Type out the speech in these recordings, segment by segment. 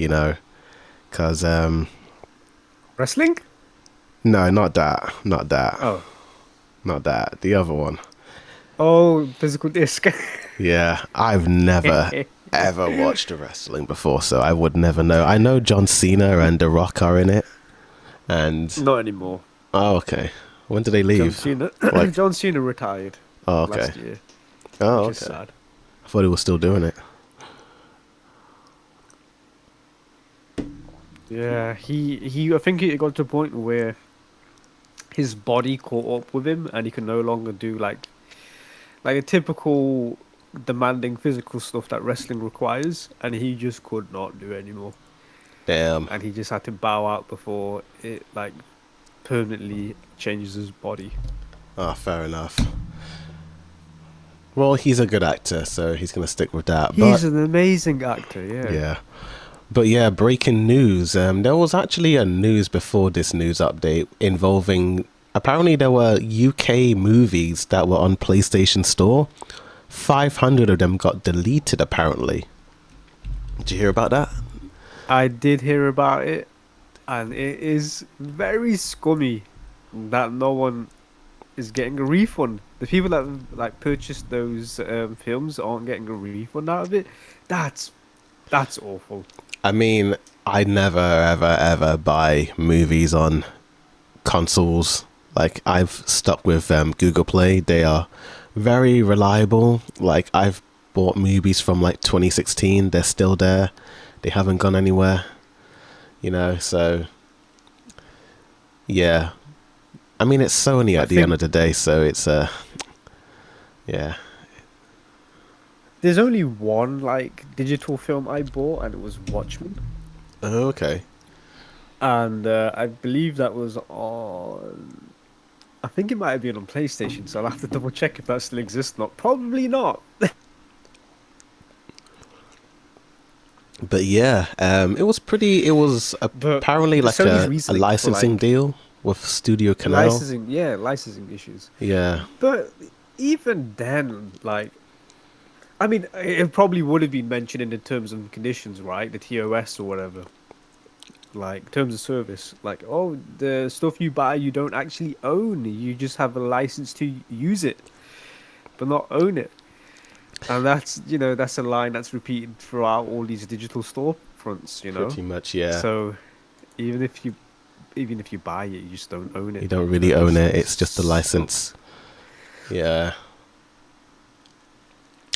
you know, because Wrestling? no, not that, Oh. not that, the other one. Oh, physical disc. Yeah, I've never ever watched a wrestling before, so I would never know. I know John Cena and The Rock are in it, and Not anymore. oh, okay. When did they John leave? Cena. Like, John Cena retired oh, okay. last year, Oh, which is okay. sad. I thought he was still doing it. Yeah, he. I think it got to a point where his body caught up with him, and he could no longer do like a typical demanding physical stuff that wrestling requires, and he just could not do anymore. Damn. And he just had to bow out before it like permanently changes his body. Oh, fair enough. Well, he's a good actor, so he's gonna stick with that. He's But an amazing actor, yeah. yeah, but yeah, breaking news. There was actually a news before this news update involving. Apparently, there were UK movies that were on PlayStation Store. 500 of them got deleted. Apparently, did you hear about that? I did hear about it, and it is very scummy that no one is getting a refund. The people that like purchased those films aren't getting a refund out of it. That's that's awful. I mean, I never, ever, ever buy movies on consoles. Like, I've stuck with Google Play. They are very reliable. Like, I've bought movies from like 2016. They're still there. They haven't gone anywhere. So yeah. I mean, it's Sony I at the end think of the day, so it's yeah. there's only one like digital film I bought, and it was Watchmen, Oh, okay. and I believe that was on. I think it might have been on PlayStation, so I'll have to double check if that still exists. Not probably not. But yeah, it was pretty. It was But apparently like Sony's a reasoning for licensing like deal with Studio Canal. licensing, yeah, licensing issues. Yeah. But even then, like, I mean, it probably would have been mentioned in the terms and conditions, right? The TOS or whatever, like terms of service. Like, oh, the stuff you buy, you don't actually own. You just have a license to use it, but not own it. And that's a line that's repeated throughout all these digital storefronts. Pretty much, yeah. So even if you even if you buy it, you just don't own You it. don't And really that own just it. It's just a license. sucks. Yeah.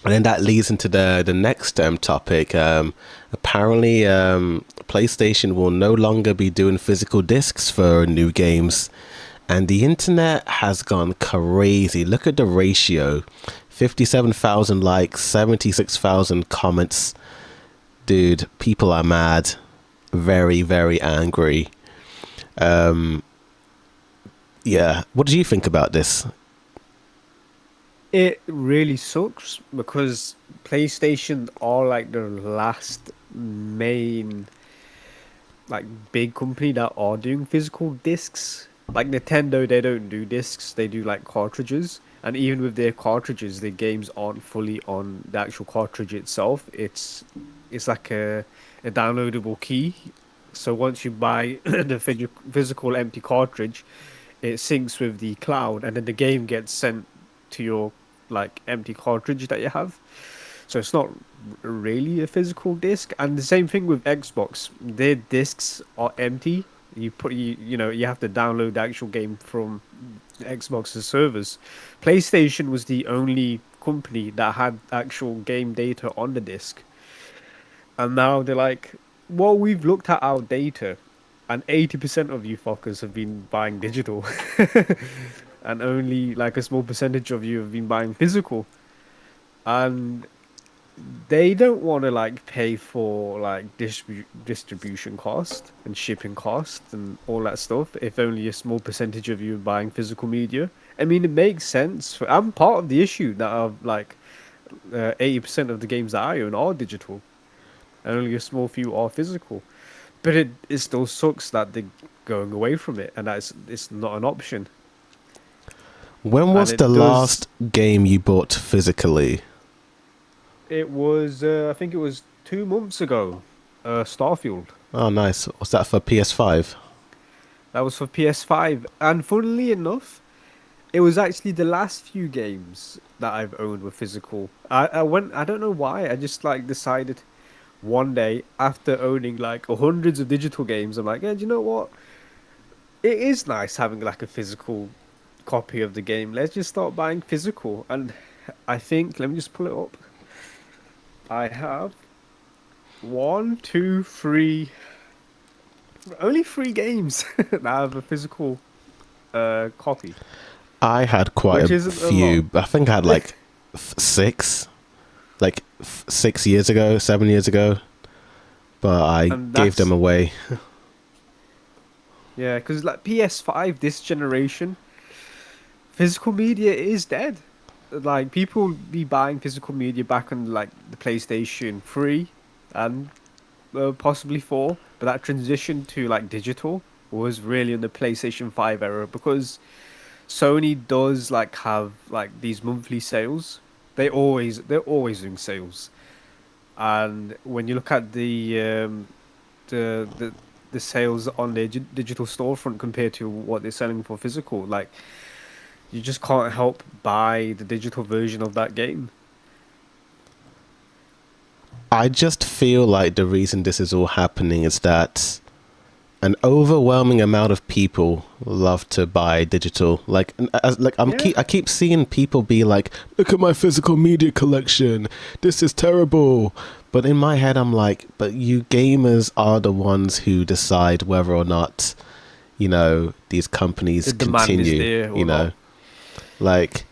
And then that leads into the next topic. Apparently, PlayStation will no longer be doing physical discs for new games, and the internet has gone crazy. Look at the ratio: 57,000 likes, 76,000 comments. Dude, people are mad, very, very angry. Um, yeah. What do you think about this? It really sucks because PlayStation are like the last main like big company that are doing physical discs. Like Nintendo, they don't do discs; they do like cartridges. And even with their cartridges, the games aren't fully on the actual cartridge itself. It's like a downloadable key. So once you buy the physical empty cartridge, it syncs with the cloud, and then the game gets sent to your like empty cartridge that you have. So it's not really a physical disc. And the same thing with Xbox. Their discs are empty. You have to download the actual game from Xbox's servers. PlayStation was the only company that had actual game data on the disc. And now they're like, well, we've looked at our data, and 80% of you fuckers have been buying digital, and only like a small percentage of you have been buying physical. And they don't want to like pay for like distribution cost and shipping cost and all that stuff if only a small percentage of you are buying physical media. I mean, it makes sense. I'm part of the issue that of like 80% of the games that I own are digital, and only a small few are physical. But it still sucks that they're going away from it, and that's it's not an option. When And was the it does. last game you bought physically? It was I think it was 2 months ago. Starfield. Oh, nice. Was that for PS5? That was for PS5, and funnily enough, it was actually the last few games that I've owned were physical. I went. I don't know why. I just like decided one day after owning like hundreds of digital games, I'm like, yeah, do you know what? It is nice having like a physical copy of the game. Let's just start buying physical. And I think, let me just pull it up. I have one, two, three, only three games that have a physical copy, I had quite which a isn't a lot. few. I think I had like six, like 6 years ago, 7 years ago, but I And gave them that's, away. yeah, because like PS5, this generation, physical media is dead. Like people be buying physical media back on like the PlayStation 3 and possibly 4, but that transition to like digital was really in the PlayStation 5 era because Sony does like have like these monthly sales. They're always doing sales. And when you look at the the the sales on their digital storefront compared to what they're selling for physical, like you just can't help buy the digital version of that game. I just feel like the reason this is all happening is that an overwhelming amount of people love to buy digital. Yeah, I keep seeing people be like, "Look at my physical media collection. This is terrible." But in my head, I'm like, "But you gamers are the ones who decide whether or not, these companies the demand is continue. there or not. Like,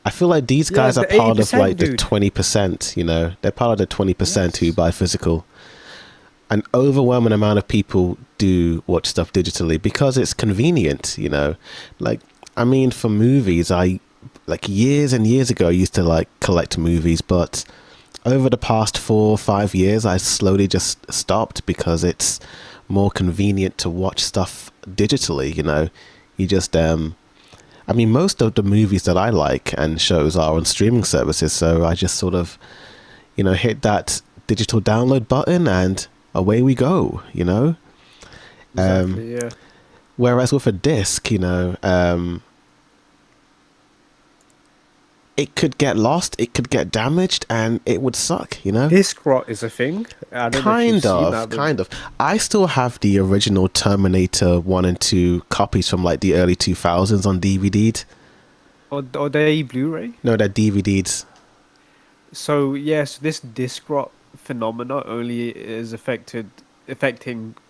I feel like these Yeah, guys are the part of 80%, like the dude. 20%. They're part of the 20% who Yes. buy physical. An overwhelming amount of people do watch stuff digitally because it's convenient, like, I mean, for movies, I like years and years ago I used to like collect movies, but over the past 4 or 5 years I slowly just stopped because it's more convenient to watch stuff digitally. You just I mean, most of the movies that I like and shows are on streaming services, so I just sort of hit that digital download button and away we go. Um, Exactly, yeah. whereas with a disc, it could get lost, it could get damaged, and it would suck. Disc rot is a thing. I don't know if you've Kind seen of, that, but kind of. I still have the original Terminator 1 and 2 copies from like the early 2000s on DVDs. or they Blu-ray. No, they're DVDs. So yes, this disc rot phenomena only is affecting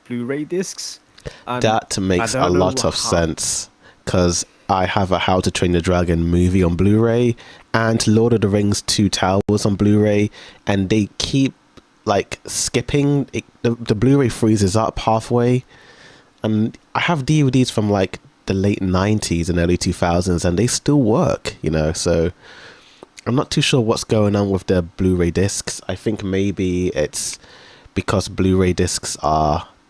Blu-ray discs, and That I makes a don't know lot of how. sense because I have a How to Train Your Dragon movie on Blu-ray and Lord of the Rings Two Towers on Blu-ray, and they keep like skipping it, the Blu-ray freezes up halfway, and I have DVDs from like the late 90s and early 2000s and they still work. So I'm not too sure what's going on with the Blu-ray discs. I think maybe it's because Blu-ray discs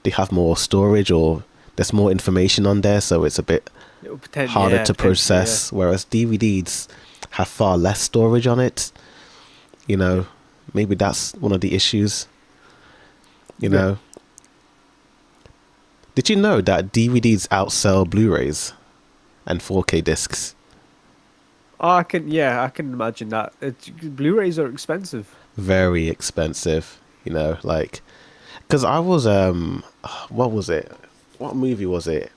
they have more storage or there's more information on there, so it's a bit harder Yeah, to potentially, yeah. process. Whereas DVDs have far less storage on it. You know, maybe that's one of the issues. You Yeah. know, did you know that DVDs outsell Blu-rays and 4K discs? I can imagine that. Blu-rays are expensive. Very expensive. Like because I was what was it? What movie was it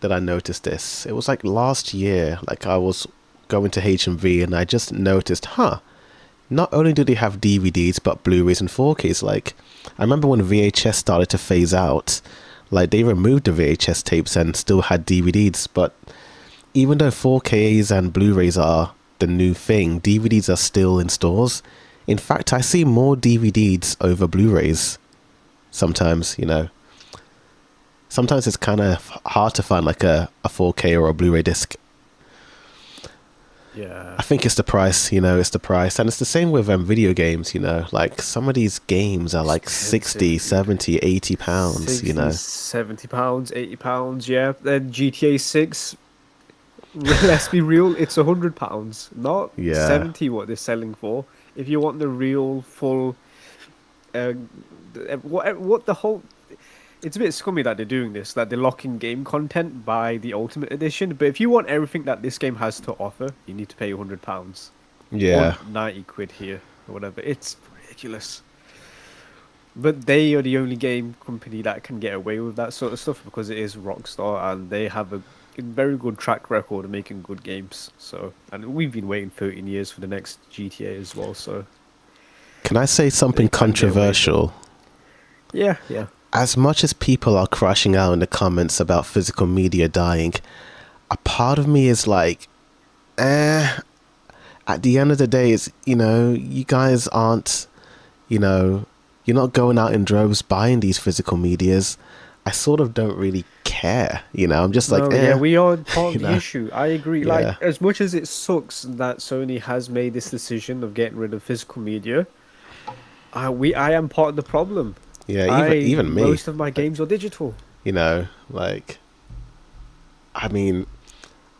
that I noticed this? It was like last year. Like I was going to HMV and I just noticed, not only do they have DVDs but Blu-rays and 4Ks. Like I remember when VHS started to phase out, like they removed the VHS tapes and still had DVDs. But even though 4Ks and Blu-rays are the new thing, DVDs are still in stores. In fact, I see more DVDs over Blu-rays sometimes. Sometimes it's kind of hard to find like a 4K or a Blu-ray disc. Yeah. I think it's the price. It's the price. And it's the same with video games. Like some of these games are like Expensive, 60, dude. 70, 80 pounds. 60, 70 pounds, 80 pounds, yeah. Then GTA 6, let's be real, it's £100, not Yeah. 70 what they're selling for. If you want the real full what the whole. It's a bit scummy that they're doing this, that they're locking game content by the Ultimate Edition. But if you want everything that this game has to offer, you need to pay £100 or Yeah. 90 quid here or whatever. It's ridiculous. But they are the only game company that can get away with that sort of stuff because it is Rockstar and they have a very good track record of making good games. So, and we've been waiting 13 years for the next GTA as well. So Can I say something they can get away with it. controversial? Yeah, yeah. As much as people are crashing out in the comments about physical media dying, a part of me is like, eh. At the end of the day, it's, you guys aren't, you're not going out in droves buying these physical medias. I sort of don't really care, I'm just like, No, yeah, we are you part of the know, issue. I agree. yeah, Like, as much as it sucks that Sony has made this decision of getting rid of physical media, I am part of the problem. yeah, I even me, Most of my like, games are digital. like, I mean,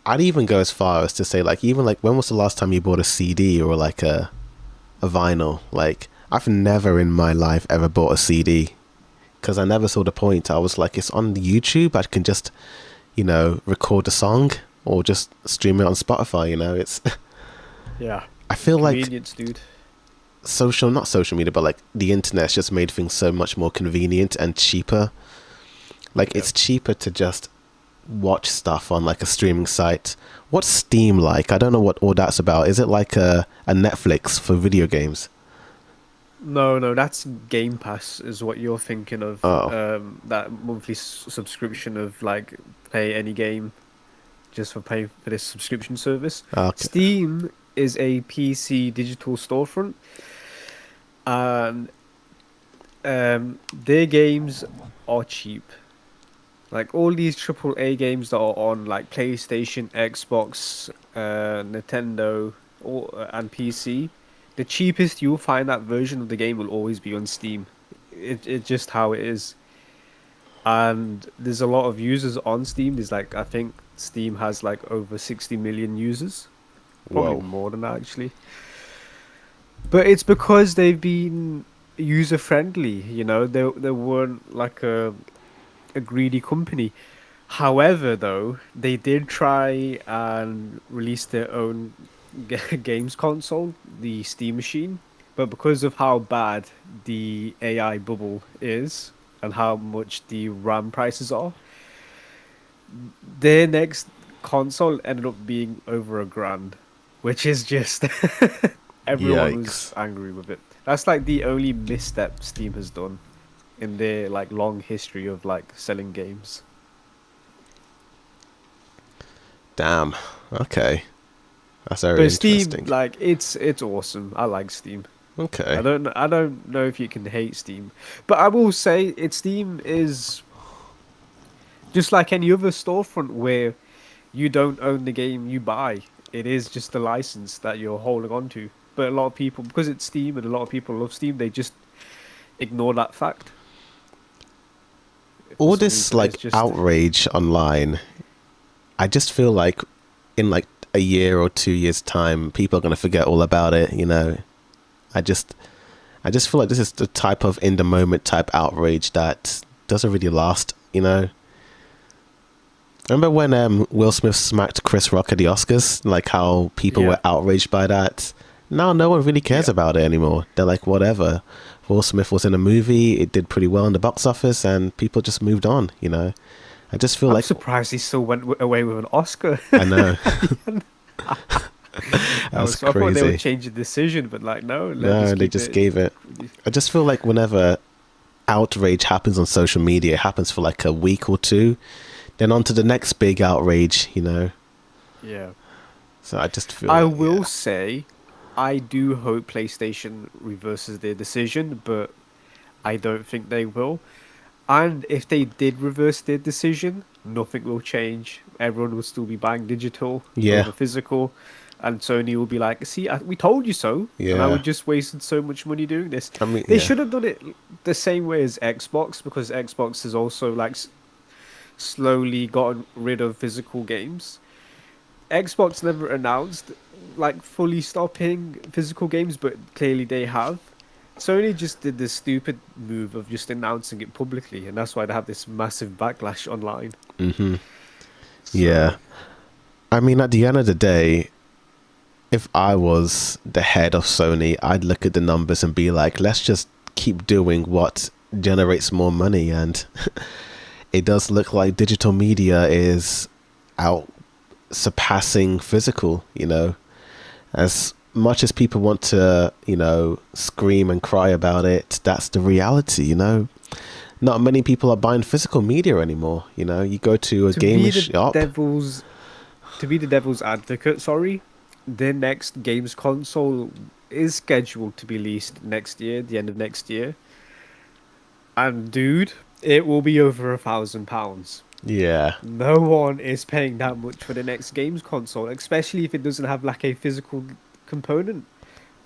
I'd even go as far as to say, like, even like, when was the last time you bought a CD or like a vinyl? Like, I've never in my life ever bought a CD because I never saw the point. I was like, it's on YouTube. I can just, record a song or just stream it on Spotify. It's, Yeah, I feel like convenience, dude. not social media, but like the internet's just made things so much more convenient and cheaper. Like, Yeah. it's cheaper to just watch stuff on like a streaming site. What's Steam like? I don't know what all that's about. Is it like a Netflix for video games? No, no, that's Game Pass is what you're thinking of. Oh, That monthly subscription of like pay any game just for paying for this subscription service. okay. Steam is a PC digital storefront, and their games are cheap. Like all these triple A games that are on like PlayStation, Xbox, Nintendo, and PC, the cheapest you'll find that version of the game will always be on Steam. It's just how it is. And there's a lot of users on Steam. There's like I think Steam has like over 60 million users, probably Whoa. more than that actually. But it's because they've been user friendly. They weren't like a greedy company. However, though, they did try and release their own games console, the Steam Machine, but because of how bad the AI bubble is and how much the RAM prices are, their next console ended up being over £1,000, which is just everyone was Yikes. angry with it. That's like the only misstep Steam has done in their like long history of like selling games. Damn. Okay. That's very But Steam, interesting. like it's awesome. I like Steam. Okay. I don't know if you can hate Steam, but I will say it Steam is just like any other storefront where you don't own the game you buy. It is just a license that you're holding on to. But a lot of people, because it's Steam and a lot of people love Steam, they just ignore that fact for All some this reason. It's like just outrage online, I just feel like in like a year or 2 years time, people are gonna forget all about it. I just I just feel like this is the type of in the moment type outrage that doesn't really last. Remember when Will Smith smacked Chris Rock at the Oscars? Like how people yeah, were outraged by that. Now no one really cares yeah. about it anymore. They're like, whatever. Will Smith was in a movie, it did pretty well in the box office, and people just moved on. I just feel I'm like surprised he still went away with an Oscar. I know that's I thought they would crazy. change the decision, but like no, let's No, just they keep just it. gave it. I just feel like whenever outrage happens on social media, it happens for like a week or two, then on to the next big outrage. Yeah. So I just I feel, will yeah. say, I do hope PlayStation reverses their decision, but I don't think they will. And if they did reverse their decision, nothing will change. Everyone will still be buying digital Yeah, over physical, and Sony will be like, "See, we told you so." And I yeah. would just wasted so much money doing this. I mean, They yeah. should have done it the same way as Xbox, because Xbox has also like slowly gotten rid of physical games. Xbox never announced like fully stopping physical games, but clearly they have. Sony just did this stupid move of just announcing it publicly, and that's why they have this massive backlash online. Hmm. Yeah. So, I mean, at the end of the day, if I was the head of Sony, I'd look at the numbers and be like, let's just keep doing what generates more money. And it does look like digital media is out surpassing physical, as much as people want to, scream and cry about it, that's the reality, Not many people are buying physical media anymore, You go to a to gaming be the shop. devil's to be the devil's advocate, sorry, their next games console is scheduled to be released next year, the end of next year. And dude, it will be over £1,000. Yeah. No one is paying that much for the next games console, especially if it doesn't have like a physical component,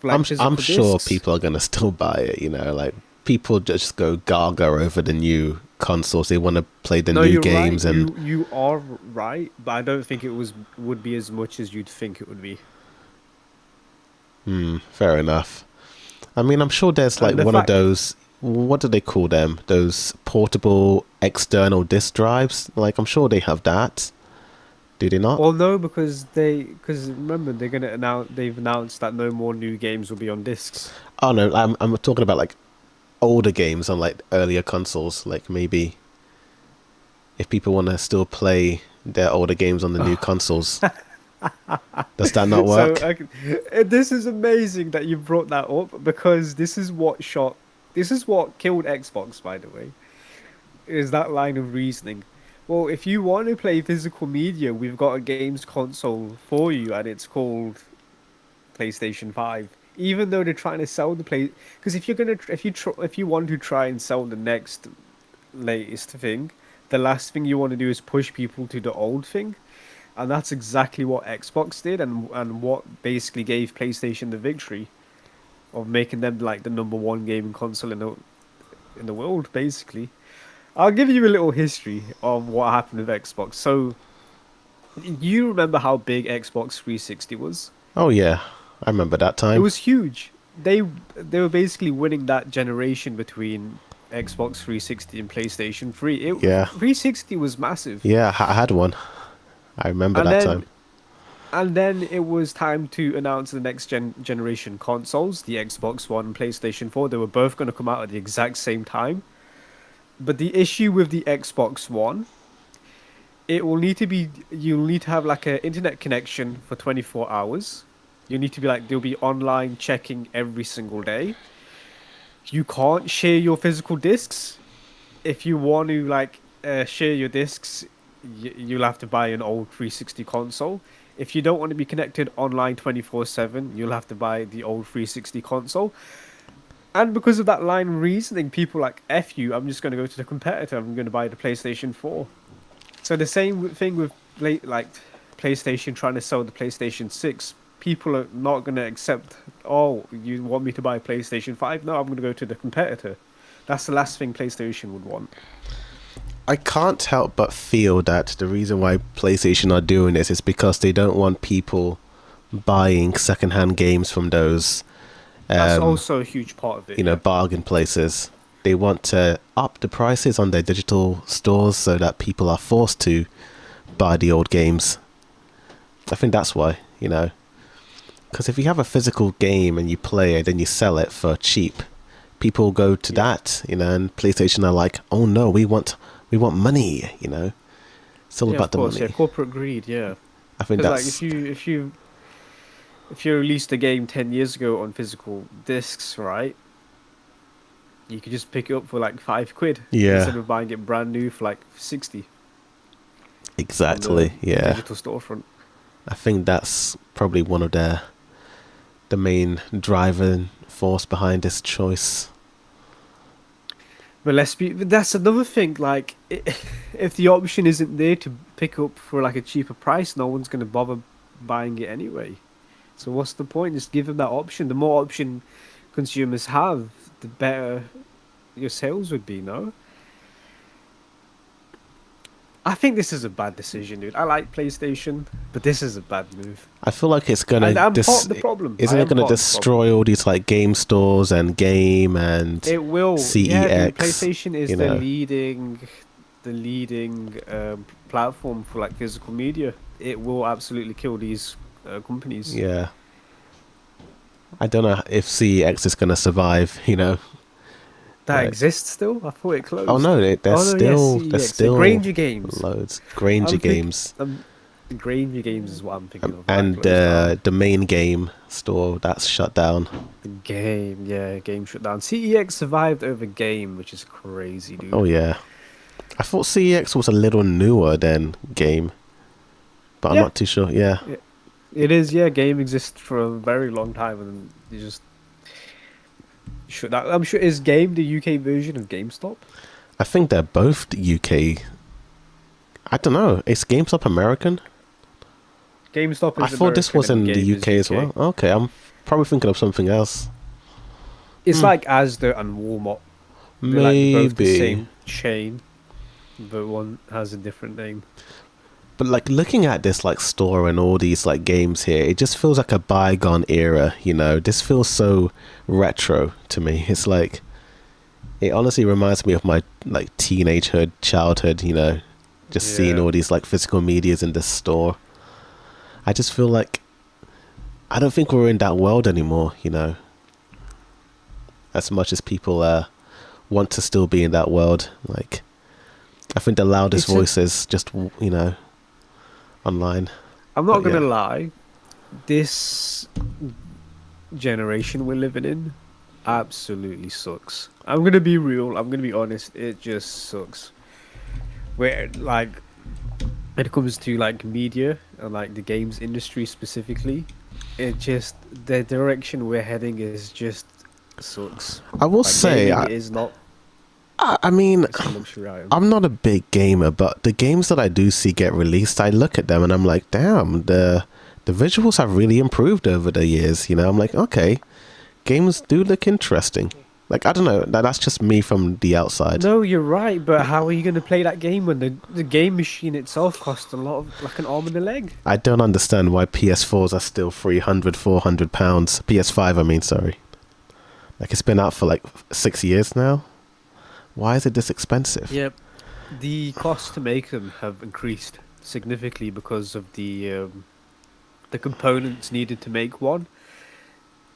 I'm like I'm physical sure discs. people are gonna still buy it. Like people just go gaga over the new consoles. They want to play the No, new you're right. games, and You are right, but I don't think it would be as much as you'd think it would be. fair enough. I mean, I'm sure there's like And the one of fact, those. What do they call them? Those portable external disk drives. Like I'm sure they have that. Do they not? well, no, because remember they've announced that no more new games will be on discs. Oh no, I'm talking about like older games on like earlier consoles. Like maybe if people want to still play their older games on the new consoles, does that not So work? this is amazing that you brought that up because this is what killed Xbox, by the way, is that line of reasoning. Well, if you want to play physical media, we've got a games console for you, and it's called PlayStation 5. Even though they're trying to sell the play, because if you want to try and sell the next latest thing, the last thing you want to do is push people to the old thing. And that's exactly what Xbox did, and what basically gave PlayStation the victory of making them like the number one gaming console in the world. Basically, I'll give you a little history of what happened with Xbox. So, you remember how big Xbox 360 was? Oh yeah, I remember that It time. was huge. They were basically winning that generation between Xbox 360 and PlayStation 3. Yeah, 360 was massive, yeah, I had one. I remember and that time. then And then it was time to announce the next generation consoles, the Xbox One and PlayStation 4. They were both going to come out at the exact same time. But the issue with the Xbox One, you'll need to have like an internet connection for 24 hours. You need to be like, they'll be online checking every single day. You can't share your physical discs. If you want to share your discs, you'll have to buy an old 360 console. If you don't want to be connected online 24/7, you'll have to buy the old 360 console. And because of that line of reasoning, people like F you, I'm just going to go to the competitor. I'm going to buy the PlayStation 4. So the same thing with like PlayStation trying to sell the PlayStation 6. People are not going to accept, oh, you want me to buy a PlayStation 5? No, I'm going to go to the competitor. That's the last thing PlayStation would want. I can't help but feel that the reason why PlayStation are doing this is because they don't want people buying secondhand games from those, That's um, also a huge part of it, yeah. bargain places. They want to up the prices on their digital stores so that people are forced to buy the old games. I think that's why, Because if you have a physical game and you play it and you sell it for cheap, people go to Yeah. that, and PlayStation are like, oh no, we want money, It's all Yeah, of about the course, yeah, money. corporate greed, yeah. I think Because like that's if you released a game 10 years ago on physical discs, right? You could just pick it up for like £5 yeah, instead of buying it brand new for like 60 on exactly. the Yeah, digital storefront. I think that's probably one of the main driving force behind this choice. But that's another thing. Like, if the option isn't there to pick up for like a cheaper price, no one's gonna bother buying it anyway. So what's the point? Just give them that option. The more option consumers have, the better your sales would be. No. I think this is a bad decision, dude. I like PlayStation, but this is a bad move. I feel like it's gonna And I'm part dis. of the problem. I Isn't it am gonna part of the problem. destroy all these like game stores and game and It will, yeah, dude. CEX? PlayStation is You know, the leading platform for like physical media. It will absolutely kill these companies. yeah. I don't know if CEX is gonna survive. You know, That like exists still? I thought it oh closed. no, Oh no, yes, there's CEX. So still Granger Games. loads Granger I'm thinking. games Granger Games is what I'm thinking of. That and closed down. the main game store that's shut down. The game, yeah, game shut down. CEX survived over game, which is crazy, Oh dude. yeah, I thought CEX was a little newer than game, but I'm Yeah, not too sure. Yeah, it is. Yeah, game exists for a very long time, and you just shut that. I'm sure is game the UK version of GameStop. I think they're both UK. I don't know. Is GameStop American? GameStop I is thought this American was and in the Game is UK as UK. well. Okay, I'm probably thinking of something else. It's like Asda and Walmart. They're both the Maybe. same chain, but one has a different name. But like looking at this like store and all these like games here, it just feels like a bygone era, you know. This feels so retro to me. It's like it honestly reminds me of my like teenagehood, childhood, you know, just seeing Yeah. all these like physical medias in this store. I just feel like I don't think we're in that world anymore, you know. As much as people want to still be in that world, like I think the loudest It's a. voices just you know online. I'm not But gonna yeah. lie. This generation we're living in absolutely sucks. I'm gonna be real. I'm gonna be honest. It just sucks. Where like when it comes to like media and like the games industry specifically, it just the direction we're heading is just sucks. I will Like say, gaming is not. I mean, It's a luxury item. I'm not a big gamer, but the games that I do see get released, I look at them and I'm like, damn, the visuals have really improved over the years. You know, I'm like, okay, games do look interesting. Like I don't know, that's just me from the outside. No, you're right, but how are you going to play that game when the game machine itself costs a lot of like an arm and a leg? I don't understand why PS4s are still 300, £400. PS5, I mean, sorry. Like it's been out for like 6 years now. Why is it this expensive? Yep. The costs to make them have increased significantly because of the components needed to make one.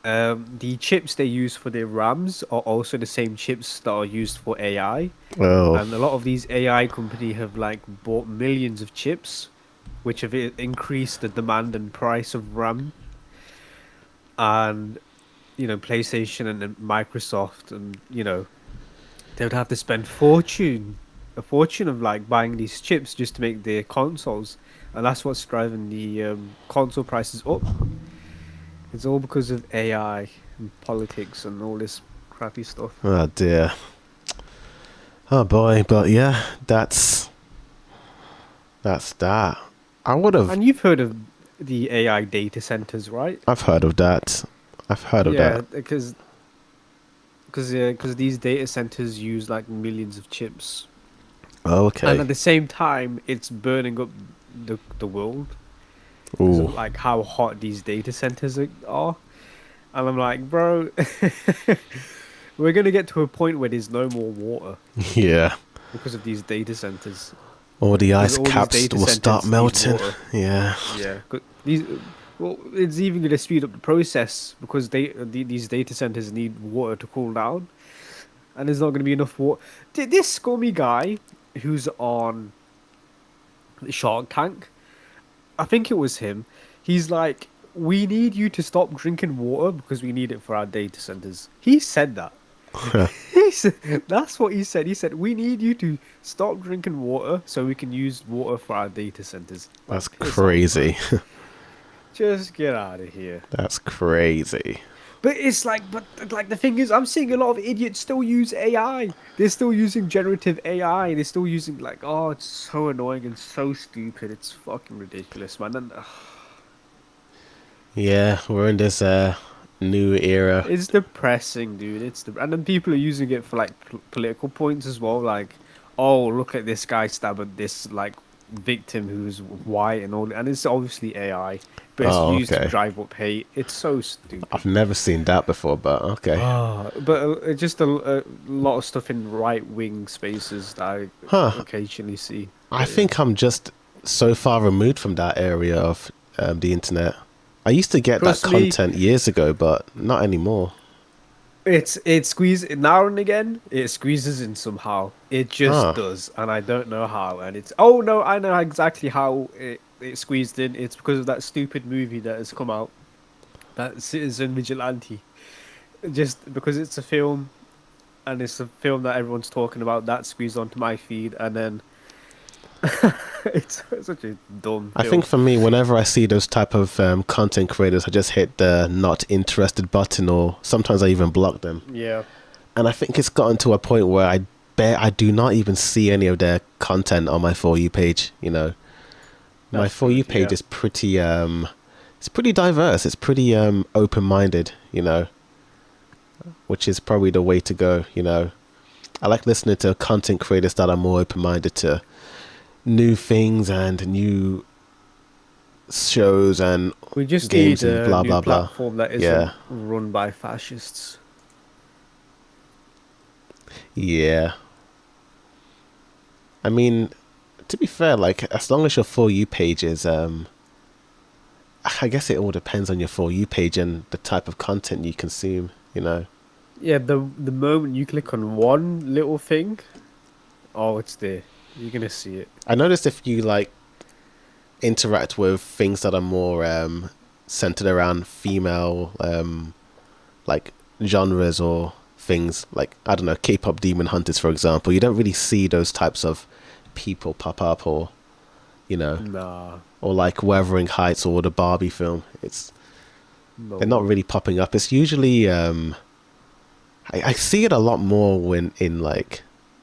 The chips they use for their RAMs are also the same chips that are used for AI, Oh, and a lot of these AI company have like bought millions of chips, which have increased the demand and price of RAM. And PlayStation and Microsoft, and they would have to spend a fortune of like buying these chips just to make their consoles, and that's what's driving the console prices up. It's all because of AI and politics and all this crappy stuff. oh dear. Oh boy, but yeah, that's that. I would have. And you've heard of the AI data centers, right? I've heard of that. I've heard of Yeah, that. because these data centers use like millions of chips, Oh, and okay. at the same time, it's burning up the world because Ooh, of like how hot these data centers are. And I'm like, bro, we're gonna get to a point where there's no more water yeah. because of these data centers. All the Because ice all these caps data will start centers need melting. water. Yeah. Yeah, these. Well, it's even going to speed up the process because these data centers need water to cool down, and there's not going to be enough water. This scummy guy who's on Shark Tank, I think it was him. He's like, "We need you to stop drinking water because we need it for our data centers." He said that. He said, that's what he said. He said, "We need you to stop drinking water so we can use water for our data centers." Like, That's piss off, bro. crazy. Just get out of here. That's crazy. But it's like the thing is, I'm seeing a lot of idiots still use AI. They're still using generative AI. They're still using like, oh, it's so annoying and so stupid. It's fucking ridiculous, man. And Yeah, we're in this new era. it's depressing, dude. And then people are using it for like political points as well. Like, oh, look at this guy stabbing this like victim who's white and all, and it's obviously AI, but it's Oh, used to okay. drive up hate. It's so stupid. I've never seen that before, but okay. Ah, but just a lot of stuff in right wing spaces that I Huh. occasionally see. I But yeah, think I'm just so far removed from that area of the internet. I used to get that trust me, content years ago, but not anymore. it squeezes now and again. It squeezes in somehow. It just Huh. does, and I don't know how. And it's oh no, I know exactly how it squeezed in. It's because of that stupid movie that has come out, that Citizen Vigilante. Just because it's a film, and it's a film that everyone's talking about, that squeezed onto my feed, and then it's such a dumb I think film. for me, whenever I see those type of content creators, I just hit the not interested button, or sometimes I even block them. Yeah, And I think it's gotten to a point where I bet I do not even see any of their content on my For You page. You know, my that's For You good. page Yeah. is pretty it's pretty diverse. It's pretty open minded. You know, which is probably the way to go. You know, I like listening to content creators that are more open minded to new things and new shows and We just need games and a blah new blah blah. platform that Yeah, isn't run by fascists. yeah. I mean, to be fair, like as long as your For You page is, I guess it all depends on your For You page and the type of content you consume. You know, Yeah, the moment you click on one little thing, oh, it's there. You're gonna see it. I noticed if you like interact with things that are more centered around female like genres or things like I don't know K-pop demon hunters for example, you don't really see those types of people pop up, or you know, Nah, or like Wuthering Heights or the Barbie film. It's they're not no. really popping up. It's usually I see it a lot more when in like,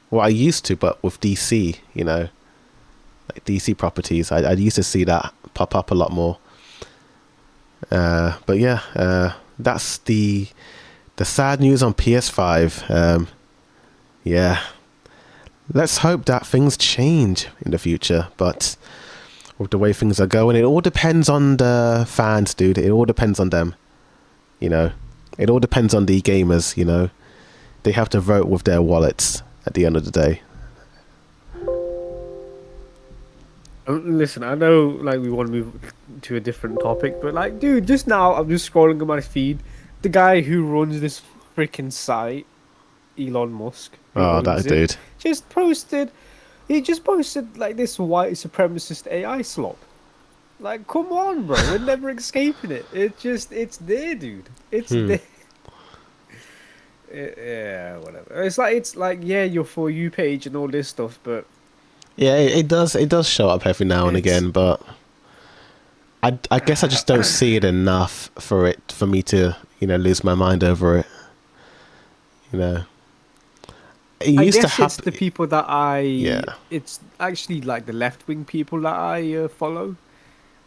well, I used to, but with DC, you know, like DC properties, I used to see that pop up a lot more. But yeah, that's the sad news on PS5. Yeah, let's hope that things change in the future. But with the way things are going, it all depends on the fans, dude. It all depends on them. You know, it all depends on the gamers. You know, they have to vote with their wallets at the end of the day. Listen, I know like we want to move to a different topic, but like, dude, just now I'm just scrolling on my feed. The guy who runs this freaking site, Elon Musk, who Oh, owns that it, dude. just posted. He just posted like this white supremacist AI slop. Like, come on, bro. We're never escaping it. It's there, dude. It's Hmm. there. Yeah, whatever. It's like, yeah, your For You page and all this stuff, but Yeah, it does show up every now and it's again, but I guess I just don't see it enough for it for me to, you know, lose my mind over it. You know, it I used to guess it's the happen. people that Yeah, it's actually like the left wing people that I follow,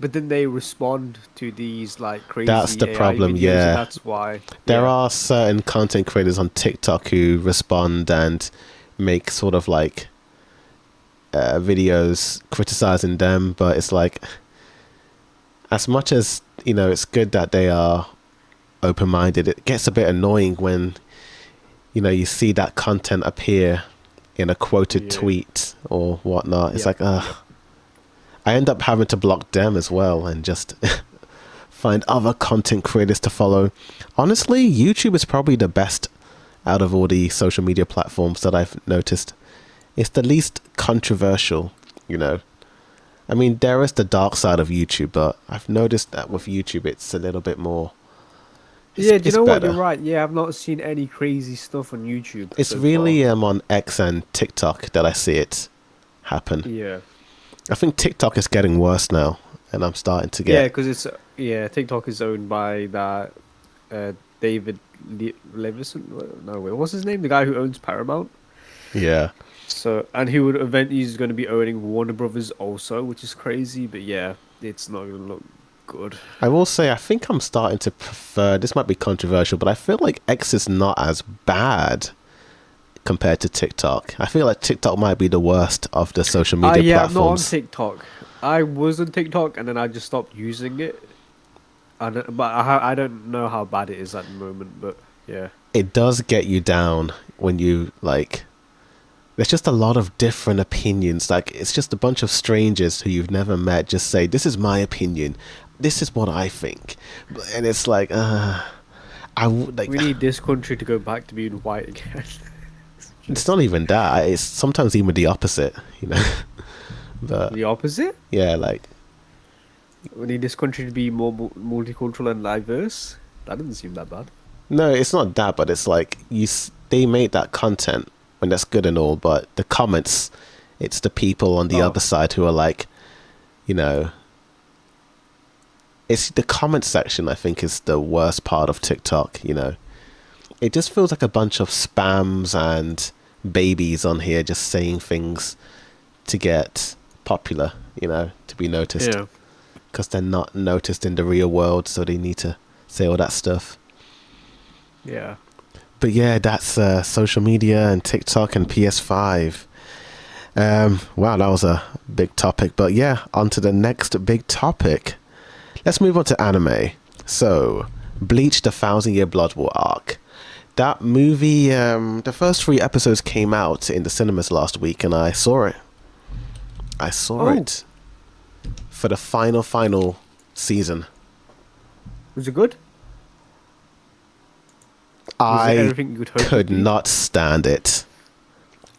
but then they respond to these like that's the crazy AI problem. videos, and Yeah, that's why. there Yeah, are certain content creators on TikTok who respond and make sort of like videos criticizing them, but it's like as much as you know, it's good that they are open minded. It gets a bit annoying when you know you see that content appear in a quoted yeah, tweet or whatnot. It's yep, like, yep. I end up having to block them as well and just find other content creators to follow. Honestly, YouTube is probably the best out of all the social media platforms that I've noticed. It's the least controversial, you know. I mean, there is the dark side of YouTube, but I've noticed that with YouTube, it's a little bit more. Yeah, do you It's know what? You're better. right. Yeah, I've not seen any crazy stuff on YouTube It's so far. really on X and TikTok that I see it happen. Yeah, I think TikTok is getting worse now, and I'm starting to yeah, get. because it's yeah, TikTok is owned by that David Levison. No, wait, what's his name? The guy who owns Paramount. Yeah, So, and he would eventually he's going to be owning Warner Brothers also, which is crazy. But yeah, it's not going to look good. I will say I think I'm starting to prefer. This might be controversial, but I feel like X is not as bad. compared to TikTok. I feel like TikTok might be the worst of the social media Yeah, I'm not on platforms. TikTok. I was on TikTok and then I just stopped using it. But I don't know how bad it is at the moment. But yeah, It does get you down when you like. There's just a lot of different opinions. Like it's just a bunch of strangers who you've never met just say, "This is my opinion. This is what I think," and it's like, I would like. we need this country to go back to being white again. It's not even that. It's sometimes even the opposite, you know. But The opposite. yeah, like We need this country to be more multicultural and diverse. That doesn't seem that bad. no, it's not that. But it's like they made that content when that's good and all, but the comments, it's the people on the Oh. other side who are like, you know, it's the comment section. I think is the worst part of TikTok. You know, it just feels like a bunch of spams and babies on here just saying things to get popular, you know, to be noticed, Yeah. because they're not noticed in the real world, so they need to say all that stuff. Yeah. But yeah, that's social media and TikTok and PS5. Wow, that was a big topic. But yeah, on to the next big topic. Let's move on to anime. So, Bleach: The Thousand Year Blood War arc. That movie, the first 3 episodes came out in the cinemas last week, and I saw it. I saw Oh. it for the final season. Was it good? Was it I everything you could hope? could it'd be? not stand it.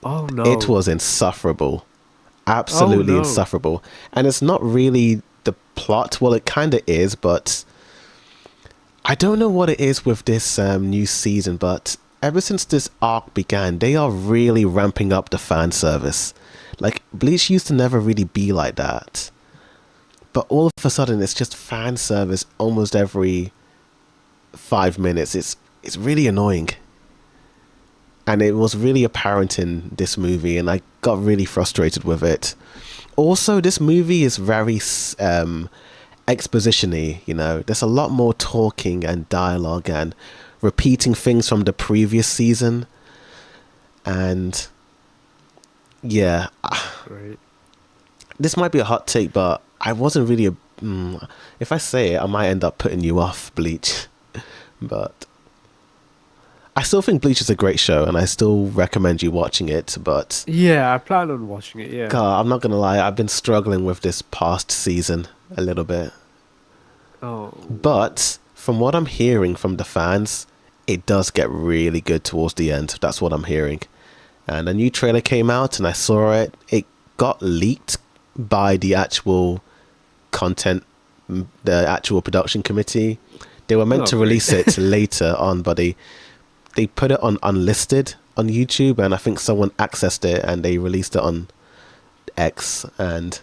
Oh no. It was insufferable. Absolutely no. insufferable. And it's not really the plot. Well, it kind of is, but I don't know what it is with this new season, but ever since this arc began, they are really ramping up the fan service. Like, Bleach used to never really be like that. But all of a sudden, it's just fan service almost every 5 minutes. It's really annoying. And it was really apparent in this movie, and I got really frustrated with it. Also, this movie is very exposition-y, you know. There's a lot more talking and dialogue and repeating things from the previous season. And yeah, Right. this might be a hot take, but I wasn't really if I say it, I might end up putting you off Bleach. But I still think Bleach is a great show, and I still recommend you watching it. But Yeah, I plan on watching it. Yeah. God, I'm not gonna lie, I've been struggling with this past season a little bit. Oh. But from what I'm hearing from the fans, it does get really good towards the end. That's what I'm hearing. And a new trailer came out, and I saw it. It got leaked by the actual content, the actual production committee. They were meant Oh, to great. release it later on, but they put it on unlisted on YouTube, and I think someone accessed it and they released it on X. And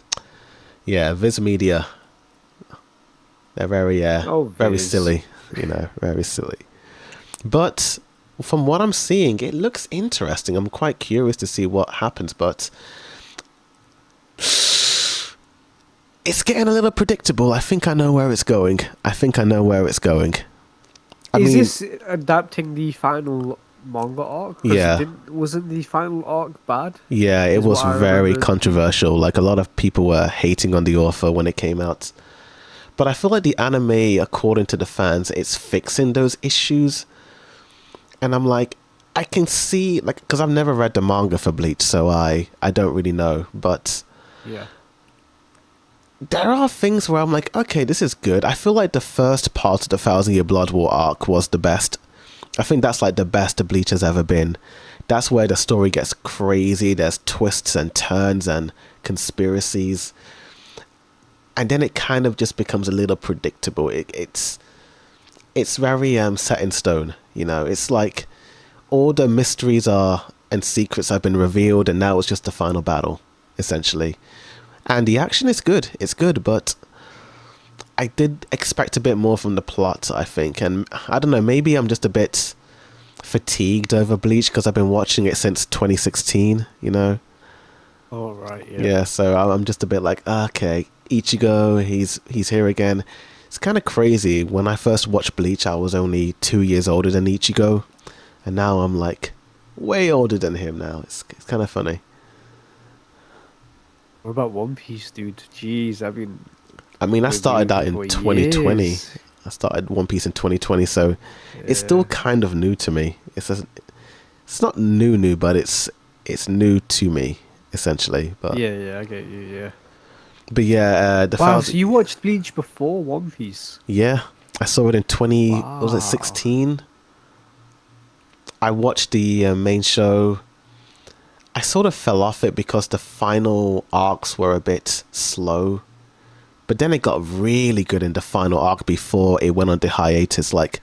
yeah, Viz Media, they're very very Viz. silly, you know, very silly. But from what I'm seeing, it looks interesting. I'm quite curious to see what happens, but it's getting a little predictable. I think I know where it's going. Is this adapting the final manga arc? 'Cause Yeah. Wasn't the final arc bad? Yeah, it Is was what I very remembered. controversial. Like, a lot of people were hating on the author when it came out. But I feel like the anime, according to the fans, it's fixing those issues. And I'm like, I can see, like, because I've never read the manga for Bleach, so I don't really know. But Yeah. there are things where I'm like, okay, this is good. I feel like the first part of the Thousand Year Blood War arc was the best. I think that's like the best the Bleach has ever been. That's where the story gets crazy. There's twists and turns and conspiracies. And then it kind of just becomes a little predictable. It's very set in stone, you know. It's like all the mysteries are and secrets have been revealed, and now it's just the final battle, essentially. And the action is good. It's good, but I did expect a bit more from the plot, I think. And I don't know, maybe I'm just a bit fatigued over Bleach because I've been watching it since 2016, you know? Oh right. Yeah, so I'm just a bit like, okay, Ichigo, he's here again. It's kind of crazy. When I first watched Bleach, I was only 2 years older than Ichigo. And now I'm like way older than him now. It's kind of funny. What about One Piece, dude? Jeez, I've been I mean, I started reviewing out it in for 2020. years. I started One Piece in 2020, so it's still Yeah, kind of new to me. It's not new, but it's new to me essentially. yeah, I get you. Yeah. But yeah, the Wow, thousand. so you watched Bleach before One Piece? Yeah, I saw it in 20. Was it Wow. 16? I watched the main show. I sort of fell off it because the final arcs were a bit slow. But then it got really good in the final arc before it went on the hiatus. Like,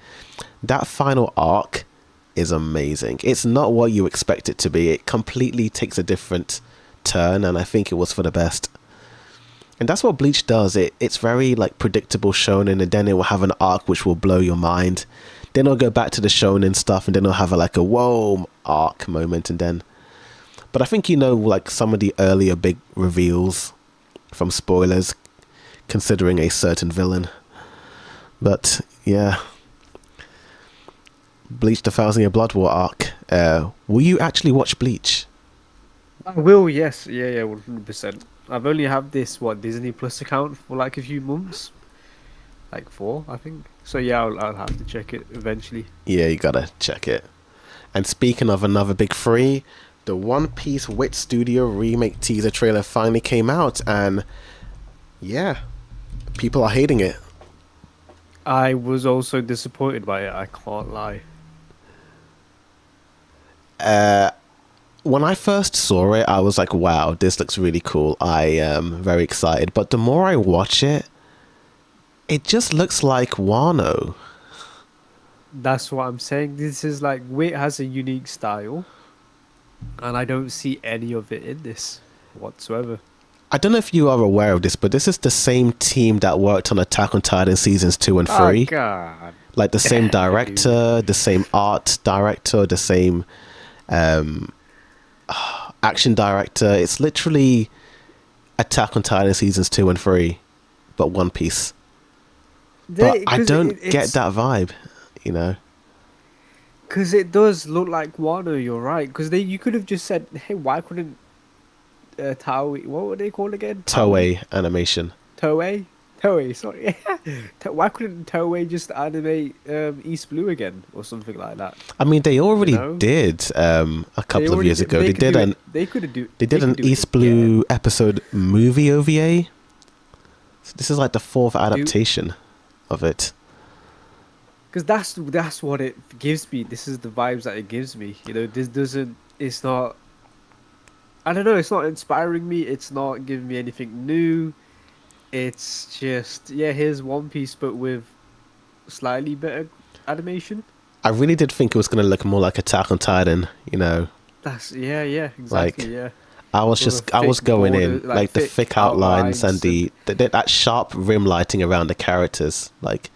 that final arc is amazing. It's not what you expect it to be. It completely takes a different turn, and I think it was for the best. And that's what Bleach does. It's very like predictable shonen, and then it will have an arc which will blow your mind. Then it'll go back to the shonen stuff, and then it'll have like a whoa arc moment, and then. But I think like some of the earlier big reveals from spoilers, considering a certain villain. But yeah, Bleach: The Thousand Year Blood War arc. Will you actually watch Bleach? I will, yes. Yeah, 100%. I've only had this, Disney Plus account for like a few months. Like 4, I think. So yeah, I'll have to check it eventually. Yeah, you gotta check it. And speaking of another big three, the One Piece Wit Studio remake teaser trailer finally came out, and yeah, people are hating it. I was also disappointed by it, I can't lie. When I first saw it, I was like, wow, this looks really cool. I am very excited. But the more I watch it, it just looks like Wano. That's what I'm saying. This is like, Wit has a unique style, and I don't see any of it in this whatsoever. I don't know if you are aware of this, but this is the same team that worked on Attack on Titan seasons 2 and Oh 3. god. Like the same Dude. director, the same art director, the same action director. It's literally Attack on Titan seasons 2 and 3, but One Piece. But I 'Cause don't get it's that vibe, you know. because it does look like Wano. You're right. Because you could have just said, "Hey, why couldn't Toei? What were they called again? Toei, Toei animation. Toei. Sorry. Why couldn't Toei just animate East Blue again or something like that? I mean, they You already know, did a they couple of already years did, ago. They could did do it. an they They did could an do it East again. Blue episode movie OVA. So this is like the fourth Do adaptation of it. because that's what it gives me. This is the vibes that it gives me. You know, this doesn't. It's not. I don't know. It's not inspiring me. It's not giving me anything new. It's just here's One Piece, but with slightly better animation. I really did think it was going to look more like Attack on Titan, you know. That's yeah, exactly, Like yeah. With a I was thick going border, in like like the thick thick outlines and outlines, and that sharp rim lighting around the characters. Like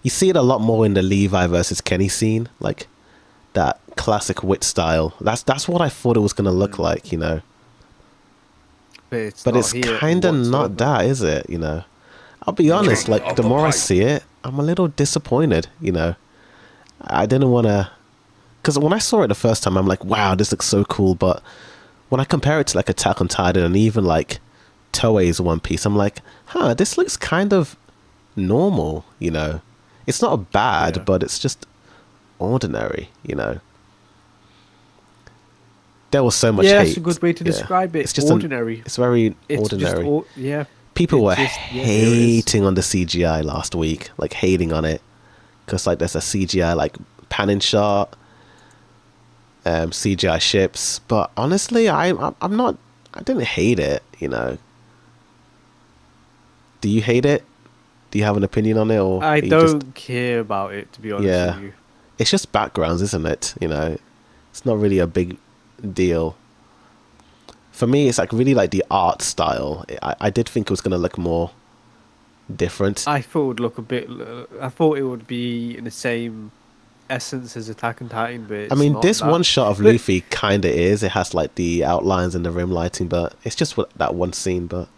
you see it a lot more in the Levi versus Kenny scene, like that classic wit style. That's what I thought it was going to look mm, like, you know. but it's But not it's here kind of not whatsoever. that, is it? You know. I'll be honest. King Like of the the more I Pipe. see it, I'm a little disappointed. You know. I didn't want to, because when I saw it the first time, I'm like, wow, this looks so cool. But when I compare it to like Attack on Titan and even like Toei's One Piece, I'm like, huh, this looks kind of normal. You know, it's not bad, Yeah, but it's just ordinary. You know. There was so much yeah, that's a hate. good way to Yeah, describe it. it's just Ordinary. it's very It's just ordinary. yeah. People It were just there it is. hating on the CGI last week, like hating on it, because like there's a CGI like panning shot, CGI ships. But honestly, I'm not. I didn't hate it. You know. Do you hate it? Do you have an opinion on it, or I are you just? don't care about it, to be honest with Yeah, you. it's just backgrounds, isn't it? You know, it's not really a big deal. For me, it's like really like the art style. I did think it was gonna look more different. I thought it would look a bit. I thought it would be in the same essence as Attack on Titan, but I it's mean, not this that. one shot of But Luffy kind of is. It has like the outlines and the rim lighting, but it's just that one scene. But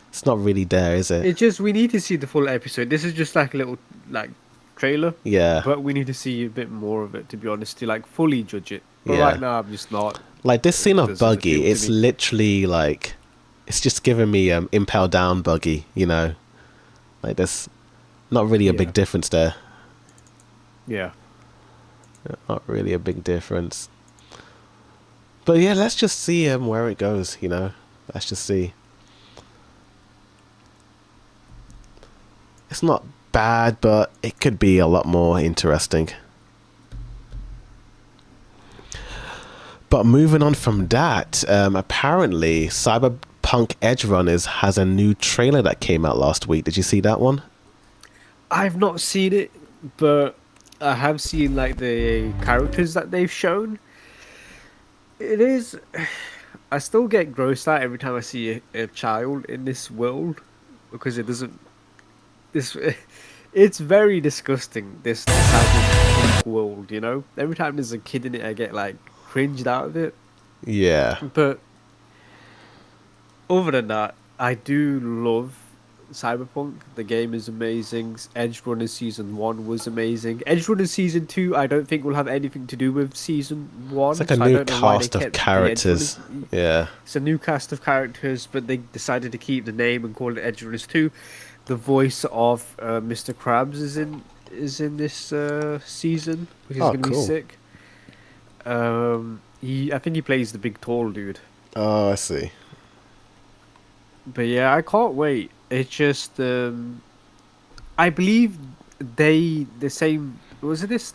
it's not really there, is it? it just we need to see the full episode. This is just like a little like trailer, Yeah. but we need to see a bit more of it, to be honest, to like fully judge it. But right Yeah. now, I'm just not. Like this scene It of doesn't Buggy, appeal to it's me. literally like, it's just giving me Impel Down Buggy, you know? Like there's not really a Yeah. big difference there. Yeah. Not really a big difference. But yeah, let's just see where it goes, you know? Let's just see. It's not bad, but it could be a lot more interesting. But moving on from that, apparently Cyberpunk Edge Runners has a new trailer that came out last week. Did you see that one? I've not seen it, but I have seen like the characters that they've shown. It is. I still get grossed out every time I see a child in this world because it doesn't. This. It's very disgusting. This cyberpunk world, you know. Every time there's a kid in it, I get like cringed out of it. Yeah. But other than that, I do love Cyberpunk. The game is amazing. Edge Runners Season 1 was amazing. Edge Runners Season 2, I don't think will have anything to do with Season It's 1, like a so I new don't know why they cast of kept the Edge characters. Runners. Yeah. It's a new cast of characters, but they decided to keep the name and call it Edge Runners 2. The voice of Mr. Krabs is in this season, which is Oh, going to be cool. sick. I think he plays the big tall dude. Oh, I see. But yeah, I can't wait. It's just I believe the same was it this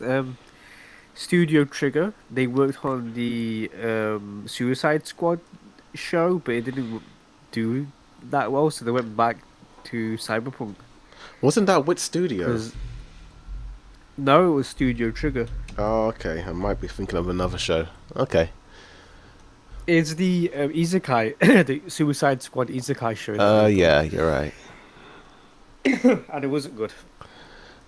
Studio Trigger. They worked on the Suicide Squad show, but it didn't do that well, so they went back to Cyberpunk. Wasn't that Wit Studio? Because no, it was Studio Trigger. Oh, okay. I might be thinking of another show. Okay. It's the Isekai, the Suicide Squad Isekai show that they've Yeah, done, you're right. and it wasn't good.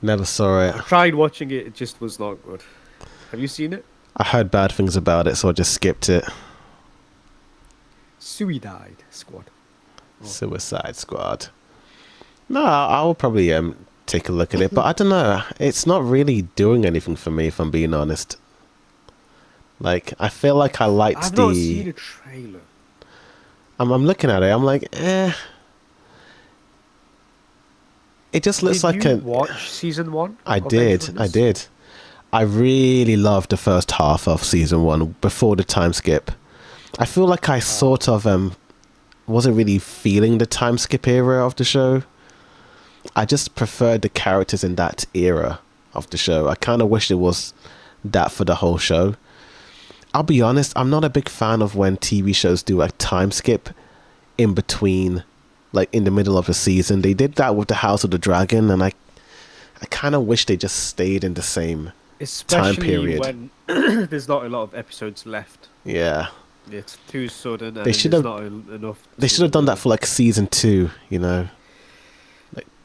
Never saw it. I tried watching it; it just was not good. Have you seen it? I heard bad things about it, so I just skipped it. Suicide Squad. Oh. Suicide Squad. No, I'll probably take a look at it, but I don't know. It's not really doing anything for me, if I'm being honest. Like, I feel like I liked I've the. not seen a trailer. I'm looking at it. I'm like, eh. It just looks Did like you a. watch season 1? I of Edge did. I Runners? did. I really loved the first half of season 1 before the time skip. I feel like I sort of wasn't really feeling the time skip era of the show. I just preferred the characters in that era of the show. I kind of wish it was that for the whole show. I'll be honest, I'm not a big fan of when TV shows do a time skip in between, like in the middle of a season. They did that with the House of the Dragon, and I kind of wish they just stayed in the same Especially time period. when there's not a lot of episodes left. Yeah. It's too sudden, and They then should there's have- not enough. They should have done that for like season 2, you know.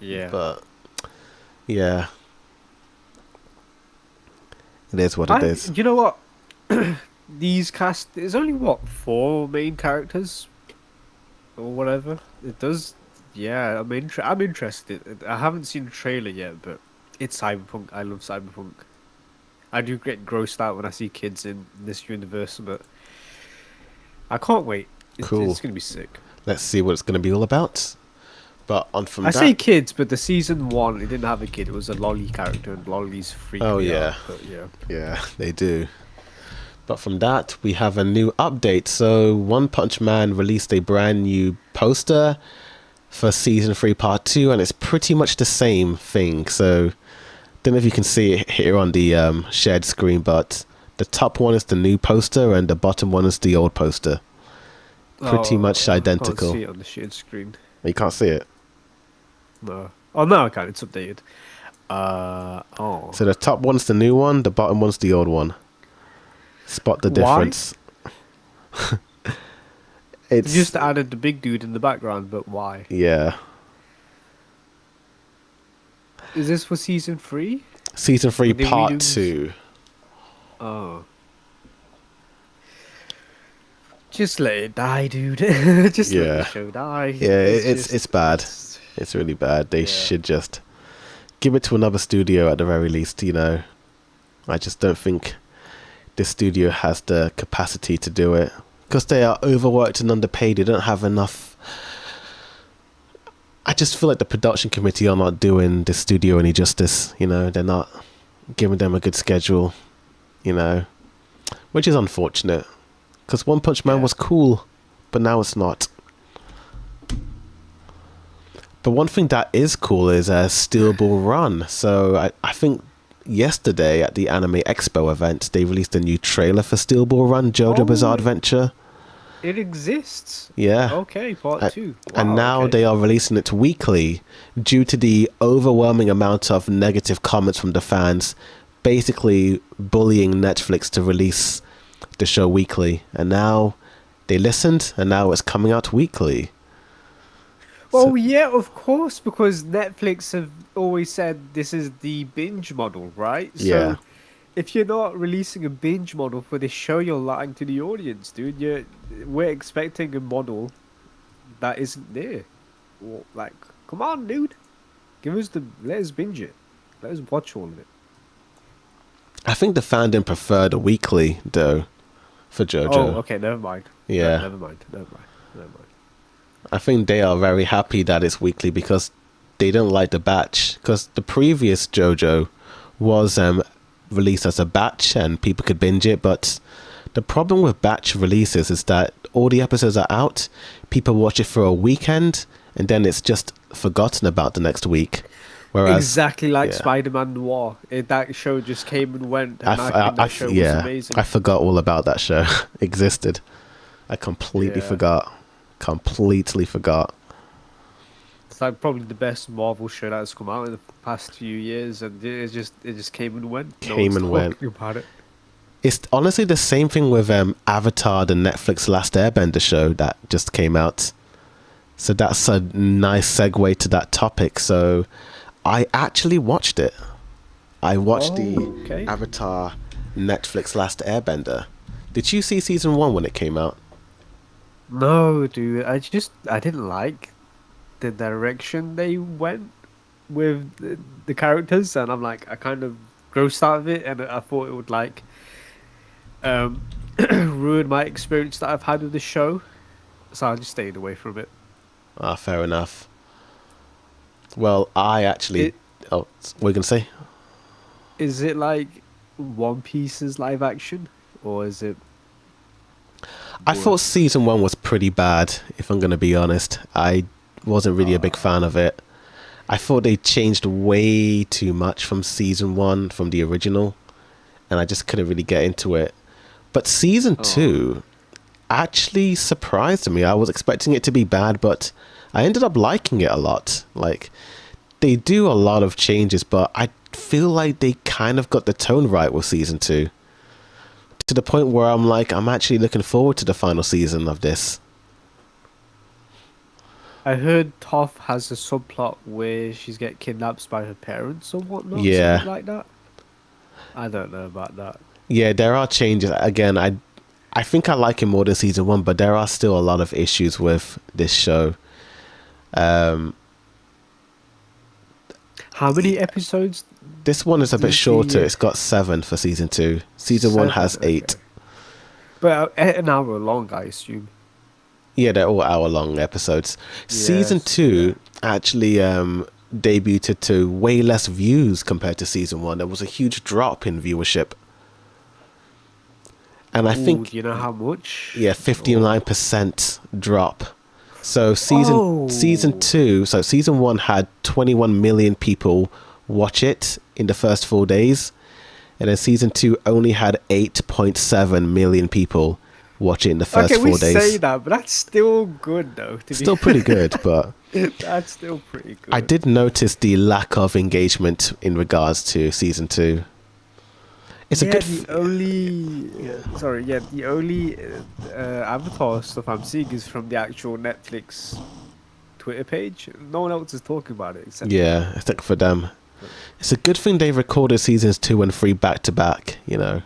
Yeah. But yeah, it is what it is. You know what? These cast. There's only what 4 main characters, or whatever. It does. Yeah, I'm interested. I haven't seen the trailer yet, but it's Cyberpunk. I love Cyberpunk. I do get grossed out when I see kids in this universe, but I can't wait. Cool. It's gonna be sick. Let's see what it's going to be all about. But on from I that, say kids, but the season 1 it didn't have a kid. It was a lolly character, and lollies freak Oh, me yeah. out. But yeah. yeah, they do. But from that, we have a new update. So One Punch Man released a brand new poster for season 3 part 2, and it's pretty much the same thing. So don't know if you can see it here on the shared screen, but the top one is the new poster and the bottom one is the old poster. Pretty much I identical. can't see it on the shared screen. You can't see it. No. Oh no, I can. It's updated. Oh. So the top one's the new one, the bottom one's the old one. Spot the Why? difference. They It's just added the big dude in the background, but why? yeah. Is this for season 3? Season 3 Did they part redo this? 2. Oh. Just let it die, dude. Just let Yeah. the show die. Yeah, it's bad. just- It's really bad. They Yeah. should just give it to another studio at the very least, you know. I just don't think this studio has the capacity to do it because they are overworked and underpaid. They don't have enough. I just feel like the production committee are not doing the studio any justice. You know, they're not giving them a good schedule. You know, which is unfortunate because One Punch Man was cool, but now it's not. But one thing that is cool is Steel Ball Run. So I think yesterday at the Anime Expo event, they released a new trailer for Steel Ball Run, JoJo Bizarre Adventure. It exists. Yeah. Okay, part 2. Wow, and now okay. they are releasing it weekly due to the overwhelming amount of negative comments from the fans, basically bullying Netflix to release the show weekly. And now they listened, and now it's coming out weekly. Well, yeah, of course, because Netflix have always said this is the binge model, right? Yeah. So if you're not releasing a binge model for this show, you're lying to the audience, dude. We're expecting a model that isn't there. Well, like, come on, dude. Let us binge it. Let us watch all of it. I think the fandom preferred a weekly, though, for JoJo. Oh, okay, never mind. Yeah. Never mind. I think they are very happy that it's weekly because they don't like the batch. Because the previous JoJo was released as a batch and people could binge it. But the problem with batch releases is that all the episodes are out, people watch it for a weekend, and then it's just forgotten about the next week. Whereas, exactly like Spider-Man Noir. That show just came and went, and I think that show was amazing. I forgot all about that show existed. I completely forgot. Completely forgot. It's like probably the best Marvel show that's come out in the past few years, and it just came and went. Came and went. About it. It's honestly the same thing with Avatar, the Netflix Last Airbender show that just came out. So that's a nice segue to that topic. So I actually watched it. I watched the Avatar Netflix Last Airbender. Did you see season 1 when it came out? No, dude. I didn't like the direction they went with the characters, and I'm like, I kind of grossed out of it, and I thought it would like ruin my experience that I've had with the show, so I just stayed away from it. Ah, fair enough. Well, I actually... what were you going to say? Is it like One Piece's live action, or is it... I thought season 1 was pretty bad, if I'm going to be honest. I wasn't really a big fan of it. I thought they changed way too much from season 1, from the original, and I just couldn't really get into it. But season 2 actually surprised me. I was expecting it to be bad, but I ended up liking it a lot. Like, they do a lot of changes, but I feel like they kind of got the tone right with season 2. To the point where I'm like, I'm actually looking forward to the final season of this. I heard Toph has a subplot where she's get kidnapped by her parents or whatnot. Yeah. Something like that. I don't know about that. Yeah, there are changes. Again, I think I like it more than season 1, but there are still a lot of issues with this show. How many episodes? This one is a bit shorter. It's got 7 for season 2. Season 1 has 8. Okay. But an hour long, I assume. Yeah, they're all hour-long episodes. Season 2 actually debuted to way less views compared to season 1. There was a huge drop in viewership. And I think... Do you know how much? Yeah, 59% drop. So season 2... So season 1 had 21 million people watch it in the first 4 days. And then season 2 only had 8.7 million people watch it in the first 4 days. Okay, we say that, but that's still good, though. Still pretty good, but... That's still pretty good. I did notice the lack of engagement in regards to season 2. It's a good... The only Avatar stuff I'm seeing is from the actual Netflix Twitter page. No one else is talking about it except... Yeah, except for them. It's a good thing they recorded seasons 2 and 3 back to back, you know.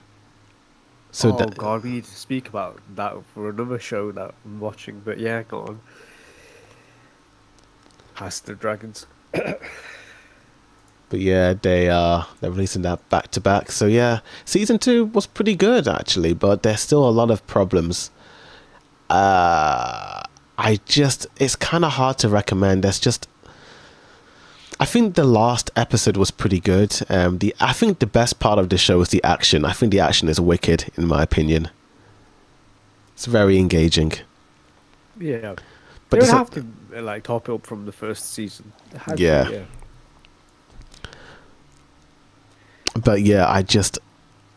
So God, we need to speak about that for another show that I'm watching. But yeah, go on. House of the Dragons. But yeah, they're releasing that back to back. So yeah, season 2 was pretty good actually, but there's still a lot of problems. I just it's kind of hard to recommend. There's just I think the last episode was pretty good. I think the best part of the show is the action. I think the action is wicked in my opinion. It's very engaging. Yeah, But they would there's have to like top it up from the first season. It had to, Yeah. yeah. but yeah,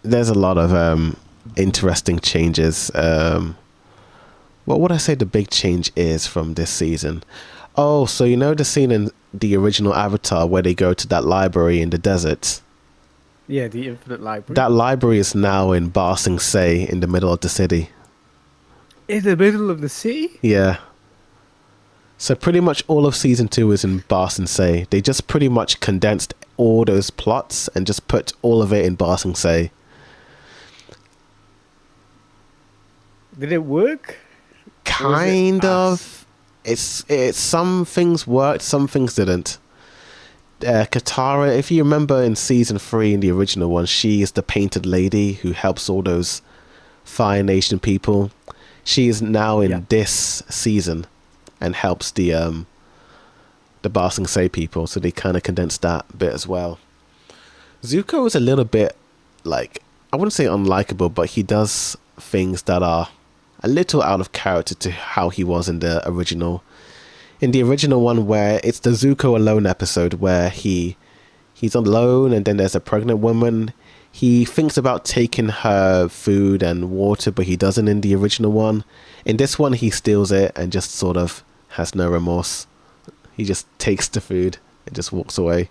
there's a lot of interesting changes. What would I say the big change is from this season? Oh, so you know the scene in the original Avatar where they go to that library in the desert? Yeah, the Infinite Library. That library is now in Ba Sing Se in the middle of the city. In the middle of the city? Yeah. So pretty much all of season 2 is in Ba Sing Se. They just pretty much condensed all those plots and just put all of it in Ba Sing Se. Did it work? Kind of. It's some things worked, some things didn't. Katara, if you remember in season 3 in the original one, she is the painted lady who helps all those Fire Nation people. She is now in this season and helps the Ba Sing Se people, so they kind of condensed that bit as well. Zuko is a little bit like, I wouldn't say unlikable, but he does things that are a little out of character to how he was in the original. In the original one, where it's the Zuko alone episode, where he's alone and then there's a pregnant woman. He thinks about taking her food and water, but he doesn't in the original one. In this one, he steals it and just sort of has no remorse. He just takes the food and just walks away.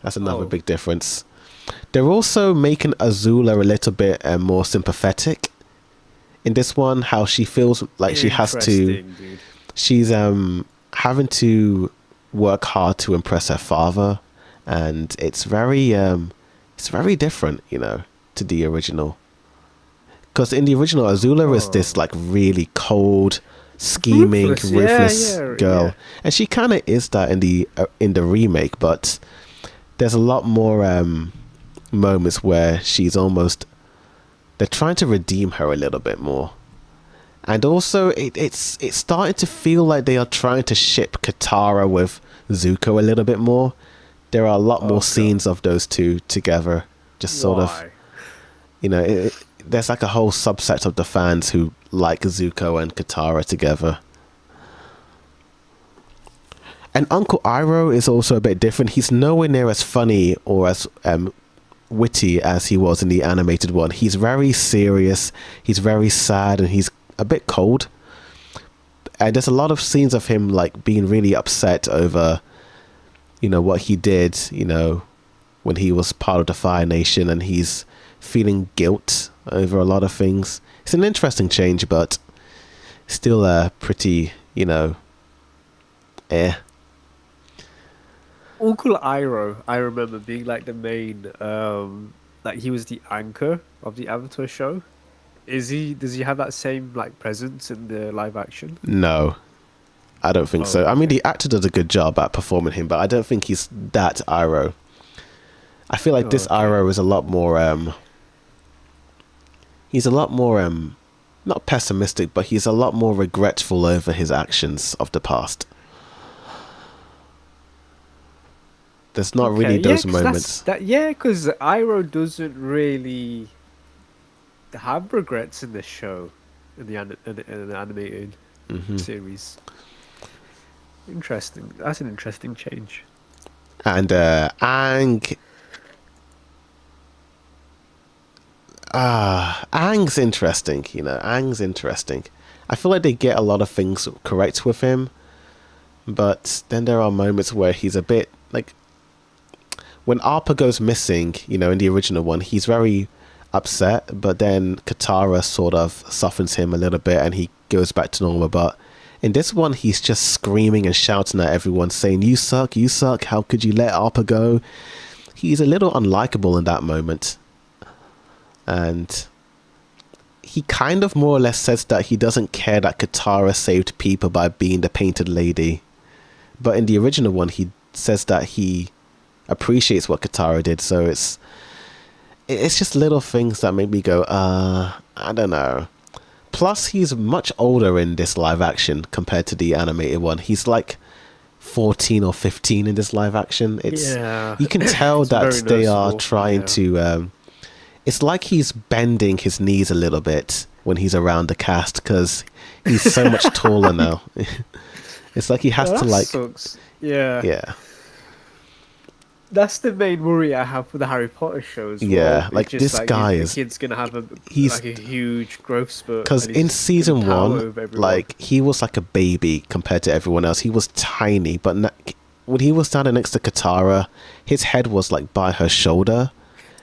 That's another big difference. They're also making Azula a little bit more sympathetic. In this one, how she feels like she has to... Dude. She's having to work hard to impress her father. And it's very different, you know, to the original. Because in the original, Azula is this like really cold, scheming, ruthless girl. Yeah. And she kind of is that in the remake, but there's a lot more moments where she's almost... They're trying to redeem her a little bit more. And also, it's starting to feel like they are trying to ship Katara with Zuko a little bit more. There are a lot more scenes of those two together. Just sort of, you know, there's like a whole subset of the fans who like Zuko and Katara together. And Uncle Iroh is also a bit different. He's nowhere near as funny or as witty as he was in the animated one. He's very serious, he's very sad, and he's a bit cold. And there's a lot of scenes of him like being really upset over, you know, what he did, you know, when he was part of the Fire Nation, and he's feeling guilt over a lot of things. It's an interesting change, but still pretty, you know, Uncle Iroh, I remember being like the main, like he was the anchor of the Avatar show. Does he have that same like presence in the live action? No, I don't think so. I mean, the actor does a good job at performing him, but I don't think he's that Iroh. I feel like this Iroh is a lot more, he's a lot more, not pessimistic, but he's a lot more regretful over his actions of the past. There's not really those moments. Because Iroh doesn't really have regrets in this show, in the animated series. Interesting. That's an interesting change. And Aang's interesting. You know, Aang's interesting. I feel like they get a lot of things correct with him, but then there are moments where he's a bit like, when Appa goes missing, you know, in the original one, he's very upset, but then Katara sort of softens him a little bit and he goes back to normal. But in this one, he's just screaming and shouting at everyone, saying, you suck, how could you let Appa go? He's a little unlikable in that moment. And he kind of more or less says that he doesn't care that Katara saved people by being the painted lady. But in the original one, he says that he appreciates what Katara did. So it's just little things that make me go, I don't know. Plus, he's much older in this live action compared to the animated one. He's like 14 or 15 in this live action. It's Yeah. You can tell It's that very they are noticeable, trying yeah. to. It's like he's bending his knees a little bit when he's around the cast because he's so much taller now. It's like he has Well, to that like, sucks. Yeah. yeah, That's the main worry I have with the Harry Potter show as yeah. well. It's Like just this like guy the is. kid's gonna have He's like a huge growth spurt, because and in he's just gonna season tower one, over everyone. like he was like a baby compared to everyone else. He was tiny, but when he was standing next to Katara, his head was like by her shoulder.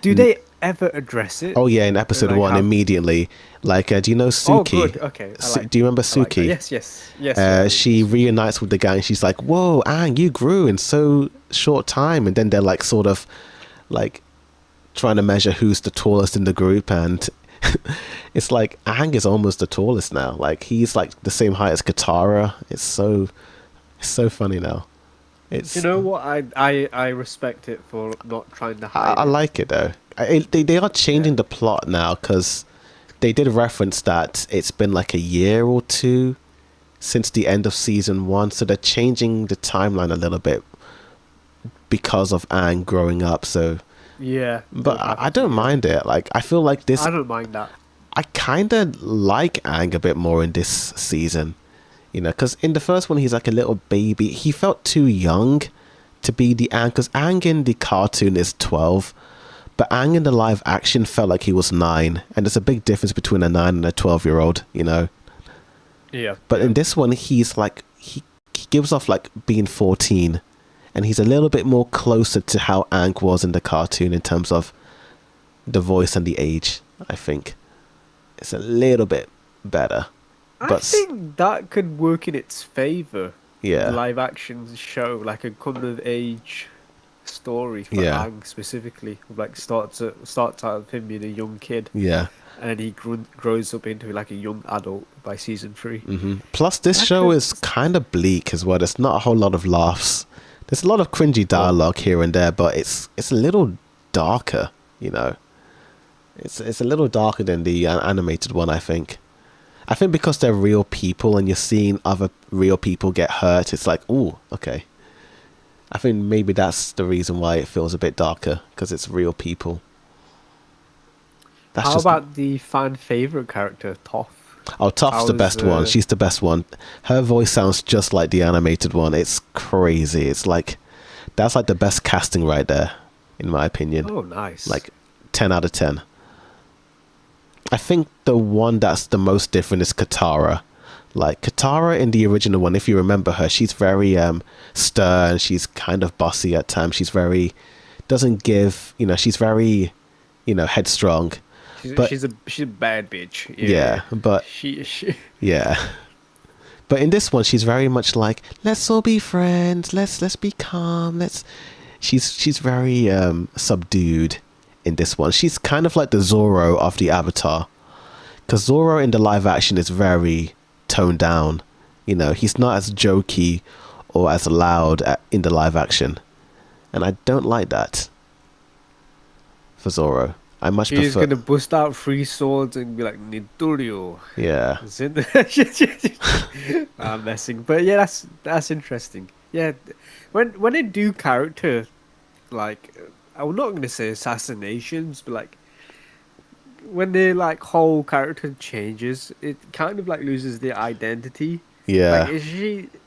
Do they ever address it? Oh yeah, in episode Like one, how- immediately. Like, do you know Oh, Suki? good. Okay, Do you remember I like that. Suki? Yes, yes, yes. Yeah, She reunites with the guy, and she's like, "Whoa, Aang, you grew in so short time." And then they're like, sort of, like, trying to measure who's the tallest in the group, and it's like Aang is almost the tallest now. Like he's like the same height as Katara. It's so funny now. It's You know what? I respect it for not trying to hide I it. like it though. They are changing the plot now because they did reference that it's been like a year or two since the end of season one, so they're changing the timeline a little bit because of Aang growing up. So, Yeah, but I don't mind it. Like I feel like this. I don't mind that. I kind of like Aang a bit more in this season, you know, because in the first one he's like a little baby. He felt too young to be the Aang, because Aang in the cartoon is 12, but Aang in the live action felt like he was 9, and there's a big difference between a 9 and a 12-year-old, you know. Yeah, But in this one, he's like he gives off like being 14, and he's a little bit more closer to how Aang was in the cartoon in terms of the voice and the age. I think it's a little bit better. I But think that could work in its favor. yeah, Live action show, like a coming of age story for Yeah. Aang specifically. Like starts out of him being a young kid, yeah. and then he grows up into like a young adult by season 3. Plus, this That show could- is kind of bleak as well. There's not a whole lot of laughs. There's a lot of cringy dialogue here and there, but it's a little darker, you know. It's a little darker than the animated one, I think. I think because they're real people and you're seeing other real people get hurt, it's like, ooh, okay. I think maybe that's the reason why it feels a bit darker, because it's real people. That's How just about the fan favorite character, Toph? Oh, Toph's the How's, best one. She's the best one. Her voice sounds just like the animated one. It's crazy. It's like, that's like the best casting right there, in my opinion. Oh, nice. Like 10 out of 10. I think the one that's the most different is Katara. Like Katara in the original one, if you remember her, she's very stern. She's kind of bossy at times. She's very, doesn't give, you know, she's very, you know, headstrong. but- she's a bad bitch. Yeah, but she yeah. But in this one, she's very much like, let's all be friends. Let's be calm. She's very subdued in this one. She's kind of like the Zorro of the Avatar, because Zorro in the live action is very toned down. You know, he's not as jokey or as loud in the live action, and I don't like that for Zorro. I much she's prefer. gonna bust out 3 swords and be like Nidorio. Yeah, Is it? I'm messing, but yeah, that's interesting. Yeah, when they do character, like, I'm not gonna say assassinations, but like when their like whole character changes, it kind of like loses their identity. yeah. Like,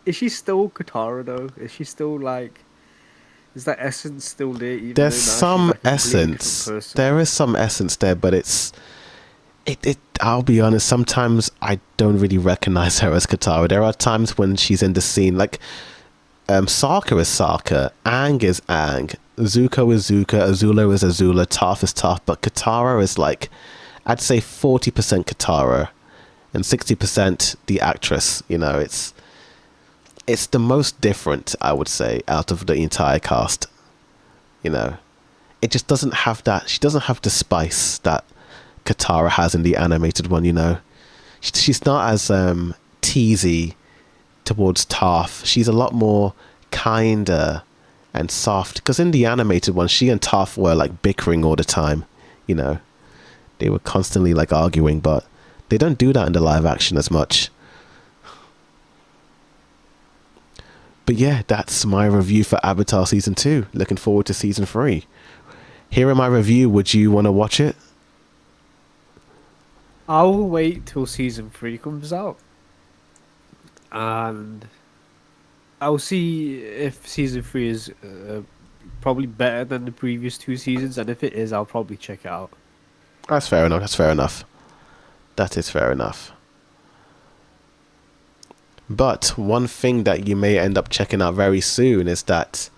is she still Katara though? Is she still like? Is that essence still there? Even though now There's she's, some like, a completely different essence. person? There is some essence there, but it I'll be honest, sometimes I don't really recognize her as Katara. There are times when she's in the scene, like Sokka is Sokka, Aang is Aang, Zuko is Zuko, Azula is Azula, Toph is Toph, but Katara is like, I'd say 40% Katara and 60% the actress. You know, it's the most different, I would say, out of the entire cast. You know, it just doesn't have that. She doesn't have the spice that Katara has in the animated one. You know, she's not as teasy towards Toph. She's a lot more kinder and soft. Because in the animated one, she and Toph were like bickering all the time. You know, they were constantly like arguing, but they don't do that in the live action as much. But yeah, that's my review for Avatar Season 2. Looking forward to Season 3. Hearing my review, would you want to watch it? I'll wait till season 3 comes out, and I'll see if season 3 is probably better than the previous 2 seasons, and if it is, I'll probably check it out. That's fair enough. That's fair enough. That is fair enough. But one thing that you may end up checking out very soon is that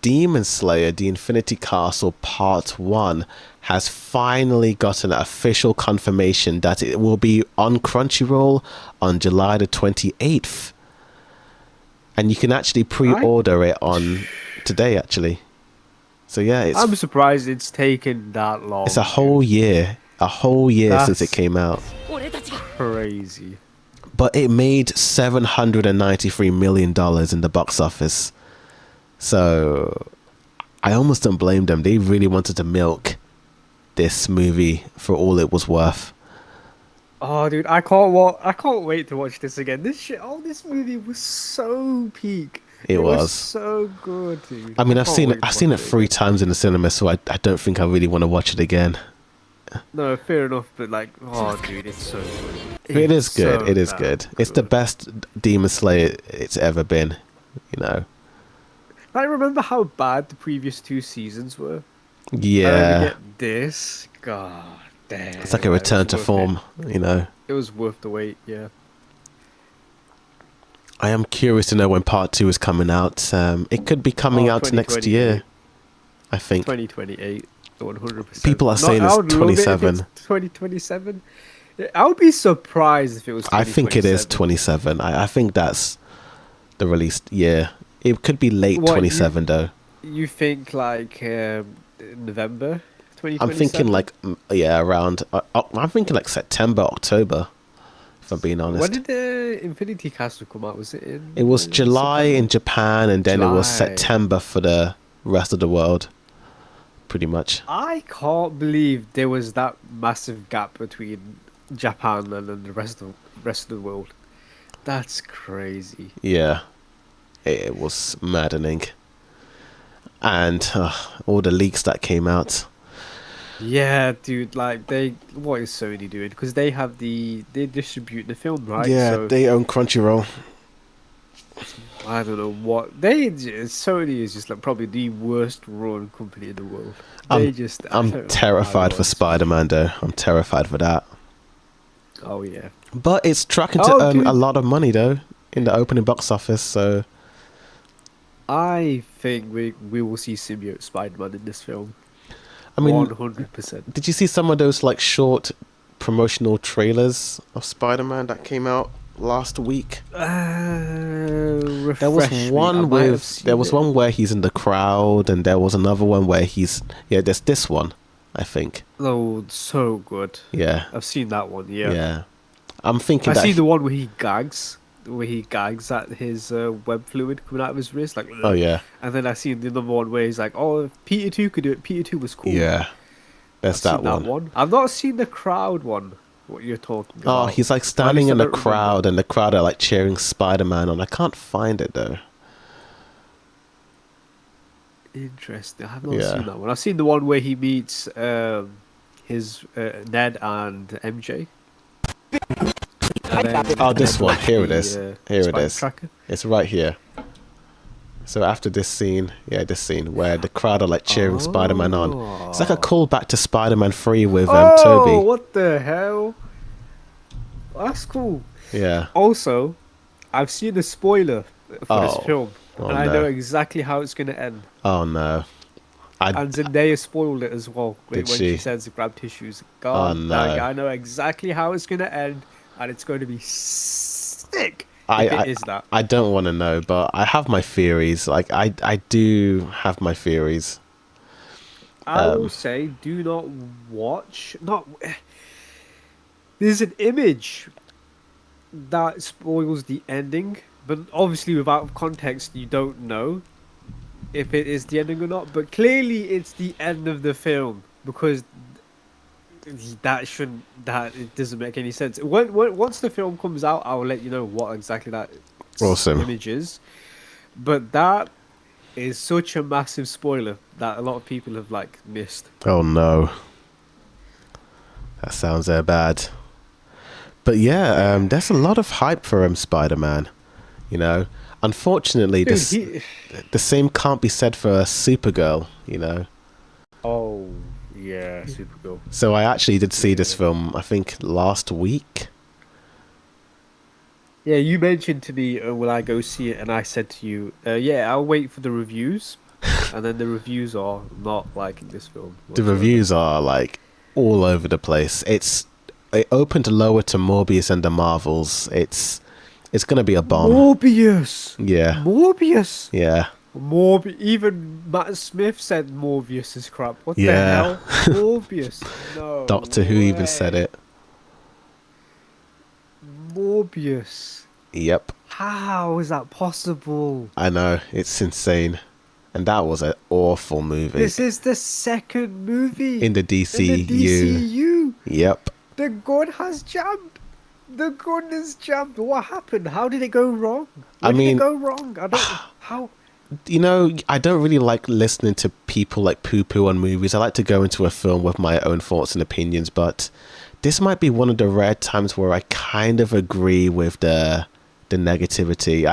Demon Slayer: The Infinity Castle Part 1 has finally gotten official confirmation that it will be on Crunchyroll on July the 28th. And you can actually pre-order it on today, actually. So yeah, I'm surprised it's taken that long. It's a whole year. A whole year since it came out. Crazy. But it made $793 million in the box office. So I almost don't blame them. They really wanted to milk this movie for all it was worth. Oh, dude, I can't wait to watch this again. This movie was so peak. It was so good, dude. I mean, I've seen it 3 times in the cinema, so I don't think I really want to watch it again. No, fair enough, but like, oh, dude, it's so good. It is good. It is good. It's the best Demon Slayer it's ever been, you know. I remember how bad the previous 2 seasons were. Yeah. And then we get this. God damn. It's like a return to form, you know. It was worth the wait, yeah. I am curious to know when part 2 is coming out. It could be coming out next year, I think. 2028, 100%. People are saying it's 27. 2027. I would be surprised if it was 2027. I think it is 27. I think that's the release year. It could be late 27 though. You think like November 2027? I'm thinking like around. I'm thinking like September, October. If I'm being honest. When did the Infinity Castle come out? Was it in? It was July in Japan, and then it was September for the rest of the world. Pretty much. I can't believe there was that massive gap between Japan and then the rest of the world. That's crazy. Yeah. It was maddening. And all the leaks that came out. Yeah, dude, like what is Sony doing? Because they distribute the film, right? Yeah, so, they own Crunchyroll. I don't know what Sony is just like probably the worst run company in the world. I'm terrified for Spider-Man though. I'm terrified for that. Oh yeah. But it's tracking to earn a lot of money though in the opening box office, so I think we will see symbiote Spider-Man in this film. I mean, 100%. Did you see some of those like short promotional trailers of Spider-Man that came out last week? There was one where he's in the crowd, and there was another one where there's this one, I think. Oh, so good. Yeah, I've seen that one. Yeah. Yeah, I'm thinking. I see the one where he gags. At his web fluid coming out of his wrist, like. Oh yeah. And then I seen the number one where he's like, "Oh, if Peter 2 could do it. Peter 2 was cool." Yeah, that's that one. I've not seen the crowd one. What you're talking about? Oh, he's like standing in the crowd, and the crowd are like cheering Spider-Man on. I can't find it though. Interesting. I have not seen that one. I've seen the one where he meets his Ned and MJ. This one. Here it is. Here it is. Tracker. It's right here. So after this scene, where the crowd are like cheering Spider-Man on. It's like a callback to Spider-Man 3 with Toby. Oh, what the hell? That's cool. Yeah. Also, I've seen a spoiler for this film, and I no. know exactly how it's going to end. Oh no. And Zendaya spoiled it as well when she says grab tissues. God, no. I know exactly how it's going to end, and it's going to be sick. It is that. I don't want to know, but I have my theories. Like I do have my theories. I will say, do not watch. There's an image that spoils the ending, but obviously without context, you don't know. if it is the ending or not, but clearly it's the end of the film because that it doesn't make any sense. Once the film comes out, I'll let you know what exactly that Awesome. image is. But that is such a massive spoiler that a lot of people have like missed. Oh no, that sounds bad. But yeah, Yeah, there's a lot of hype for Spider-Man. You know, unfortunately, dude. this the same can't be said for Supergirl. You know, Oh yeah, Supergirl. so I actually did see this Yeah. film. I think last week. Yeah, you mentioned to me, will I go see it? And I said to you, yeah, I'll wait for the reviews. And then the reviews are not liking this film The whatsoever. reviews are like all over the place. It opened lower to Morbius and the Marvels. It's gonna be a bomb. Morbius! Yeah, Morbius! yeah, Even Matt Smith said Morbius is crap. What the yeah. hell? Morbius. No Doctor Who even said way. it. Morbius. Yep, How is that possible? I know, it's insane. And that was an awful movie This is the second movie in the in the DCU. DCU. Yep. The gun has jammed. The gun is jammed. What happened? How did it go wrong? I Where did it mean, go wrong? I don't. How? you know, I don't really like listening to people like poo-poo on movies. I like to go into a film with my own thoughts and opinions, but this might be one of the rare times where I kind of agree with the negativity.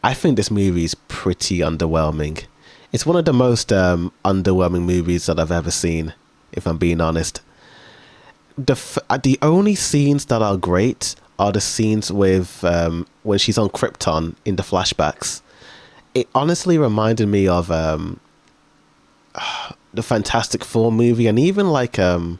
I think this movie is pretty underwhelming. It's one of the most underwhelming movies that I've ever seen, if I'm being honest. The only scenes that are great are the scenes with when she's on Krypton in the flashbacks. It honestly reminded me of the Fantastic Four movie, and even like the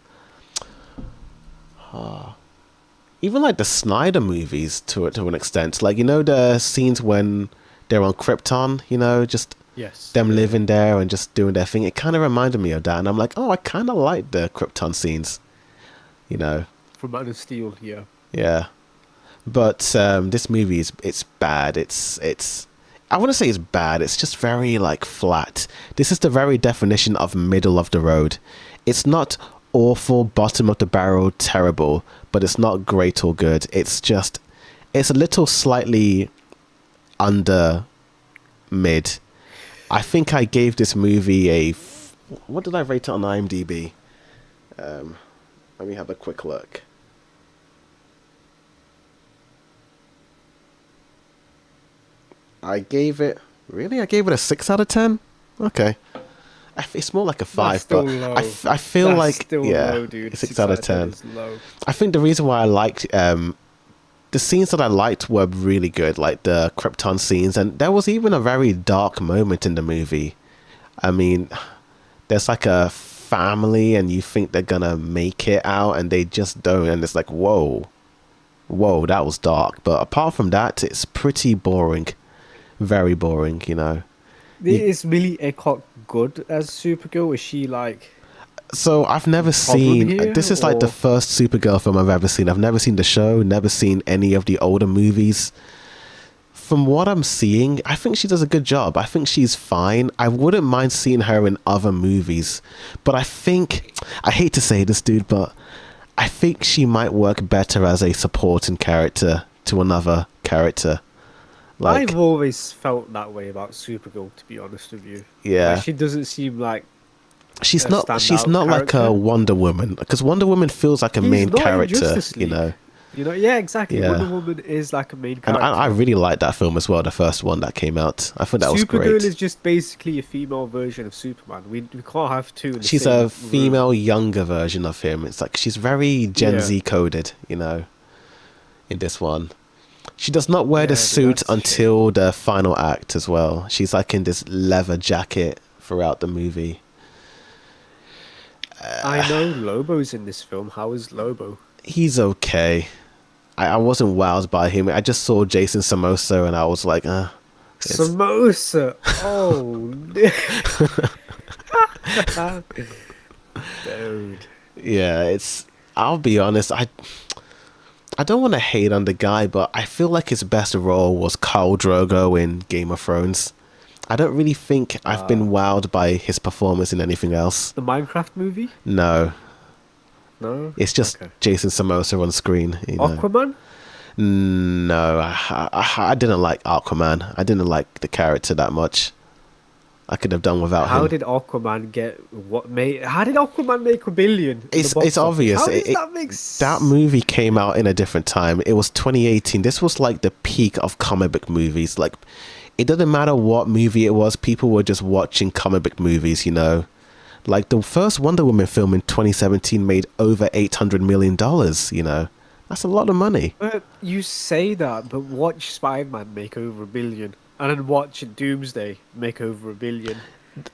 Snyder movies to an extent. Like, you know, the scenes when they're on Krypton, you know, just Yes. them living there and just doing their thing. It kind of reminded me of that, and I'm like, oh, I kind of like the Krypton scenes, you know. From Man of Steel. Yeah. Yeah, but this movie is it's bad. It's I want to say it's bad. It's just very like flat. This is the very definition of middle of the road. It's not awful, bottom of the barrel, terrible, but it's not great or good. It's a little slightly under mid. I think I gave this movie what did I rate it on IMDb? Let me have a quick look. I gave it a 6 out of 10. Okay, it's more like a That's 5, still but low. I feel That's like, still yeah, low, dude. 6 out of 10. Is low. I think the reason why I liked the scenes that I liked were really good, like the Krypton scenes, and there was even a very dark moment in the movie. I mean, there's like a family, and you think they're gonna make it out, and they just don't, and it's like, whoa, that was dark. But apart from that, it's pretty boring, very boring, you know. Is Millie Eckhart good as Supergirl? Is she like So I've never problem seen. here This is like the or? first Supergirl film I've ever seen. I've never seen the show, never seen any of the older movies. From what I'm seeing, I think she does a good job. I think she's fine. I wouldn't mind seeing her in other movies, but I hate to say this, dude, but I think she might work better as a supporting character to another character. Like, I've always felt that way about Supergirl, to be honest with you. Like yeah, she doesn't seem like she's a not. She's standout not like a character. Wonder Woman, because Wonder Woman feels like a He's main not in character. Justice You League. know. You know, yeah, exactly. Wonder Yeah. Woman is like a main And I character. really liked that film as well, the first one that came out. I thought that was Supergirl great. is just basically a female version of Superman. We can't have two in the She's same a room. female, younger version of him. It's like she's very Gen Yeah, Z coded, you know, in this one. She does not wear the yeah, but suit that's a shame. until the final act as well. She's like in this leather jacket throughout the movie. I know Lobo's in this film. How is Lobo? He's okay. I wasn't wowed by him. I just saw Jason Samosa and I was like, it's Samosa. Oh, dude. yeah, it's I'll be honest, I don't want to hate on the guy, but I feel like his best role was Khal Drogo in Game of Thrones. I don't really think I've been wowed by his performance in anything else. The Minecraft movie? No, No. it's just Okay. Jason Samosa on screen. You know. Aquaman? No, I didn't like Aquaman. I didn't like the character that much. I could have done without How him. did Aquaman get what made? How did Aquaman make 1 billion in the It's box office? obvious. How does that make That movie came out in a different time. It was 2018. This was like the peak of comic book movies. Like, it doesn't matter what movie it was. People were just watching comic book movies. You know, like the first Wonder Woman film in 2017 made over $800 million. You know, that's a lot of money. But you say that, but watch Spider-Man make over 1 billion, and then watch Doomsday make over 1 billion.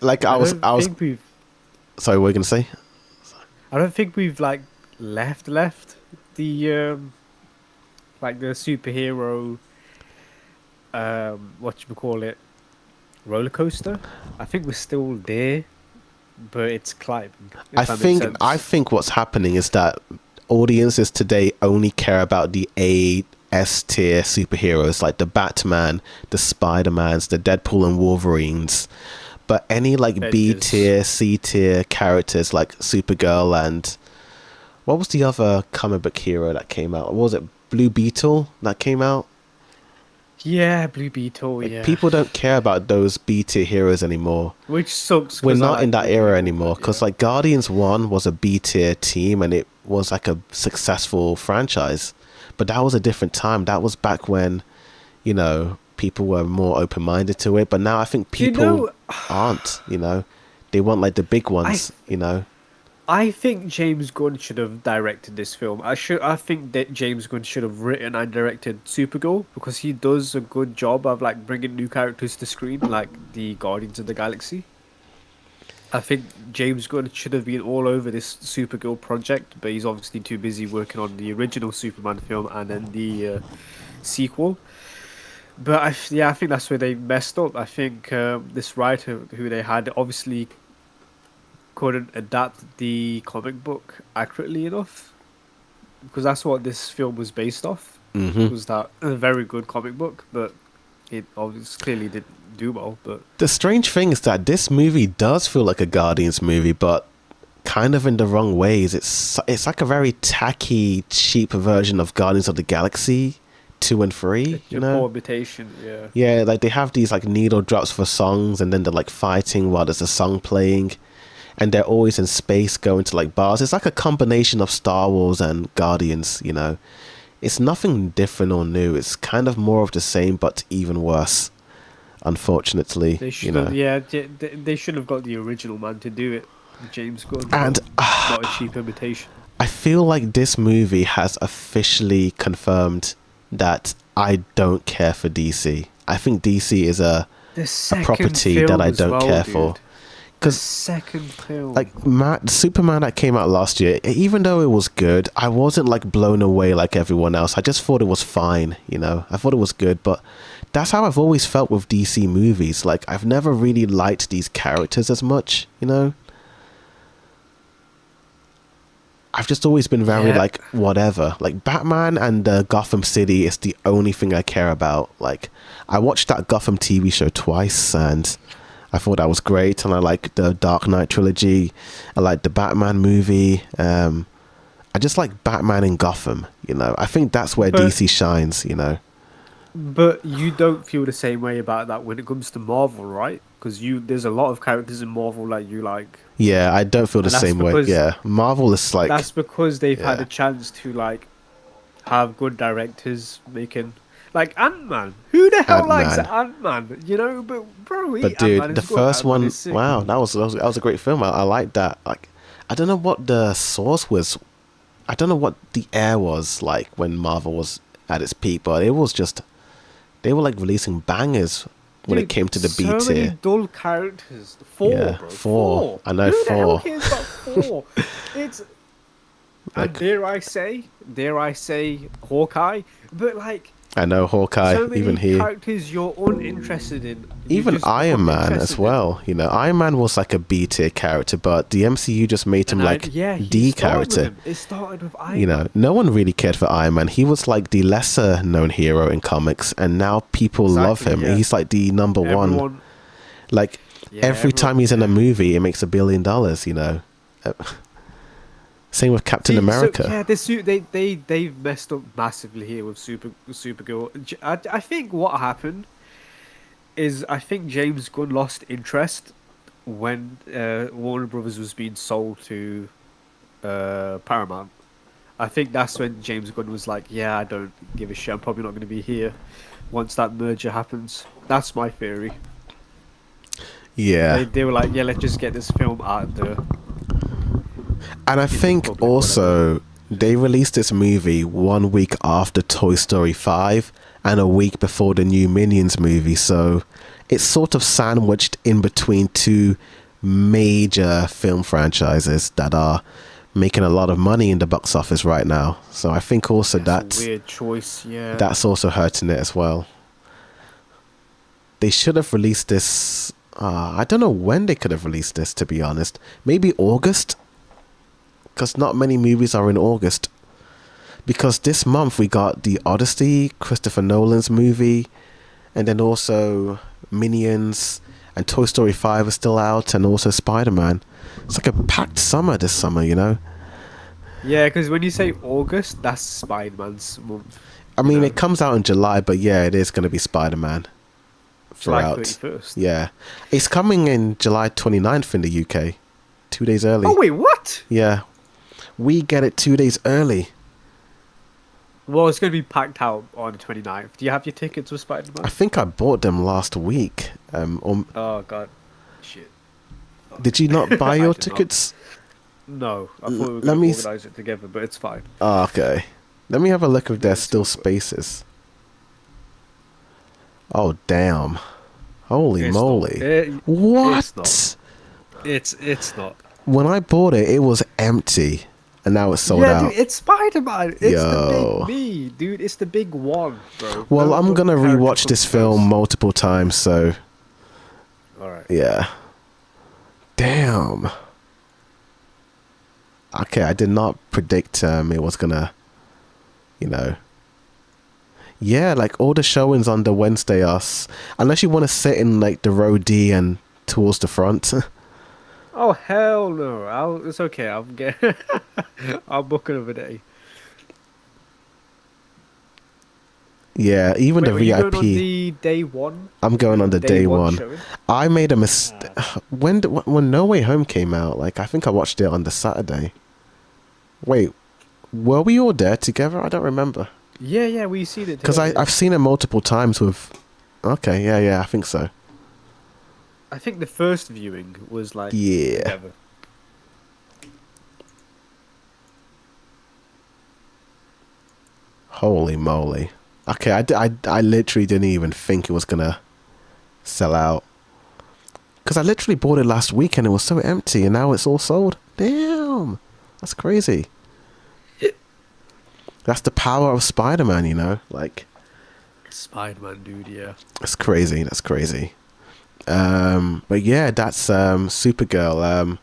Like I was. Think we've. Sorry, what were you gonna say? I don't think we've like left the like the superhero what you call it, roller coaster. I think we're still there, but it's climbing. I think what's happening is that audiences today only care about the S tier superheroes like the Batman, the Spider-Mans, the Deadpool and Wolverines. But any like B tier, C tier characters like Supergirl and what was the other comic book hero that came out? What was it? Blue Beetle that came out? Yeah, Blue Beetle. Like, Yeah, people don't care about those B tier heroes anymore. which sucks. We're 'Cause I not like in that Blue era Beetle, anymore but because yeah. like Guardians 1 was a B tier team and it was like a successful franchise. But that was a different time. That was back when, you know, people were more open minded to it. But now I think people aren't, you know. They want like the big ones, you know. I think James Gunn should have directed this film. I think that James Gunn should have written and directed Supergirl because he does a good job of like bringing new characters to screen, like the Guardians of the Galaxy. I think James Gunn should have been all over this Supergirl project, but he's obviously too busy working on the original Superman film and then the sequel. But I think that's where they messed up. I think this writer who they had obviously couldn't adapt the comic book accurately enough, because that's what this film was based off. Was that a very good comic book, but it obviously clearly didn't do well. But The strange thing is that this movie does feel like a Guardians movie, but kind of in the wrong ways. It's like a very tacky, cheap version of Guardians of the Galaxy 2 and 3, you your know? poor imitation, yeah. Yeah, like they have these like needle drops for songs and then they're like fighting while there's a song playing. And they're always in space going to like bars. It's like a combination of Star Wars and Guardians, you know. It's nothing different or new. It's kind of more of the same, but even worse, unfortunately. They should you know. have, yeah, they should have got the original man to do it, James Gunn, And not a cheap imitation. I feel like this movie has officially confirmed that I don't care for DC. I think DC is a property that I don't care for. Because second film, like Superman that came out last year, even though it was good, I wasn't like blown away like everyone else. I just thought it was fine, you know. I thought it was good, but that's how I've always felt with DC movies. Like I've never really liked these characters as much, you know. I've just always been very like whatever. Like Batman and Gotham City is the only thing I care about. Like I watched that Gotham TV show twice and I thought that was great, and I like the Dark Knight trilogy. I like the Batman movie. I just like Batman in Gotham, you know. I think that's where DC shines, you know. But you don't feel the same way about that when it comes to Marvel, right? Because there's a lot of characters in Marvel that you like. Yeah, I don't feel the same way. Yeah, Marvel is like... That's because they've had a chance to, like, have good directors making... Like Ant-Man. Who the hell likes Ant-Man? You know, but bro, but dude, the first one, wow, that was a great film. I liked that. Like, I don't know what the source was. I don't know what the air was like when Marvel was at its peak, but it was just they were like releasing bangers when it came to the B tier. So many dull characters. Four, bro. Four. I know. Who four. The hell cares about four? It's and dare I say, Hawkeye, but like. I know Hawkeye, so many even he. Characters you're uninterested in. Even Iron Man as well. You know, Iron Man was like a B tier character, but the MCU just made him like D character. It started with Iron Man. You know, no one really cared for Iron Man. He was like the lesser known hero in comics, and now people love him. Yeah. He's like the number one. Like Yeah, every time everyone. he's in a Yeah. movie, it makes $1 billion. You know. Uh, Same with Captain See, so America. yeah, they've messed up massively here with Supergirl. I think what happened is I think James Gunn lost interest when Warner Brothers was being sold to Paramount. I think that's when James Gunn was like, "Yeah, I don't give a shit. I'm probably not going to be here once that merger happens." That's my theory. Yeah. They were like, "Yeah, let's just get this film out there And I into the think public, whatever." also they released this movie 1 week after Toy Story 5 and a week before the new Minions movie. So it's sort of sandwiched in between two major film franchises that are making a lot of money in the box office right now. So I think also That's a weird choice. Yeah. that's also hurting it as well. They should have released this. I don't know when they could have released this, to be honest. Maybe August? Because not many movies are in August. Because this month we got the Odyssey, Christopher Nolan's movie, and then also Minions, and Toy Story 5 is still out, and also Spider-Man. It's like a packed summer this summer, you know? Yeah, because when you say August, that's Spider-Man's month. I You mean, know, it comes out in July, but yeah, it is going to be Spider-Man July throughout. 31st. Yeah. It's coming in July 29th in the UK. 2 days early. Oh wait, what? Yeah. We get it 2 days early. Well, it's going to be packed out on the 29th. Do you have your tickets with I Spider-Man? think I bought them last week. Oh god, shit. Did you not buy I your did not. tickets? No, I thought we were Let going me. to organize it together, but it's fine. Oh, okay. Let me have a look if Let me there's see still real quick. spaces. Oh, damn. Holy It's not. moly. What? It's not. It's not. When I bought it, it was empty. And now it's sold Yeah, dude, out. it's Spider-Man. It's the big Yo. me, dude. It's the big one, bro. Well, No I'm other gonna character rewatch this comes film close. multiple times, so All right. yeah. Damn. Okay, I did not predict it was gonna, you know. Yeah, like all the showings on the Wednesday are, unless you want to sit in like the row D and towards the front. Oh hell no! It's okay. I'll get. I'll book another day. Yeah, even Wait, the were you going on VIP. the day one? I'm going on the Day day one one. showing? I made a mistake when No Way Home came out. Like I think I watched it on the Saturday. Wait, were we all there together? I don't remember. Yeah, yeah, we seen it Because together. I've seen it multiple times with. Okay, yeah, I think so. I think the first viewing was like Yeah. together. Holy moly. Okay, I literally didn't even think it was gonna sell out. Because I literally bought it last week and it was so empty and now it's all sold. Damn. That's crazy. That's the power of Spider-Man, you know? Like, Spider-Man, dude. Yeah. that's crazy. That's crazy. But yeah, that's Supergirl.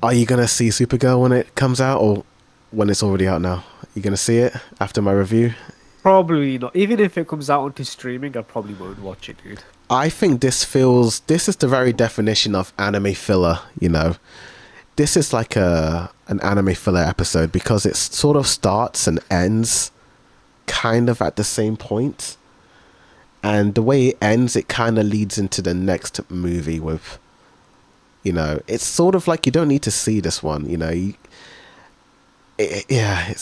Are you gonna see Supergirl when it comes out or when it's already out now? You gonna see it after my review? Probably not. Even if it comes out onto streaming, I probably won't watch it, dude. I think this is the very definition of anime filler, you know. This is like an anime filler episode because it sort of starts and ends kind of at the same point. And the way it ends, it kind of leads into the next movie with, you know, it's sort of like you don't need to see this one, you know. Yeah,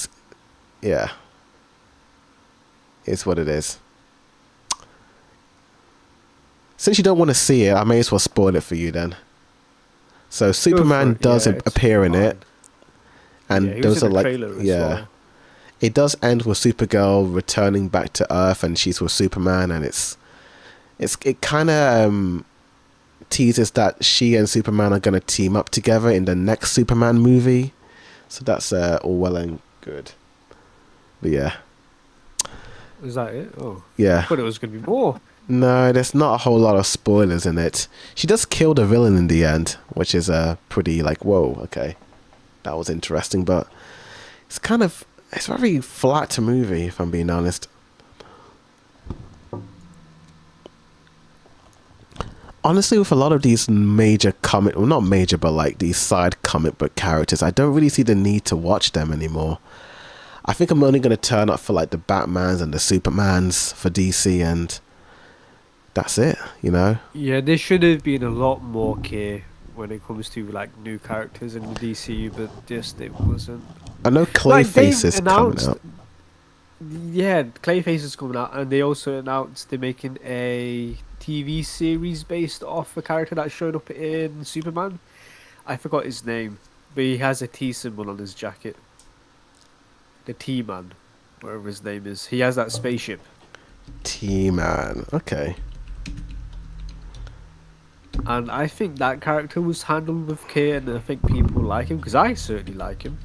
it's what it is. Since you don't want to see it, I may as well spoil it for you then. So Superman does it's appear in it, fine. and Yeah, he was those in are the like, trailer as yeah, well. it does end with Supergirl returning back to Earth, and she's with Superman, and it kind of teases that she and Superman are gonna team up together in the next Superman movie. So that's all well and good. But yeah, Is that it? Oh, I yeah. thought it was gonna be more. No, there's not a whole lot of spoilers in it. She does kill the villain in the end, which is pretty like, whoa, okay. That was interesting, but it's very flat movie, if I'm being honest. honestly, with a lot of these major comic, well, not major, but like these side comic book characters, I don't really see the need to watch them anymore. I think I'm only going to turn up for like the Batmans and the Supermans for DC, and that's it, you know? Yeah, there should have been a lot more care when it comes to like new characters in the DCU, but just it wasn't. I know Like Clayface they've is coming announced, out. yeah, Clayface is coming out, and they also announced they're making a TV series based off a character that showed up in Superman. I forgot his name, but he has a T symbol on his jacket. The T Man, whatever his name is. He has that spaceship. T-Man. Okay. And I think that character was handled with care, and I think people like him because I certainly like him.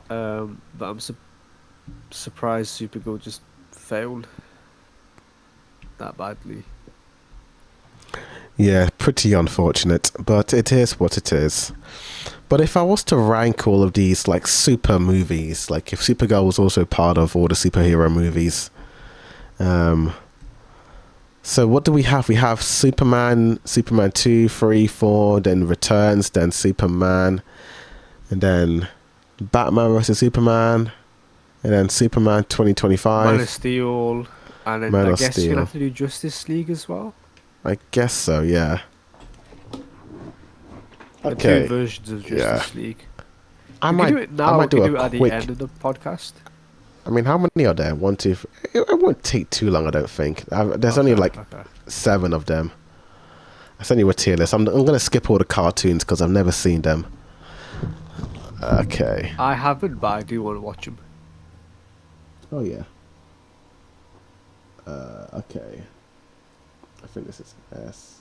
But I'm surprised Supergirl just failed that badly. Yeah, pretty unfortunate, but it is what it is. But if I was to rank all of these like super movies, like if Supergirl was also part of all the superhero movies, um, so what do we have? We have Superman, Superman 2, 3, 4, then Returns, then Superman, and then Batman versus Superman, and then Superman Man of 2025, Steel, and then Man I of guess you're gonna Steel. have to do Justice League as well. I guess so, yeah. The two Okay, versions of yeah. Justice League. I We can might, do it I now. might We do can a do it at the quick. end of the podcast. I mean, how many are there? One, two. It won't take too long, I don't think. There's only Okay, like okay. 7 of them. I send you a tier list. I'm going to skip all the cartoons because I've never seen them. Okay. I haven't, but I do want to watch them. Oh yeah. Okay. I think this is S.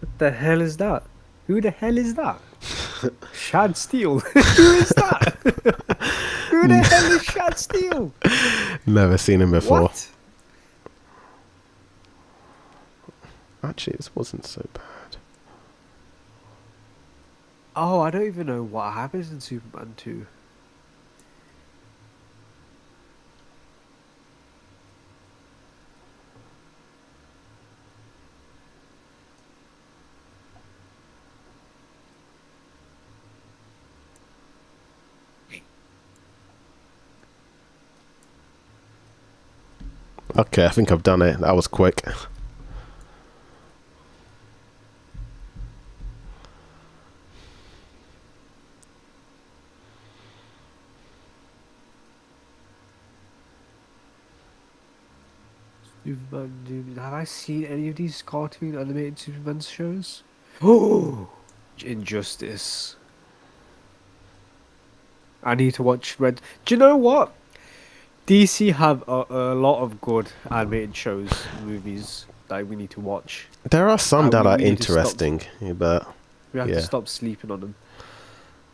What the hell is that? Who the hell is that? Shad Steele. Who is that? Who the hell is Shad Steele? Never seen him before. What? Actually, this wasn't so bad. Oh, I don't even know what happens in Superman 2. Okay, I think I've done it. That was quick. Have I seen any of these cartoon animated Superman shows? Oh, Injustice. I need to watch Red. Do you know what? DC have a lot of good animated shows, movies that we need to watch. There are some that We, are we need to stop. interesting, but We have to yeah. stop sleeping on them.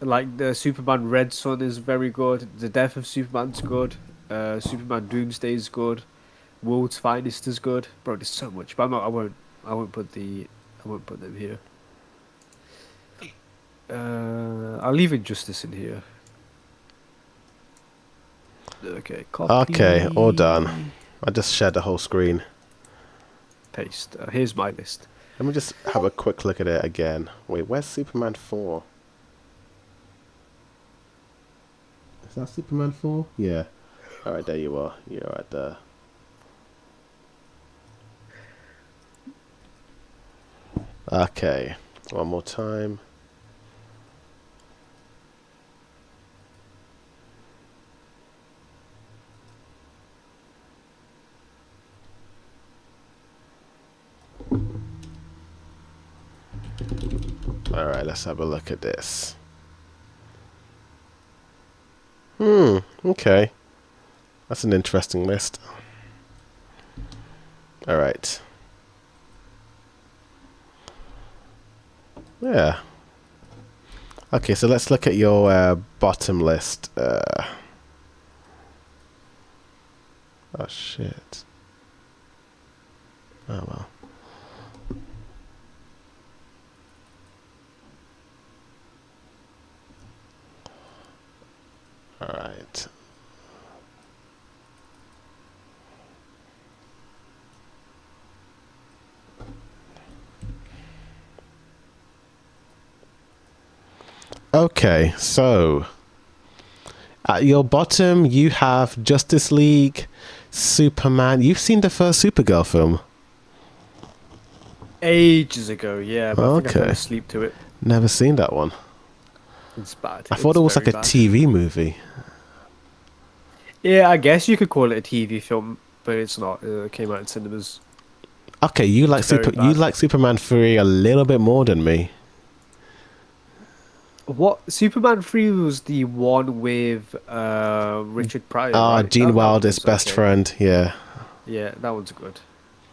Like the Superman Red Sun is very good. The Death of Superman's good. Superman Doomsday is good. World's Finest is good. Bro, there's so much, but I'm not. I won't. I won't put the. I won't put them here. I'll leave Injustice in here. Okay, Okay, all done. copy. I just shared the whole screen. Paste. Here's my list. Let me just have a quick look at it again. Wait, where's Superman 4? Is that Superman 4? Yeah. Alright, there you are. You're right there. Okay. One more time. Alright, let's have a look at this. Okay. That's an interesting list. Alright. Yeah. Okay, so let's look at your bottom list. Oh shit. Oh well. Right. Okay, so at your bottom you have Justice League, Superman. You've seen the first Supergirl film? Ages ago, yeah, but I think I fell Okay, asleep to it. never seen that one. It's bad. I thought It's it was like very a bad. TV movie. Yeah, I guess you could call it a TV film, but it's not. It came out in cinemas. Okay, It's very You bad. like Superman 3 a little bit more than me. What Superman 3 was the one with Richard Pryor, Ah, right? Gene That one Wilder's was best okay. friend, yeah. Yeah, that one's good.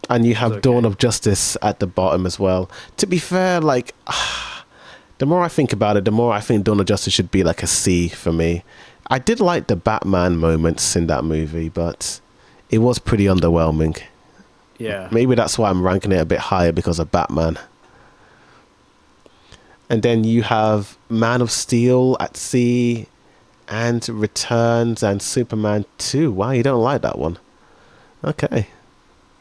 And you It was have Dawn okay. of Justice at the bottom as well. To be fair, like, the more I think about it, the more I think Dawn of Justice should be like a C for me. I did like the Batman moments in that movie, but it was pretty underwhelming. Yeah. Maybe that's why I'm ranking it a bit higher because of Batman. And then you have Man of Steel at C, and Returns, and Superman 2. Wow, you don't like that one. Okay,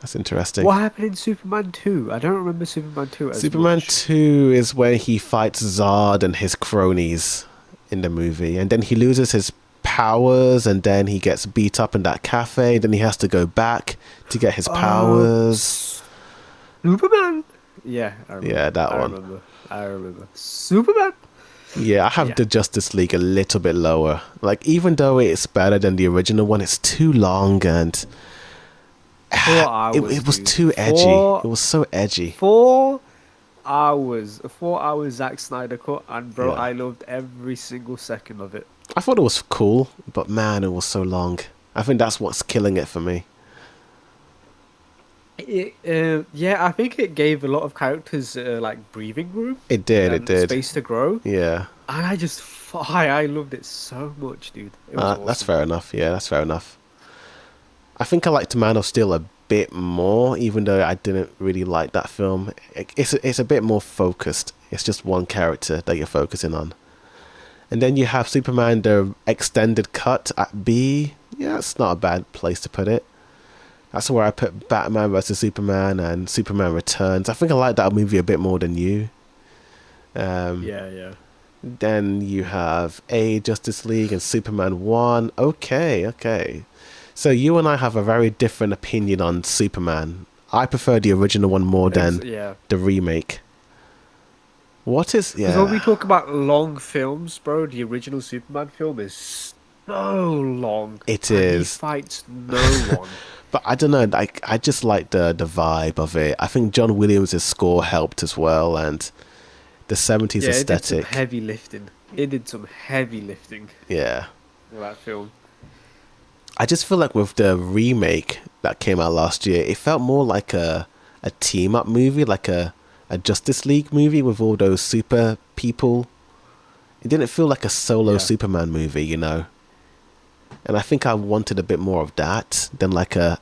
that's interesting. What happened in Superman 2? I don't remember Superman 2 as Superman much. 2 is where he fights Zod and his cronies in the movie. And then he loses his powers, and then he gets beat up in that cafe. Then he has to go back to get his Oh, powers. Superman. Yeah, I remember. Yeah, that I one. remember. I remember. Superman. Yeah, I have Yeah. the Justice League a little bit lower. Like, even though it's better than the original one, it's too long and 4 hours, it was dude. too edgy. It was so edgy. 4 hours. A 4 hour Zack Snyder cut, and bro, Yeah. I loved every single second of it. I thought it was cool, but man, it was so long. I think that's what's killing it for me. Yeah, I think it gave a lot of characters like breathing room It and did. space to grow, Yeah. and I loved it so much, dude. It was That's awesome. fair enough. Yeah, that's fair enough. I think I liked Man of Steel a bit more, even though I didn't really like that film. It's a bit more focused. It's just one character that you're focusing on. And then you have Superman, the extended cut at B. Yeah, it's not a bad place to put it. That's where I put Batman versus Superman and Superman Returns. I think I like that movie a bit more than you. Um, Yeah, yeah. then you have A, Justice League, and Superman 1. Okay, okay. So you and I have a very different opinion on Superman. I prefer the original one more than Yeah. the remake. What is... Because when we Yeah, talk about long films, bro, the original Superman film is so long, it and he is. fights no one. But I don't know, like, I just like the vibe of it. I think John Williams' score helped as well, and the 70s Yeah, it did some aesthetic. heavy lifting. It did some heavy lifting Yeah. in that film. I just feel like with the remake that came out last year, it felt more like a team up movie, like a Justice League movie with all those super people. It didn't feel like a solo Yeah. Superman movie, you know. And I think I wanted a bit more of that than like a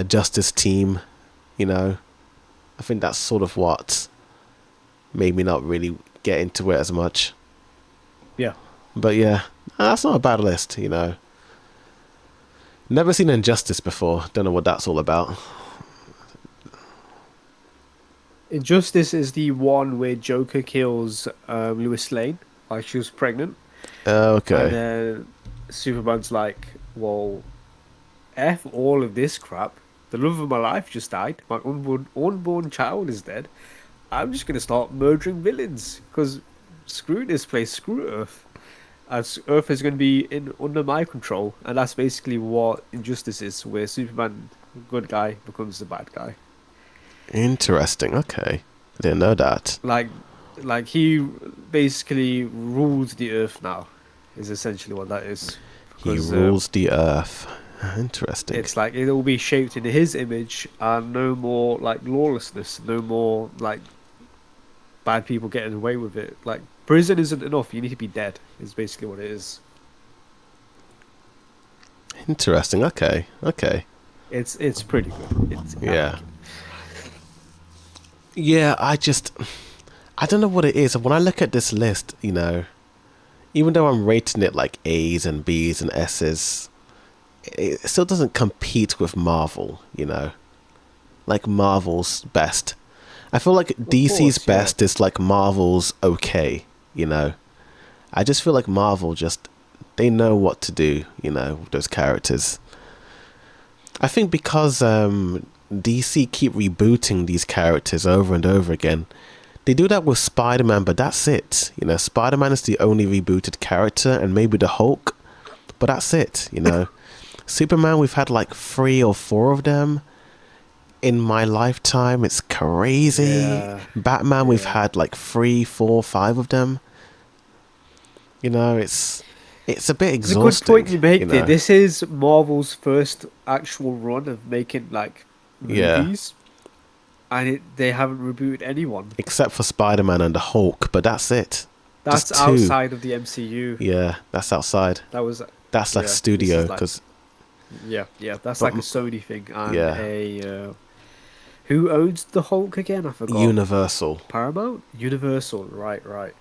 Justice team, you know. I think that's sort of what made me not really get into it as much. Yeah. But yeah, that's not a bad list, you know. Never seen Injustice before. Don't know what that's all about. Injustice is the one where Joker kills Lois Lane while she was pregnant, and Okay. then Superman's like, "Well, f all of this crap. The love of my life just died. My unborn child is dead. I'm just gonna start murdering villains because screw this place, screw Earth. As Earth is gonna be in under my control, and that's basically what Injustice is, where Superman, good guy, becomes the bad guy. Interesting. Okay. I didn't know that. Like, like he basically rules the Earth now. Is essentially what that is, He because rules the earth. Interesting. it's like it'll be shaped in his image, and no more like lawlessness, no more like bad people getting away with it. Like prison isn't enough. You need to be dead. Is basically what it is. Interesting. Okay. Okay. It's pretty good. It's Yeah. Yeah, I don't know what it is. When I look at this list, you know, even though I'm rating it like A's and B's and S's, it still doesn't compete with Marvel, you know? Like Marvel's best. I feel like Of DC's course, yeah. best is like Marvel's okay, you know? I just feel like Marvel just, they know what to do, you know, with those characters. I think because DC keep rebooting these characters over and over again. They do that with Spider-Man, but that's it. You know, Spider-Man is the only rebooted character, and maybe the Hulk, but that's it, you know. Superman, we've had like 3 or 4 of them in my lifetime. It's crazy. Yeah, Batman, we've yeah. had like 3, 4, 5 of them. You know, it's a bit It's a good exhausting, point you you make there. know. This is Marvel's first actual run of making like Yeah. movies, and they haven't rebooted anyone. Except for Spider-Man and the Hulk, but that's it. That's Just 2. outside of the MCU. Yeah, that's outside. That was, That's like yeah. This studio, is like, because yeah, yeah. That's but like a Sony thing, and yeah, a who owns the Hulk again? I forgot. Universal. Paramount, Universal. Right, right.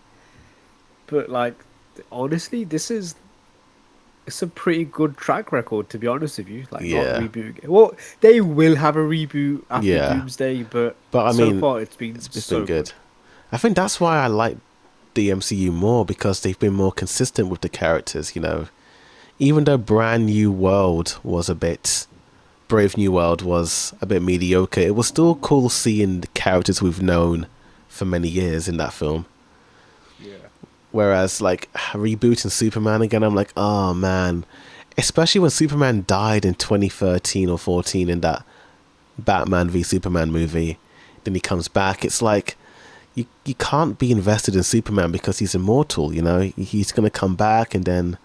But like, honestly, it's a pretty good track record, to be honest with you. Like, not Yeah, rebooting. Well, they will have a reboot after yeah. Doomsday, but But I so mean, far it's been it's been so good. good. I think that's why I like the MCU more, because they've been more consistent with the characters. You know, even though Brand New World was a bit, Brave New World was a bit mediocre, it was still cool seeing the characters we've known for many years in that film. Yeah. Whereas, like, rebooting Superman again, I'm like, oh man. Especially when Superman died in 2013 or 14 in that Batman v Superman movie. Then he comes back. It's like, you can't be invested in Superman because he's immortal, you know? He's going to come back and then,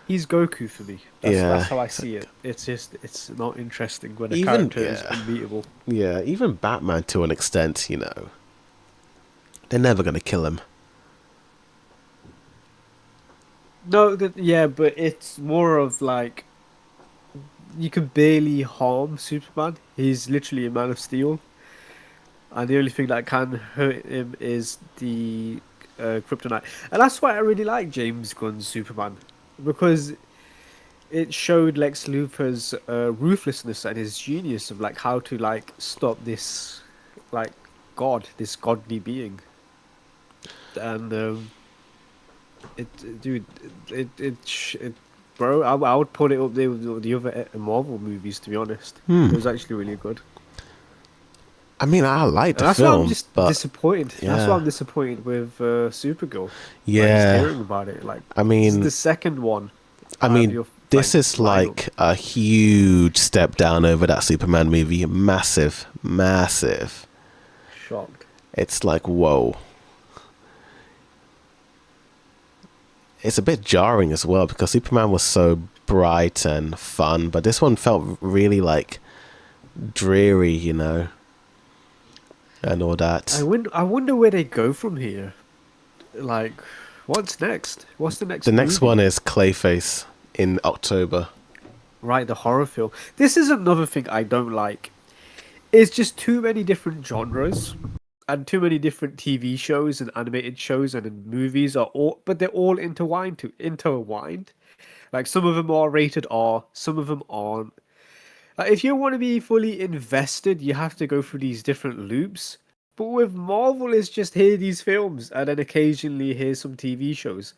He's Goku for me. That's yeah. how I see it. It's just it's not interesting when a Even, character is yeah. unbeatable. Yeah, even Batman to an extent, you know. They're never going to kill him. No, yeah, but it's more of like you can barely harm Superman. He's literally a man of steel, and the only thing that can hurt him is the kryptonite. And that's why I really like James Gunn's Superman, because it showed Lex Luthor's ruthlessness and his genius of like how to like stop this like this godly being. And dude, it bro, I would put it up there with the other Marvel movies. To be honest, it Hmm. was actually really good. I mean, I like And the that's why I'm film, just but disappointed. That's why yeah. I'm disappointed with Supergirl. Like just Yeah. hearing about it. Like I this is mean, the second one I out of mean, your like this is lineup. like a huge step down over that Superman movie. Massive, massive. Shocked. It's like, whoa. It's a bit jarring as well because Superman was so bright and fun, but this one felt really like dreary, you know, and all that. I wonder where they go from here. Like, what's next? What's the The next next movie? one is Clayface in October. Right, the horror film. This is another thing I don't like. It's just too many different genres and too many different TV shows and animated shows and then movies are all, but they're all intertwined. Like some of them are rated R, some of them aren't. Like if you want to be fully invested, you have to go through these different loops. But with Marvel, it's just hear these films and then occasionally hear some TV shows.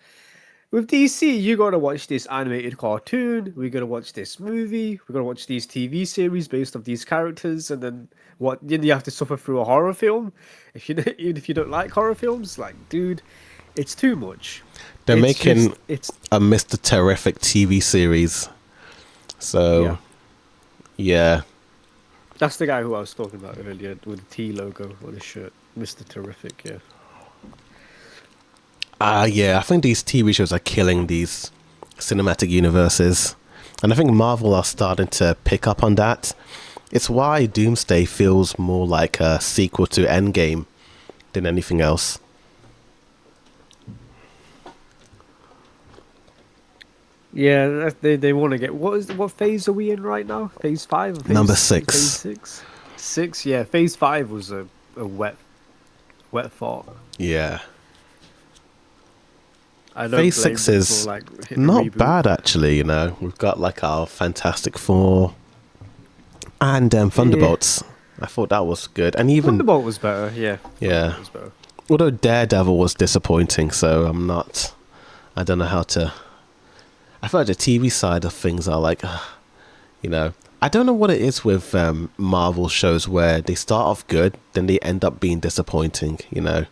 With DC, you gotta watch this animated cartoon, we gotta watch this movie, we gotta watch these TV series based off these characters, and then you have to suffer through a horror film. If you even if you don't like horror films, like dude, it's too much. They're making It's a Mr. Terrific TV series. yeah. So, yeah. That's the guy who I was talking about earlier with the T logo on his shirt. Mr. Terrific, yeah. Yeah, I think these TV shows are killing these cinematic universes. And I think Marvel are starting to pick up on that. It's why Doomsday feels more like a sequel to Endgame than anything else. Yeah, they want to get what phase are we in right now? Phase five or Number phase 6. six? Six, yeah. Phase five was a wet fart. Yeah. I don't Phase blame 6 them for is like hitting the not reboot. bad, actually, you know. We've got like our Fantastic Four and Yeah, Thunderbolts. I thought that was good. And even, Thunderbolt was better. Yeah, yeah. Thunderbolt was better. Although Daredevil was disappointing, so I don't know how to. I feel like the TV side of things are like, you know, I don't know what it is with Marvel shows where they start off good, then they end up being disappointing, you know.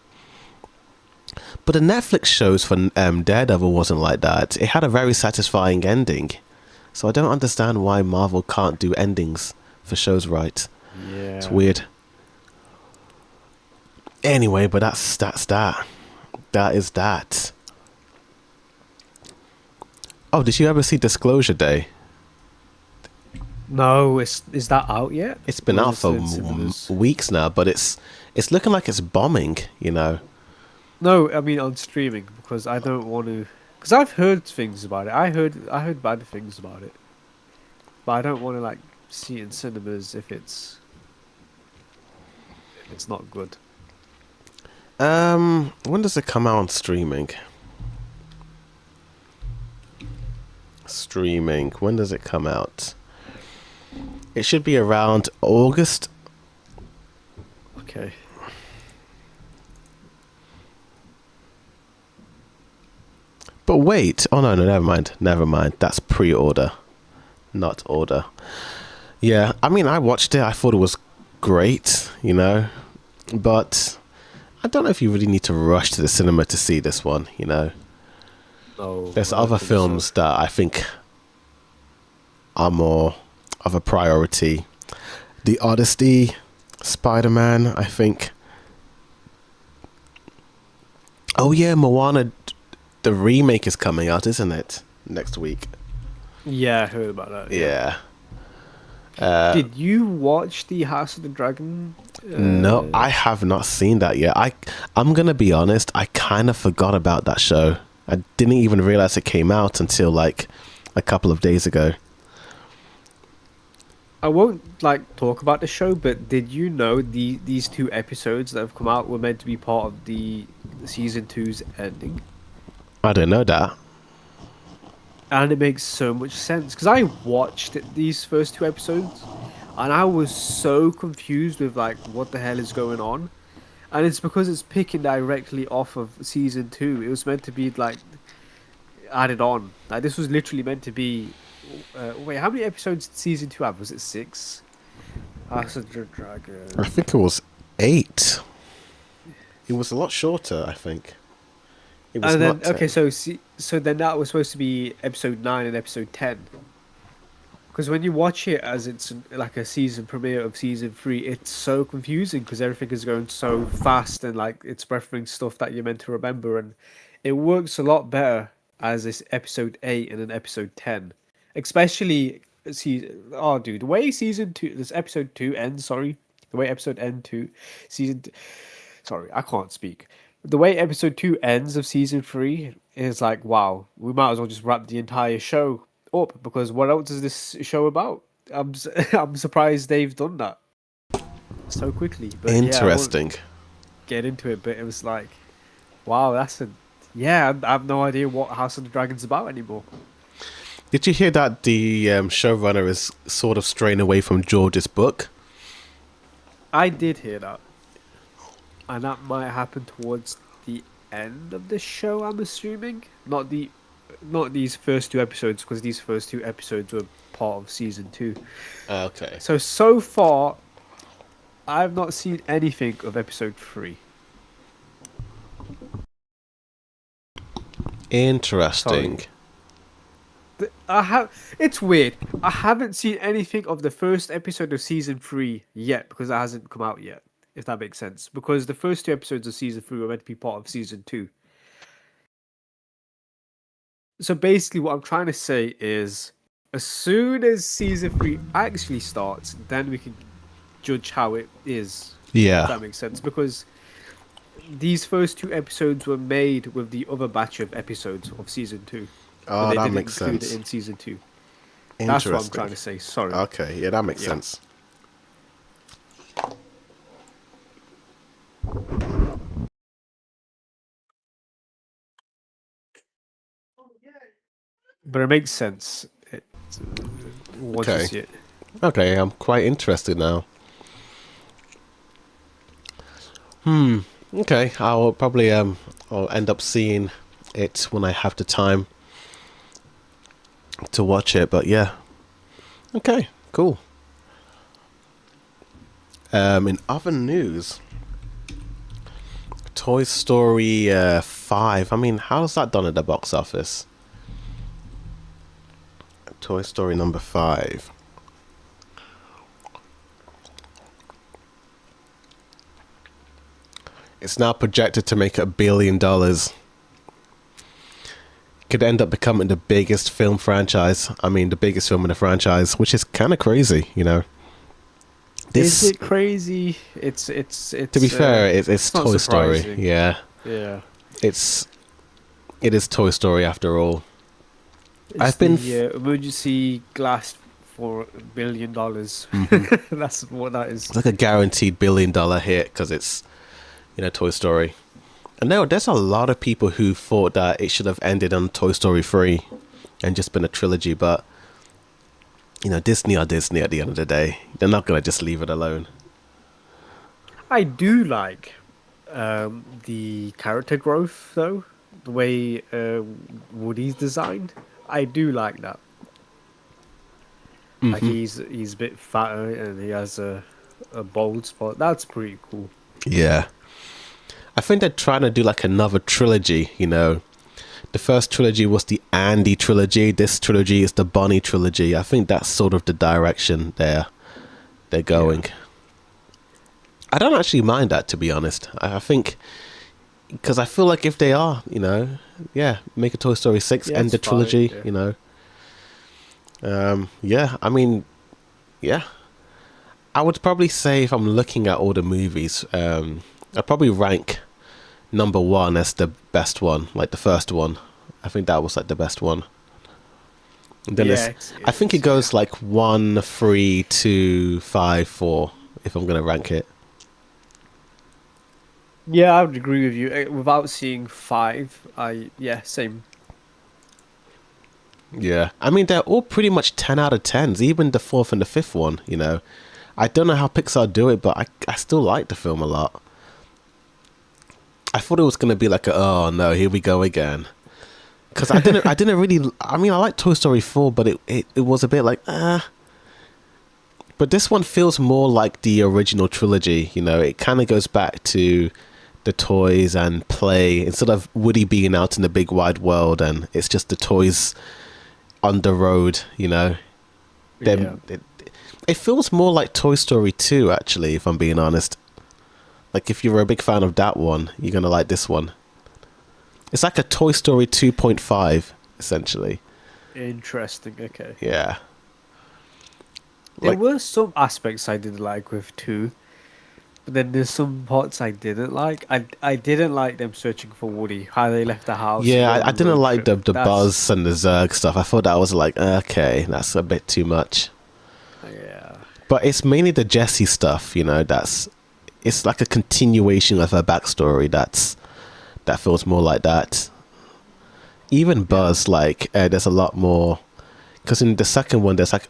But the Netflix shows for Daredevil wasn't like that. It had a very satisfying ending. So I don't understand why Marvel can't do endings for shows right. It's Yeah. weird. Anyway, but that's that. That is that. Oh, did you ever see Disclosure Day? No, is that out yet? It's been Or is out it for still in cinemas? weeks now, but it's looking like it's bombing. You know. No, I mean on streaming because I don't want to. Because I've heard things about it. I heard bad things about it, but I don't want to like see it in cinemas if it's not good. When does it come out on streaming? Streaming. When does it come out? It should be around August. Okay. But wait. Oh no, never mind. Never mind. That's pre-order, not order. Yeah, I mean, I watched it. I thought it was great, you know, but I don't know if you really need to rush to the cinema to see this one. You know, No, there's I don't other think so. films that I think are more of a priority. The Odyssey, Spider-Man, I think. Oh yeah, Moana, the remake is coming out, isn't it? Next week. Yeah, I heard about that. Yeah. Yeah. Did you watch the House of the Dragon? No, I have not seen that yet. I'm gonna be honest. I kind of forgot about that show. I didn't even realize it came out until like a couple of days ago. I won't like talk about the show, but did you know these two episodes that have come out were meant to be part of the season two's ending? I don't know that. And it makes so much sense because I watched these first two episodes and I was so confused with like what the hell is going on. And it's because it's picking directly off of season two. It was meant to be like added on. Like this was literally meant to be. Wait, how many episodes did season two have? Was it six? House of the I Dragon. think it was 8. It was a lot shorter. I think it was And then not okay, 10. so then that was supposed to be episode 9 and episode 10. Because when you watch it as it's like a season premiere of season three, it's so confusing because everything is going so fast and like it's referencing stuff that you're meant to remember, and it works a lot better as this episode 8 and an episode 10, especially see. Oh, dude, the way season two, this episode two ends. Sorry, the way episode end two, season. Sorry, I can't speak. The way episode two ends of season three is like, wow, we might as well just wrap the entire show up because what else is this show about? I'm surprised they've done that so quickly. But yeah, I won't Interesting. get into it. But it was like, wow, that's a yeah. I have no idea what House of the Dragon's about anymore. Did you hear that the showrunner is sort of straying away from George's book? I did hear that, and that might happen towards the end of the show. I'm assuming not these first two episodes because these first two episodes were part of season two. Okay. So far, I've not seen anything of episode three. Interesting. Sorry, I have. It's weird. I haven't seen anything of the first episode of season three yet because it hasn't come out yet. If that makes sense, because the first two episodes of season three were meant to be part of season two. So basically, what I'm trying to say is, as soon as season three actually starts, then we can judge how it is. If Yeah. that makes sense, because these first two episodes were made with the other batch of episodes of season two, but Oh, they that didn't makes include it sense. in season two. That's what I'm Interesting. trying to say. Sorry. Okay, yeah, that makes Yeah. sense. but it makes sense. Once you Okay. see it. Okay, I'm quite interested now. Okay, I'll probably I'll end up seeing it when I have the time to watch it. But yeah, okay, cool. In other news, Toy Story 5. I mean, how's that done at the box office? Toy Story number 5. It's now projected to make $1 billion. Could end up becoming the biggest film franchise. I mean, the biggest film in the franchise, which is kind of crazy, you know. Is it crazy? It's to be fair, it's not Toy Story. surprising. Yeah, Yeah. it is Toy Story after all. It's I've been the emergency glass for $1 billion. That's what that is. it's like a guaranteed $1 billion hit because it's, you know, Toy Story. And no, there's a lot of people who thought that it should have ended on Toy Story 3 and just been a trilogy, but you know, Disney are Disney at the end of the day. They're not going to just leave it alone. I do like the character growth, though. The way Woody's designed. I do like that. Like he's a bit fatter and he has a bald spot. That's pretty cool. Yeah. I think they're trying to do like another trilogy, you know. The first trilogy was the Andy trilogy. This trilogy is the Bonnie trilogy. I think that's sort of the direction they're going. Yeah. I don't actually mind that, to be honest. I think, because I feel like if they are, you know, yeah, make a Toy Story 6, end the trilogy, you know. Yeah, I mean, yeah. I would probably say if I'm looking at all the movies, I'd probably rank number 1 as the best one, like the first one. I think that was like the best one. And then I think it goes like 1, 3, 2, 5, 4, if I'm going to rank it. Yeah, I would agree with you. Without seeing 5, same. Yeah, I mean, they're all pretty much 10 out of 10s, even the 4th and the 5th one, you know. I don't know how Pixar do it, but I still like the film a lot. I thought it was going to be like, oh no, here we go again. Because I didn't really, I mean, I like Toy Story 4, but it was a bit like, But this one feels more like the original trilogy, you know. It kind of goes back to the toys and play, instead of Woody being out in the big wide world and it's just the toys on the road, you know. Then it feels more like Toy Story 2, actually, if I'm being honest. Like, if you're a big fan of that one, you're going to like this one. It's like a Toy Story 2.5, essentially. Interesting, okay. Yeah. There were some aspects I did like with 2, but then there's some parts I didn't like. I didn't like them searching for Woody, how they left the house. Yeah, I didn't like the Buzz and the Zurg stuff. I thought that was like, okay, that's a bit too much. Yeah. But it's mainly the Jessie stuff, you know, it's like a continuation of her backstory that feels more like that. Even Buzz, like, there's a lot more, because in the second one there's like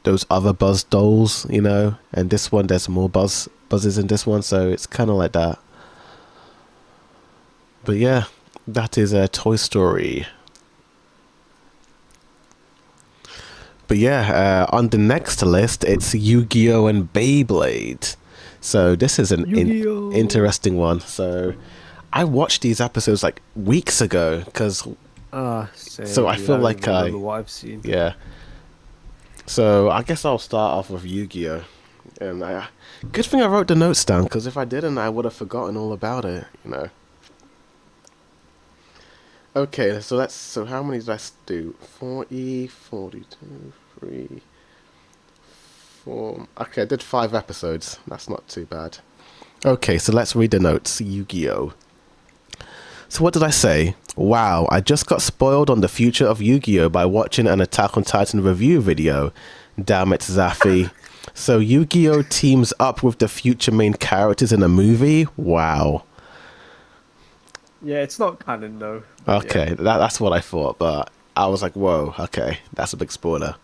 those other Buzz dolls, you know, and this one there's more Buzzes in this one, so it's kind of like that. But yeah, that is a Toy Story. But yeah, on the next list it's Yu-Gi-Oh! And Beyblade. So this is an interesting one. So I watched these episodes like weeks ago because so I feel like what I've seen. Yeah. So I guess I'll start off with Yu-Gi-Oh! And good thing I wrote the notes down, because if I didn't, I would have forgotten all about it, you know. Okay, so how many did I do? 40, 42, 3, 4. Okay, I did 5 episodes. That's not too bad. Okay, so let's read the notes. Yu-Gi-Oh! So what did I say? Wow, I just got spoiled on the future of Yu-Gi-Oh! By watching an Attack on Titan review video. Damn it, Zaffy. So Yu-Gi-Oh! Teams up with the future main characters in a movie? Wow. Yeah, it's not canon though. Okay, yeah. that's what I thought, but I was like, whoa, okay, that's a big spoiler.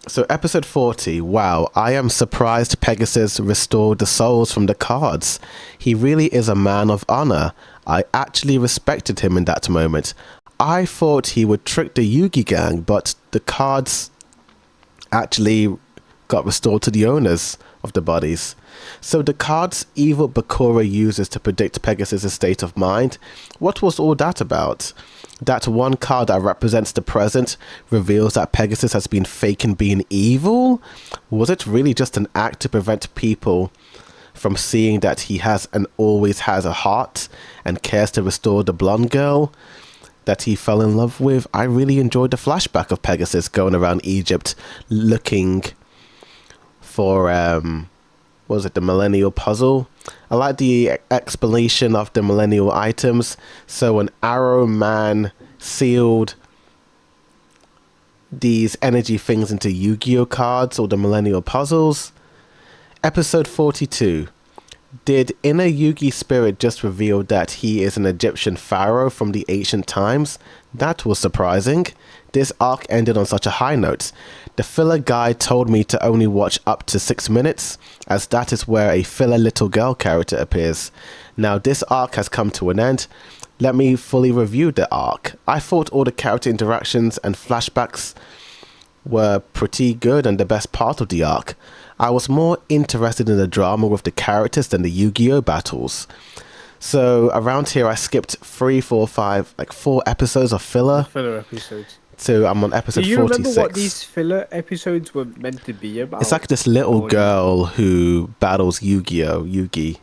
So episode 40, wow, I am surprised Pegasus restored the souls from the cards. He really is a man of honor. I actually respected him in that moment. I thought he would trick the Yugi gang, but the cards actually got restored to the owners of the bodies. So the cards evil Bakura uses to predict Pegasus' state of mind, what was all that about? That one card that represents the present reveals that Pegasus has been faking being evil? Was it really just an act to prevent people from seeing that he has and always has a heart and cares to restore the blonde girl that he fell in love with? I really enjoyed the flashback of Pegasus going around Egypt looking for what was it, the millennial puzzle. I like the explanation of the millennial items. So an arrow man sealed these energy things into Yu-Gi-Oh cards or the millennial puzzles. Episode 42. Did inner Yugi spirit just reveal that he is an Egyptian pharaoh from the ancient times? That was surprising. This arc ended on such a high note. The filler guide told me to only watch up to 6 minutes, as that is where a filler little girl character appears. Now this arc has come to an end. Let me fully review the arc. I thought all the character interactions and flashbacks were pretty good and the best part of the arc. I was more interested in the drama with the characters than the Yu-Gi-Oh battles. So around here I skipped 3, 4, 5, like 4 episodes of filler. Filler episodes. So I'm on episode 46. Do you remember what these filler episodes were meant to be about? It's like this little girl who battles Yu-Gi-Oh! Yugi.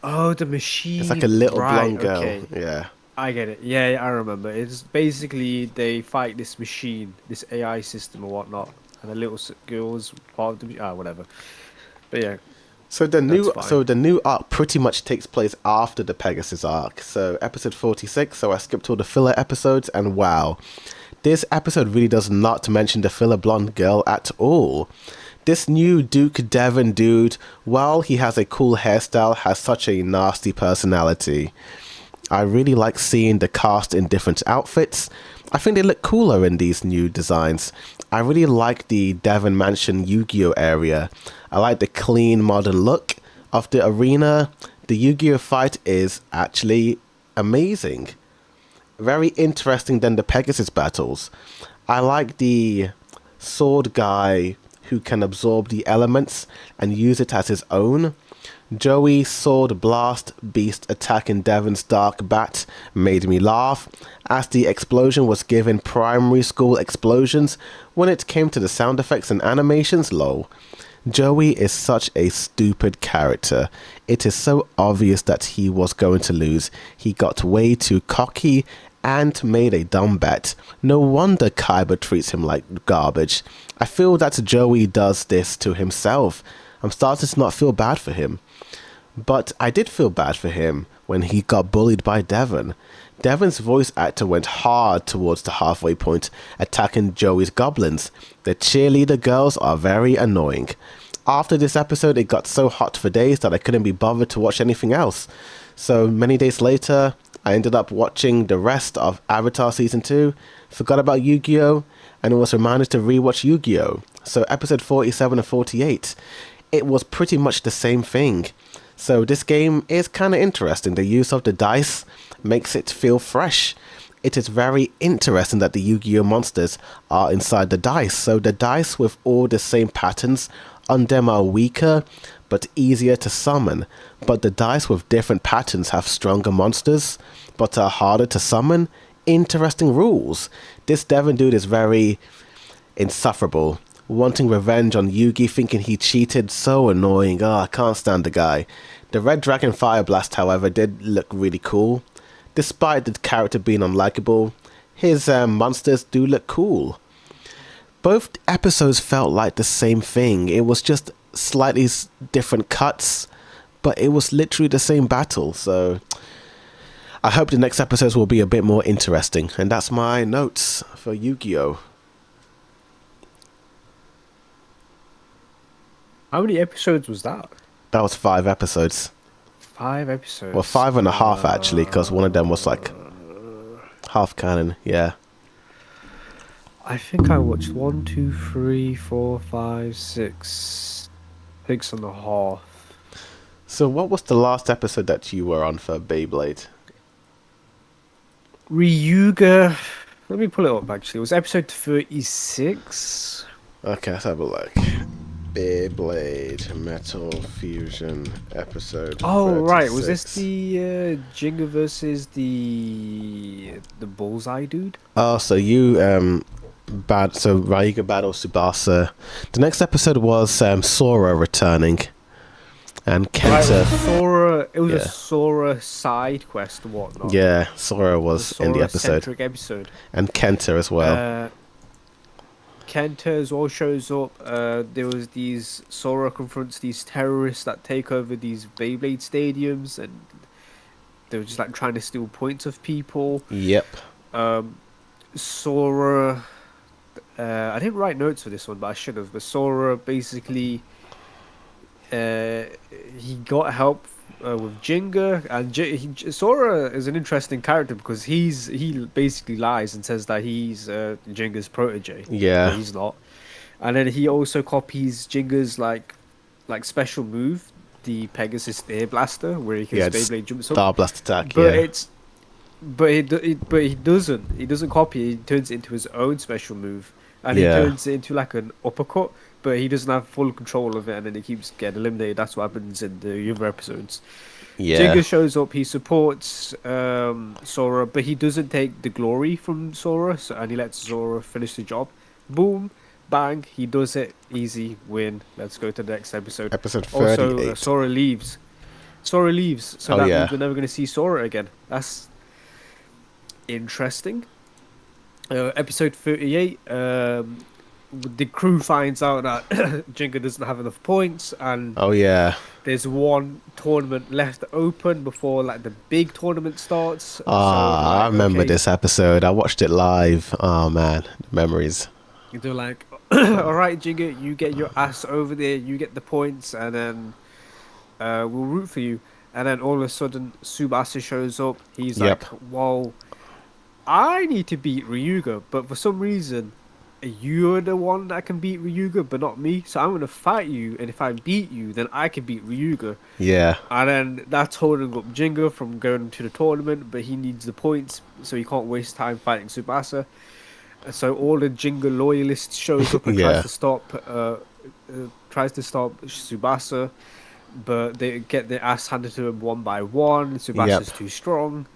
Oh, the machine. It's like a little blonde girl. Okay. Yeah. I get it. Yeah, I remember. It's basically they fight this machine, this AI system or whatnot, and the little girl's part of the whatever. But yeah. So the new arc pretty much takes place after the Pegasus arc. So episode 46. So I skipped all the filler episodes, and wow, this episode really does not mention the filler blonde girl at all. This new Duke Devon dude, while he has a cool hairstyle, has such a nasty personality. I really like seeing the cast in different outfits. I think they look cooler in these new designs. I really like the Devon Mansion Yu-Gi-Oh area. I like the clean modern look of the arena. The Yu-Gi-Oh fight is actually amazing. Very interesting than the Pegasus battles. I like the sword guy who can absorb the elements and use it as his own. Joey Sword Blast Beast attacking Devon's Dark Bat made me laugh, as the explosion was given primary school explosions when it came to the sound effects and animations. Lol. Joey is such a stupid character. It is so obvious that he was going to lose. He got way too cocky and made a dumb bet. No wonder Kaiba treats him like garbage. I feel that Joey does this to himself. I'm starting to not feel bad for him. But I did feel bad for him when he got bullied by Devon. Devon's voice actor went hard towards the halfway point, attacking Joey's goblins. The cheerleader girls are very annoying. After this episode, it got so hot for days that I couldn't be bothered to watch anything else. So many days later, I ended up watching the rest of Avatar Season 2, forgot about Yu-Gi-Oh!, and was reminded to rewatch Yu-Gi-Oh! So episode 47 and 48, it was pretty much the same thing. So this game is kind of interesting. The use of the dice makes it feel fresh. It is very interesting that the Yu-Gi-Oh! Monsters are inside the dice. So the dice with all the same patterns on them are weaker but easier to summon. But the dice with different patterns have stronger monsters but are harder to summon. Interesting rules. This Devon dude is very insufferable. Wanting revenge on Yugi, thinking he cheated, so annoying. I can't stand the guy. The Red Dragon Fire Blast, however, did look really cool. Despite the character being unlikable, his monsters do look cool. Both episodes felt like the same thing. It was just slightly different cuts, but it was literally the same battle. So I hope the next episodes will be a bit more interesting. And that's my notes for Yu-Gi-Oh! How many episodes was that? That was 5 episodes. 5 episodes. Well, 5.5 actually, because one of them was like half canon. Yeah. I think I watched one, two, three, four, five, six, 6.5. So, what was the last episode that you were on for Beyblade? Ryuga. Let me pull it up actually. It was episode 36. Okay, let's have a look. Beyblade Metal Fusion episode Oh right, was this 36. the Jinga versus the Bullseye dude? Oh, so you so Raiga battles Tsubasa. The next episode was Sora returning and Right, it was Kenta. a Sora. It was a Yeah, Sora side quest or whatnot. yeah, Sora It was a was in the Sora episode, centric episode. and Kenta as well. Uh, Kenta as well shows up. There was these Sora confronts these terrorists that take over these Beyblade stadiums, and they were just like trying to steal points of people. Yep. Um, Sora. I didn't write notes for this one, but I should have. But Sora basically, uh, he got help with Jinga, and Sora is an interesting character because he basically lies and says that he's Jinga's protege, but Yeah. he's not. And then he also copies Jinga's like special move, the Pegasus Air Blaster, where Yeah. his It's Beyblade jumps up. Star Blast attack. But Yeah. it's but he doesn't copy it. He turns it into his own special move, and he Yeah. turns it into like an uppercut. But he doesn't have full control of it, and then he keeps getting eliminated. That's what happens in the other episodes. Yeah. Jinga shows up. He supports Sora, but he doesn't take the glory from Sora, and he lets Sora finish the job. Boom, bang, he does it. Easy win. Let's go to the next episode. Episode Also, 38. Sora leaves. Sora leaves, so Oh that yeah. means we're never going to see Sora again. That's interesting. Episode 38. The crew finds out that Jinga doesn't have enough points, and Oh yeah. there's one tournament left open before like the big tournament starts. So Ah, I like, remember okay, this episode. I watched it live. Oh man, memories. they're like, all right, Jinga, you get your ass over there, you get the points, and then we'll root for you. And then all of a sudden, Tsubasa shows up. He's Yep. like, well, I need to beat Ryuga, but for some reason, you're the one that can beat Ryuga, but not me. So I'm gonna fight you, and if I beat you, then I can beat Ryuga. Yeah. And then that's holding up Jinga from going to the tournament, but he needs the points, so he can't waste time fighting Tsubasa. So all the Jinga loyalists shows up and Yeah. tries to stop Tsubasa, but they get their ass handed to him one by one. Tsubasa's Yep. too strong.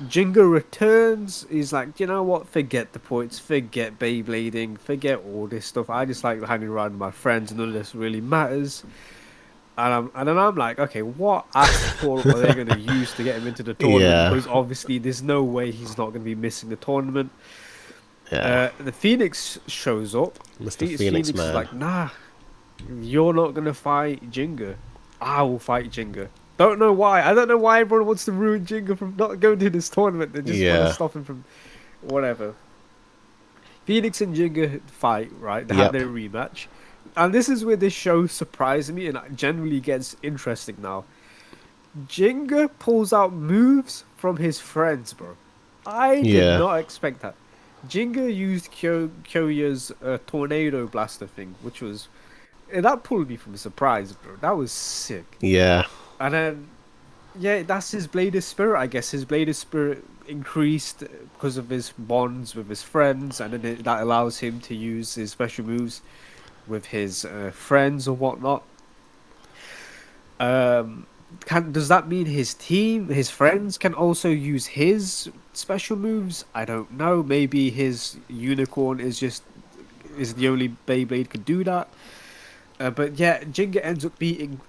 Jinga returns. He's like, you know what? Forget the points. Forget Beyblading. Forget all this stuff. I just like hanging around with my friends. None of this really matters. And then I'm like, okay, what asshole are they going to use to get him into the tournament? Yeah. Because obviously there's no way he's not going to be missing the tournament. Yeah. The Phoenix shows up. Mr. Phoenix is Man. like, nah, you're not going to fight Jinga. I will fight Jinga. Don't know why. I don't know why everyone wants to ruin Jinga from not going to this tournament. They just want Yeah. to stop him from whatever. Phoenix and Jinga fight, right? They have Yep. their rematch. And this is where this show surprised me and it generally gets interesting now. Jinga pulls out moves from his friends, bro. I did Yeah. not expect that. Jinga used Kyoya's tornado blaster thing, which was... that pulled me from surprise, bro. That was sick. Yeah. And then, yeah, that's his Blader spirit, I guess. His Blader spirit increased because of his bonds with his friends, and then that allows him to use his special moves with his friends or whatnot. Does that mean his team, his friends, can also use his special moves? I don't know. Maybe his unicorn is the only Beyblade could do that. But yeah, Jinga ends up beating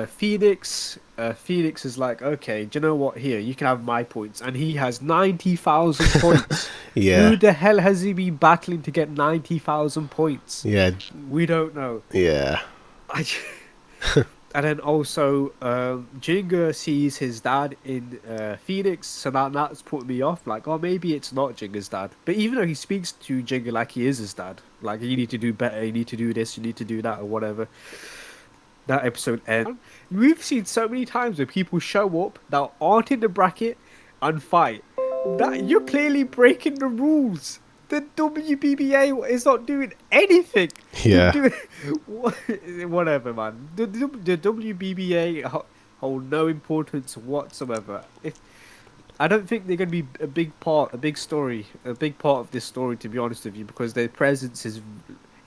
Phoenix. Phoenix is like, okay, do you know what? Here, you can have my points. And he has 90,000 points. Yeah. Who the hell has he been battling to get 90,000 points? Yeah. We don't know. Yeah. I And then also, Jinga sees his dad in Phoenix, so that's put me off. Like, oh, maybe it's not Jinga's dad. But even though he speaks to Jinga like he is his dad, like, you need to do better, you need to do this, you need to do that, or whatever. That episode ends. We've seen so many times where people show up that aren't in the bracket and fight. That you're clearly breaking the rules. The WBBA is not doing anything. They're Yeah. doing whatever, man. The WBBA hold no importance whatsoever. If I don't think they're going to be a big part, a big story, a big part of this story, to be honest with you, because their presence is.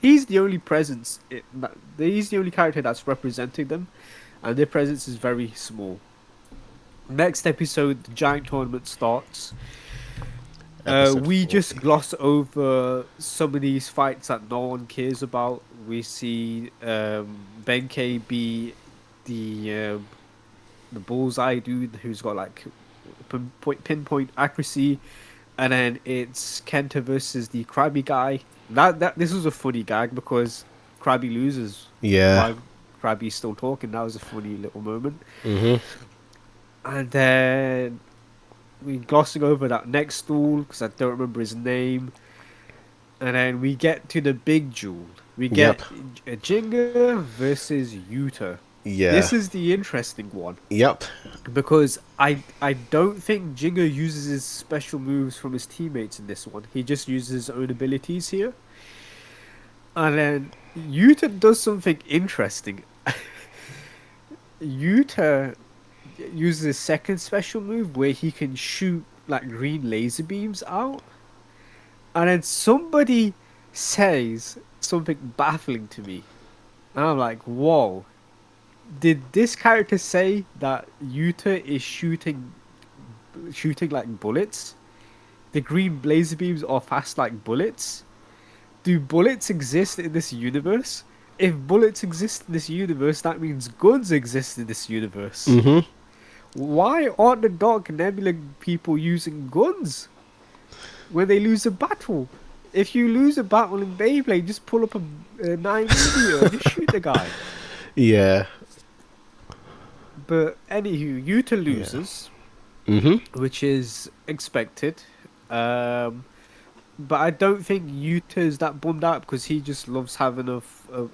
He's the only presence. He's the only character that's representing them, and their presence is very small. Next episode, the giant tournament starts. Episode We just 40. gloss over some of these fights that no one cares about. We see Benkei be the bullseye dude who's got like pinpoint accuracy, and then it's Kenta versus the Krabby guy. That this was a funny gag because Krabby loses Yeah. while Krabby's still talking. That was a funny little moment. Mm-hmm. And then we glossing over that next duel because I don't remember his name. And then we get to the big duel. We get Yep. Jinga versus Yuta. Yeah. This is the interesting one Yep. because I don't think Jinga uses his special moves from his teammates in this one. He just uses his own abilities here. And then Yuta does something interesting. Yuta uses his second special move where he can shoot like green laser beams out. And then somebody says something baffling to me. And I'm like, whoa. Did this character say that Yuta is shooting like bullets? The green laser beams are fast like bullets? Do bullets exist in this universe? If bullets exist in this universe, that means guns exist in this universe. Mm-hmm. Why aren't the Dark Nebula people using guns when they lose a battle? If you lose a battle in Beyblade, just pull up a 9mm and just shoot the guy. Yeah. But anywho, Yuta Yeah. loses, Mm-hmm. which is expected. But I don't think Yuta's that bummed out because he just loves having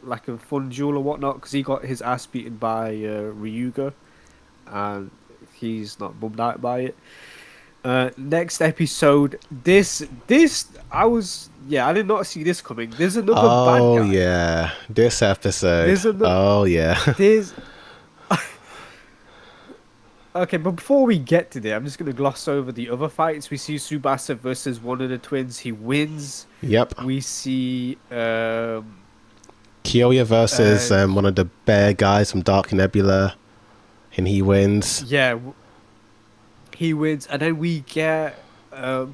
like a fun duel or whatnot because he got his ass beaten by Ryuga, and he's not bummed out by it. Next episode, this I did not see this coming. There's another bad Oh guy. yeah. This episode. There's another. Oh yeah. There's Okay, but before we get to there, I'm just gonna gloss over the other fights. We see Tsubasa versus one of the twins. He wins. Yep. We see Kyoya versus uh, one of the bear guys from Dark Nebula, and he wins. he wins, and then we get the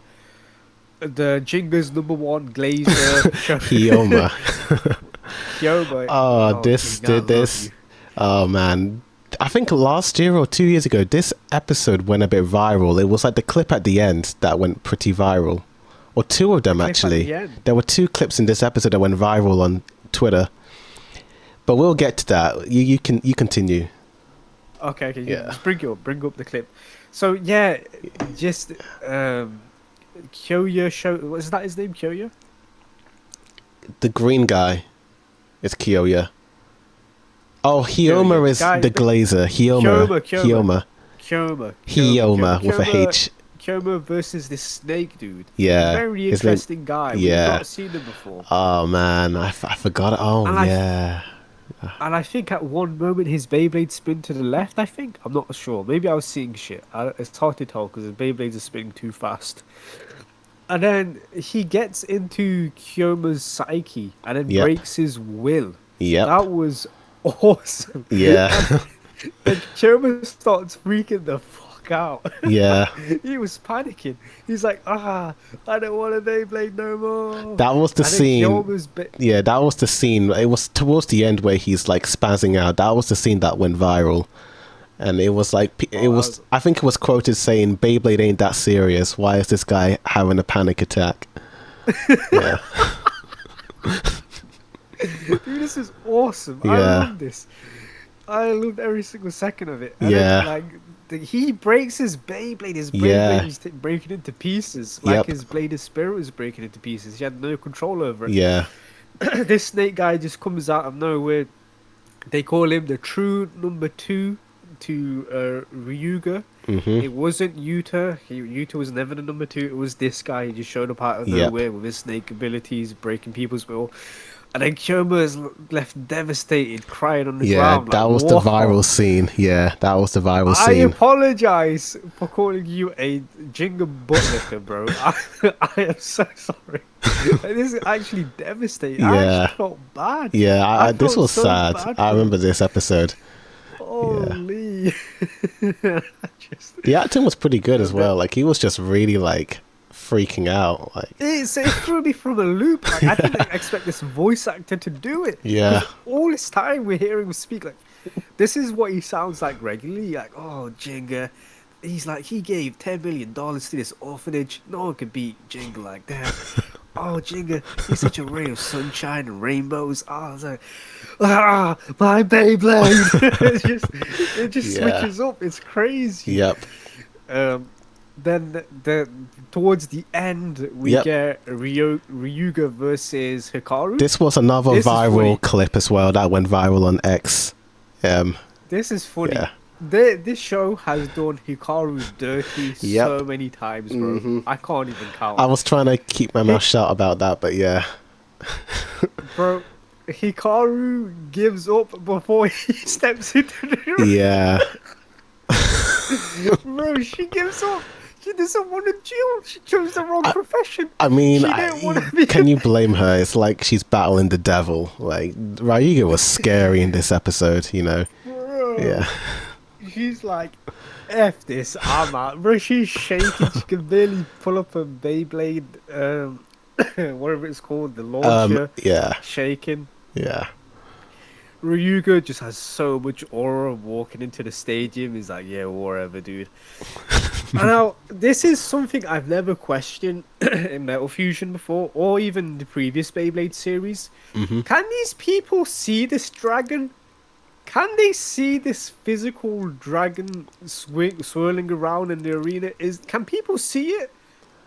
Jinga's #1 Glazer Hyoma. Kyoma. Oh, this Jinga, I did this. love you. Oh man. I think last year or 2 years ago, this episode went a bit viral. It was like the clip at the end that went pretty viral. Or two of them, Clip at actually. the end. There were two clips in this episode that went viral on Twitter. But we'll get to that. You continue. Okay, Yeah. just bring up the clip. So yeah, just Kyoya show. Was that his name, Kyoya? The green guy is Kyoya. Oh, Hyoma is Guy- the glazer. Hyoma. Hyoma with a H. Kyoma versus this snake dude. Yeah. Very his name- interesting guy. We've yeah. not seen him before. Oh man, I forgot it. Oh And yeah. And I think at one moment his Beyblade spin to the left, I think. I'm not sure. Maybe I was seeing shit. It's hard to tell because his Beyblades are spinning too fast. And then he gets into Kyoma's psyche and then Yep. breaks his will. Yep. That was awesome. Yeah. And Kyoma starts freaking the fuck out. Yeah. He was panicking. He's like, I don't want a Beyblade no more. That was the And then scene. Kyoma's Yeah, that was the scene. It was towards the end where he's like spazzing out. That was the scene that went viral. And it was like, I think it was quoted saying, Beyblade ain't that serious. Why is this guy having a panic attack? Yeah. Dude, this is awesome. I Yeah. love this. I loved every single second of it. And Yeah. then, like, he breaks his Beyblade. His Yeah. Beyblade is breaking into pieces. Like Yep. his Blade of Spirit was breaking into pieces. He had no control over it. Yeah. This snake guy just comes out of nowhere. They call him the true number 2 to Ryuga. Mm-hmm. It wasn't Yuta. Yuta was never the number two. It was this guy. He just showed up out of Yep. nowhere with his snake abilities, breaking people's will. And then Kyoma is left devastated, crying on the Yeah, ground. that Like, was the whoa! viral scene. Yeah, that was the viral I scene. apologize for calling you a Jinga buttlicker, bro. I am so sorry. This is actually devastating. I Yeah. actually felt bad. Yeah, I this felt was so sad. bad I for remember him. this episode. Yeah. Holy. I just, The acting was pretty good as that, well. Like he was just really like freaking out. Like it threw me from a loop. Like, I didn't expect this voice actor to do it. yeah. Because all this time we're hearing him speak, like, this is what he sounds like regularly. Like, oh, Jenga. He's like, he gave $10 million to this orphanage. No one could beat Jenga like that. Oh, Jenga, he's such a ray of sunshine and rainbows. Oh, I was like, ah, my Beyblade. It just Yeah. switches up. It's crazy. Yep. Um, then towards the end we Yep. get Ryuga versus Hikaru. This was another This is viral funny. clip as well that went viral on X. This is funny. Yeah. This show has done Hikaru dirty Yep. so many times, bro. Mhm. I can't even count. I was trying to keep my mouth shut about that, but yeah. Bro, Hikaru gives up before he steps into the ring. Yeah. Bro, she gives up. She doesn't want to duel. She chose the wrong profession. I mean, She didn't wanna be can you blame her? It's like she's battling the devil. Like Ryuga was scary in this episode, you know. Bro. Yeah. She's like, F this, I'm out. Bro, she's shaking. She can barely pull up a Beyblade, whatever it's called, the launcher. Yeah. Shaking. Yeah. Ryuga just has so much aura walking into the stadium. He's like, yeah, whatever, dude. And now, this is something I've never questioned in Metal Fusion before, or even the previous Beyblade series. Mm-hmm. Can these people see this dragon? Can they see this physical dragon swirling around in the arena? Can people see it,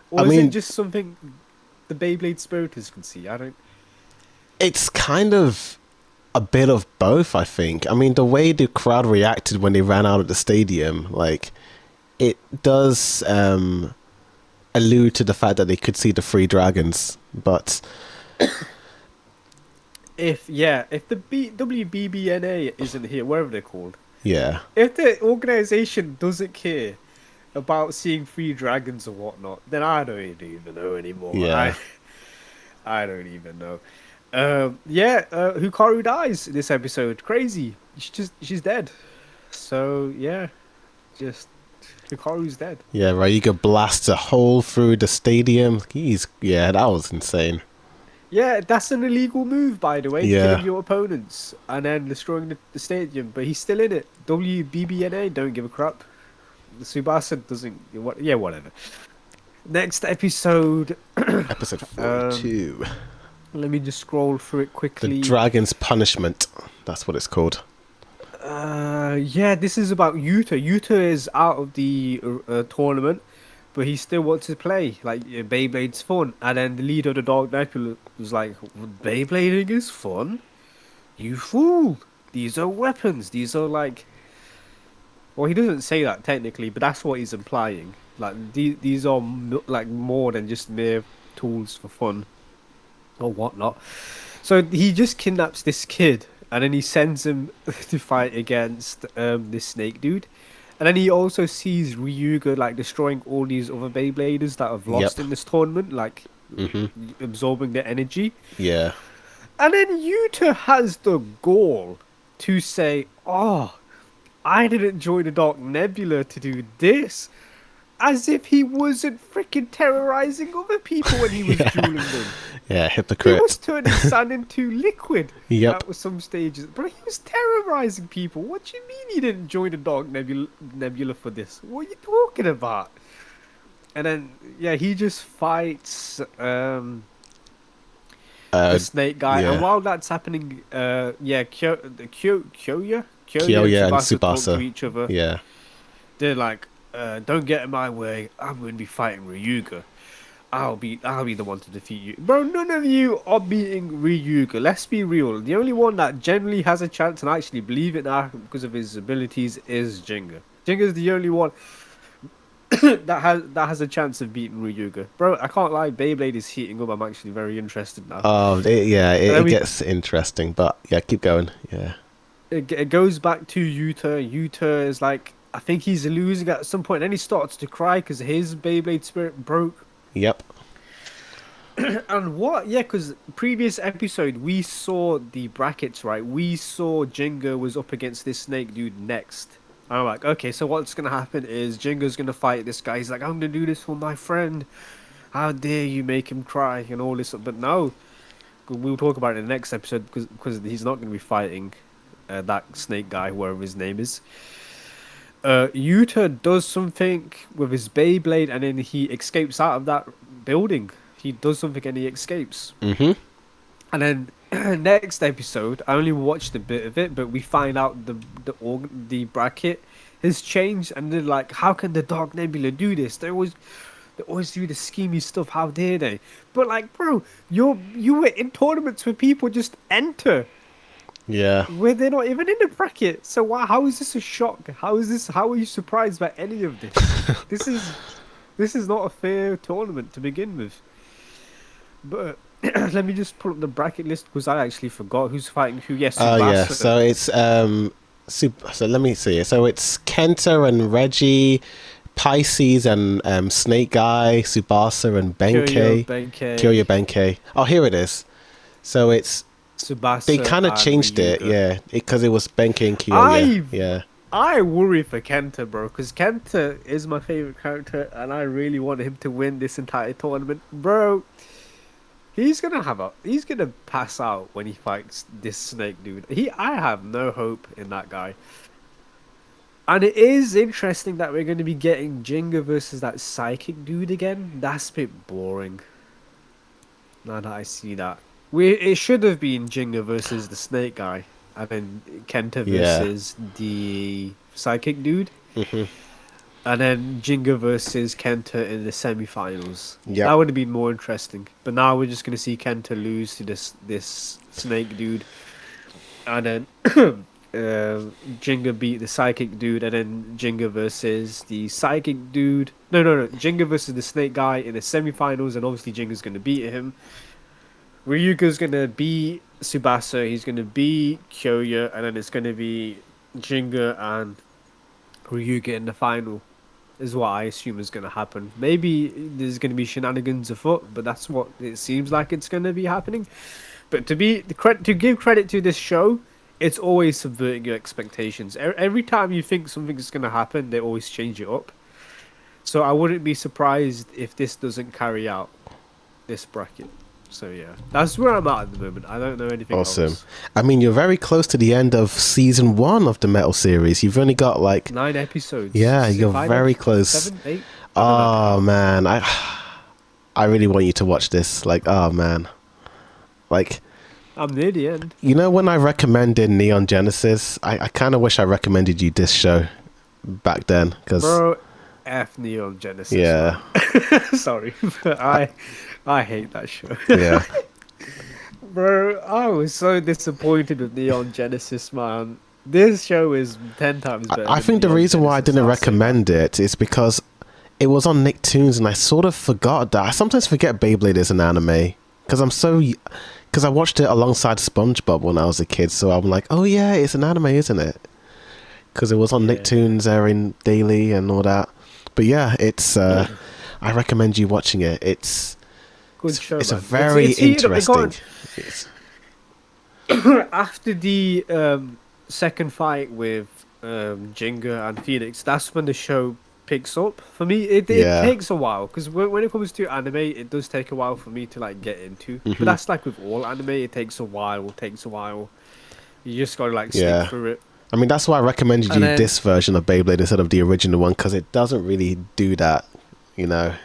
or I is mean- it just something the Beyblade spiriters can see? I don't. It's kind of a bit of both, I think. I mean, the way the crowd reacted when they ran out of the stadium, like, it does allude to the fact that they could see the three dragons, but If the WBBNA isn't here, whatever they're called, yeah. if the organization doesn't care about seeing three dragons or whatnot, then I don't even know anymore. Yeah. I don't even know. Hikaru dies this episode. Crazy. She's dead. So yeah, just Hikaru's dead. Yeah, Ryuga blasts a hole through the stadium. That was insane. Yeah, that's an illegal move, by the way. Yeah. Killing your opponents and then destroying the stadium, but he's still in it. WBBNA don't give a crap. Tsubasa doesn't. Whatever. Next episode. Episode 42. Let me just scroll through it quickly. The Dragon's Punishment. That's what it's called. This is about Yuta. Yuta is out of the tournament, but he still wants to play. Like, Beyblade's fun. And then the leader of the Dark Nebula was like, Beyblading is fun? You fool! These are weapons. These are like... Well, he doesn't say that technically, but that's what he's implying. Like, these are like more than just mere tools for fun or whatnot. So he just kidnaps this kid, and then he sends him to fight against this snake dude. And then he also sees Ryuga like destroying all these other Beybladers that have lost Yep. in this tournament, like Mm-hmm. absorbing their energy. Yeah. And then Yuta has the gall to say, "Oh, I didn't join the Dark Nebula to do this," as if he wasn't freaking terrorizing other people when he was dueling them. Yeah, He hypocrite. was turning sand into liquid Yep. at some stages. But he was terrorizing people. What do you mean he didn't join the Dark Nebula for this? What are you talking about? And then, he just fights the snake guy. yeah. And while that's happening, Kyoya Kyoya and talk to Tsubasa. each other. Yeah. They're like, don't get in my way. I'm going to be fighting Ryuga. I'll be the one to defeat you, bro. None of you are beating Ryuga. Let's be real. The only one that generally has a chance, and I actually believe it now because of his abilities, is Jinga. Jinga's the only one that has a chance of beating Ryuga, bro. I can't lie. Beyblade is heating up. I'm actually very interested now. Yeah, And then it we gets interesting, but yeah, keep going. Yeah. it goes back to Yuta. Yuta is like, I think he's losing at some point, and then he starts to cry because his Beyblade spirit broke. Yep. And what? Yeah, because previous episode we saw the brackets, right? We saw Jinga was up against this snake dude next. And I'm like, okay, so what's gonna happen is Jinga's gonna fight this guy. He's like, I'm gonna do this for my friend. How dare you make him cry and all this? But no, we'll talk about it in the next episode because he's not gonna be fighting that snake guy, whoever his name is. Yuta does something with his Beyblade, and then he escapes out of that building. He does something and he escapes. Mm-hmm. And then next episode, I only watched a bit of it, but we find out the bracket has changed, and they're like, how can the Dark Nebula do this? They always do the schemy stuff. How dare they? But like, bro, you were in tournaments where people just enter Yeah. where they're not even in the bracket. So why? How is this a shock? How is this? How are you surprised by any of this? this is this is not a fair tournament to begin with. But let me just pull up the bracket list because I actually forgot who's fighting who. Yes, Oh yeah. Tsubasa. So it's so let me see. So it's Kenta and Reggie, Pisces and Snake Guy, Subasa and Kyoryo, Benkei, Benkei, Kyoryo Benkei. Oh, here it is. So it's Tsubasa. they kind of and changed it, Ryuga. yeah, because it was Benkei and Kyoryo. I Yeah. I worry for Kenta, bro, because Kenta is my favorite character, and I really want him to win this entire tournament, bro. He's gonna pass out when he fights this snake dude. I have no hope in that guy. And it is interesting that we're going to be getting Jinga versus that psychic dude again. That's a bit boring. Now that I see that, it should have been Jinga versus the snake guy, and then Kenta Yeah. versus the psychic dude, Hmm. and then Jinga versus Kenta in the semi-finals. Yep. That would have been more interesting. But now we're just going to see Kenta lose to this snake dude, and then Jinga beat the psychic dude, and then Jinga versus the psychic dude. No. Jinga versus the snake guy in the semi-finals, and obviously Jinga's going to beat him. Ryuga's going to beat Tsubasa. He's going to beat Kyoya, and then it's going to be Jinga and Ryuga in the final. Is what I assume is going to happen. Maybe there's going to be shenanigans afoot, but that's what it seems like it's going to be happening. But to give credit to this show, it's always subverting your expectations. Every time you think something's going to happen, they always change it up. So I wouldn't be surprised if this doesn't carry out this bracket. So yeah, that's where I'm at the moment. I don't know anything Awesome. else. I mean, you're very close to the end of season 1 of the Metal series. You've only got like 9 episodes. Yeah, Is it you're 5 very episodes? close. 7, 8? I don't know. Oh man, I really want you to watch this. Like, oh man, like, I'm near the end. you know when I recommended Neon Genesis, I kind of wish I recommended you this show back then because Bro, F Neon Genesis. yeah, Sorry, but I hate that show. yeah, Bro, I was so disappointed with Neon Genesis, man. This show is 10 times better. I than think the Neon reason why I Genesis, didn't I'll say that. recommend it is because it was on Nicktoons and I sort of forgot that. I sometimes forget Beyblade is an anime because because I watched it alongside SpongeBob when I was a kid, so I'm like, oh yeah, it's an anime, isn't it? Because it was on Yeah. Nicktoons airing daily and all that. But yeah, it's I recommend you watching it. It's Good show, it's a man. very It's heated up. It got- interesting. It's- After the second fight with Jinga and Phoenix, that's when the show picks up. For me, it Yeah. takes a while because when it comes to anime, it does take a while for me to like get into. Mhm. But that's like with all anime, it takes a while. You just gotta like stick Yeah. through it. I mean, that's why I recommended And you then- this version of Beyblade instead of the original one because it doesn't really do that. You know,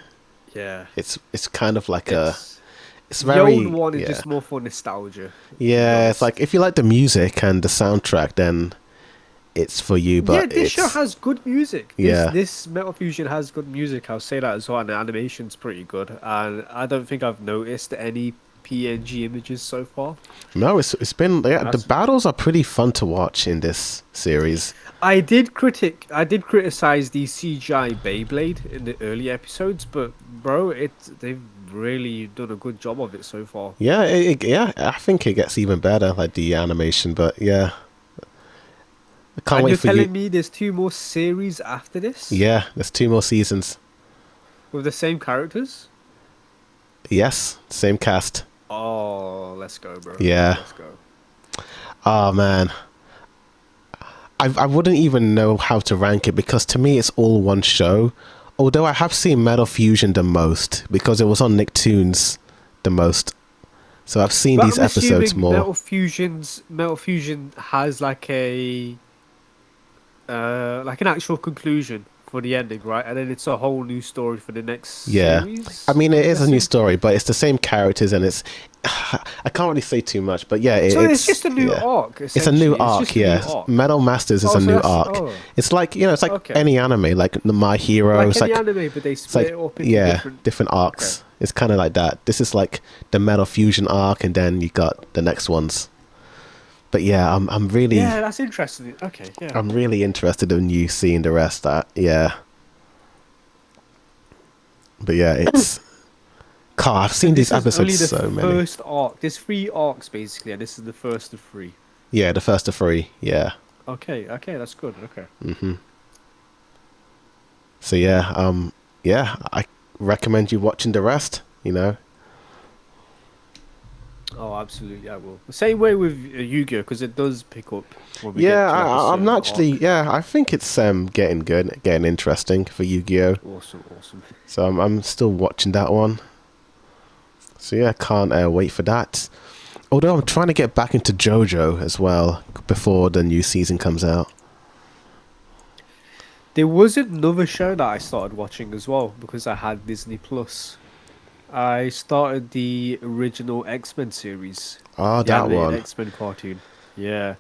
Yeah. it's kind of like it's The very old one is yeah. just more for nostalgia. Yeah, honest. it's like if you like the music and the soundtrack, then it's for you, Yeah, but this show it's has good music. This yeah. this Metal Fusion has good music. I'll say that as well. And the animation's pretty good. And I don't think I've noticed any PNG images so far. No, it's been yeah. The That's battles are pretty fun to watch in this series. I did criticize the CGI Beyblade in the early episodes, but bro, they've really done a good job of it so far. Yeah, yeah. I think it gets even better, like the animation. But yeah, I can't And wait you're for you. telling me there's two more series after this Yeah, there's 2 more seasons. with the same characters? Yes, same cast. Oh, let's go, bro. Yeah. Let's go. Oh man, I wouldn't even know how to rank it because to me it's all one show. Although I have seen Metal Fusion the most because it was on Nicktoons the most. So I've seen But these I'm episodes assuming more. Metal Fusion has like an actual conclusion for the ending, right? And then it's a whole new story for the next Yeah. I series. mean, it I'm is a new guessing. story, but it's the same characters and it's. I can't really say too much, but yeah, So it's it's. just a new Yeah. arc, It's a new essentially. It's arc, just a new yeah. arc. Metal Masters is Oh, a so new that's arc. It's like, it's like okay. any anime, like the My Hero. Like It's any like, anime, but they it's split like, it up into yeah, different Okay. arcs. It's kind of like that. This is like the Metal Fusion arc, and then you got the next ones. But yeah, Yeah, that's interesting. Okay, yeah. I'm really interested in you seeing the rest. That yeah, but yeah, it's. God, I've So seen these this is only episodes the so many. first arc. There's 3 arcs basically, and this is the first of 3. Yeah, the first of 3. Yeah. Okay, okay, that's good. Okay. So yeah, yeah, I recommend you watching the rest. You know. Oh, absolutely, I will. The same way with Yu-Gi-Oh, because it does pick up when we Yeah, get to like a I'm certain actually. arc. Yeah, I think it's getting good, getting interesting for Yu-Gi-Oh. Awesome, awesome. So I'm still watching that one. So yeah, can't wait for that. Although I'm trying to get back into JoJo as well before the new season comes out. There was another show that I started watching as well because I had Disney Plus. I started the original X-Men series, Oh, the that animated one. X-Men cartoon. Yeah.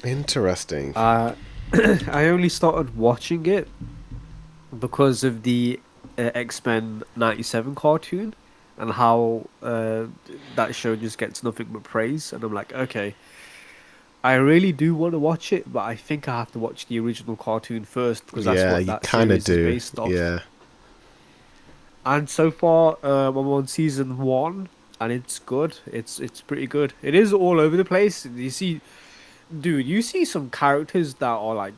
Interesting. Uh, I only started watching it because of the X-Men 97 cartoon and how that show just gets nothing but praise. And I'm like, okay, I really do want to watch it, but I think I have to watch the original cartoon first because that's Yeah, what you that kind of series is do. based off. Yeah. And so far, I'm on season 1, and it's good. It's pretty good. It is all over the place. You see, dude, you see some characters that are like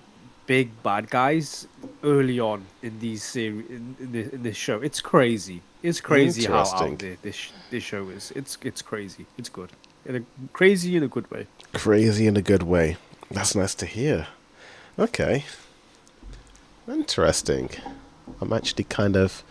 big bad guys early on in these series in this show. It's crazy. It's crazy how out Interesting. there this show is. It's crazy. It's good. Crazy in a good way. Crazy in a good way. That's nice to hear. Okay. Interesting. I'm actually kind of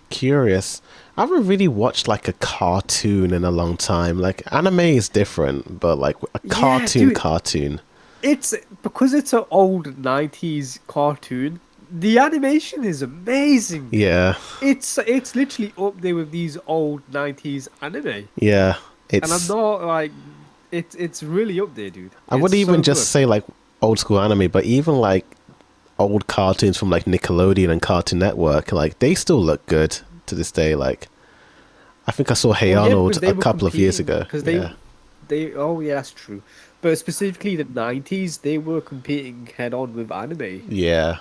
curious. I haven't really watched like a cartoon in a long time. Like anime is different, but like a Yeah, cartoon dude. cartoon. It's because it's an old 90s cartoon. The animation is amazing. Yeah. It's literally up there with these old 90s anime. Yeah. And I'm It's not like it's really up there, dude. I It's wouldn't even so just good. say like old school anime, but even like old cartoons from like Nickelodeon and Cartoon Network, like they still look good to this day. Like I think I saw Hey Well, yeah, Arnold because they a were couple of years competing ago. because Yeah. they oh yeah, that's true. But specifically the 90s, they were competing head on with anime Yeah.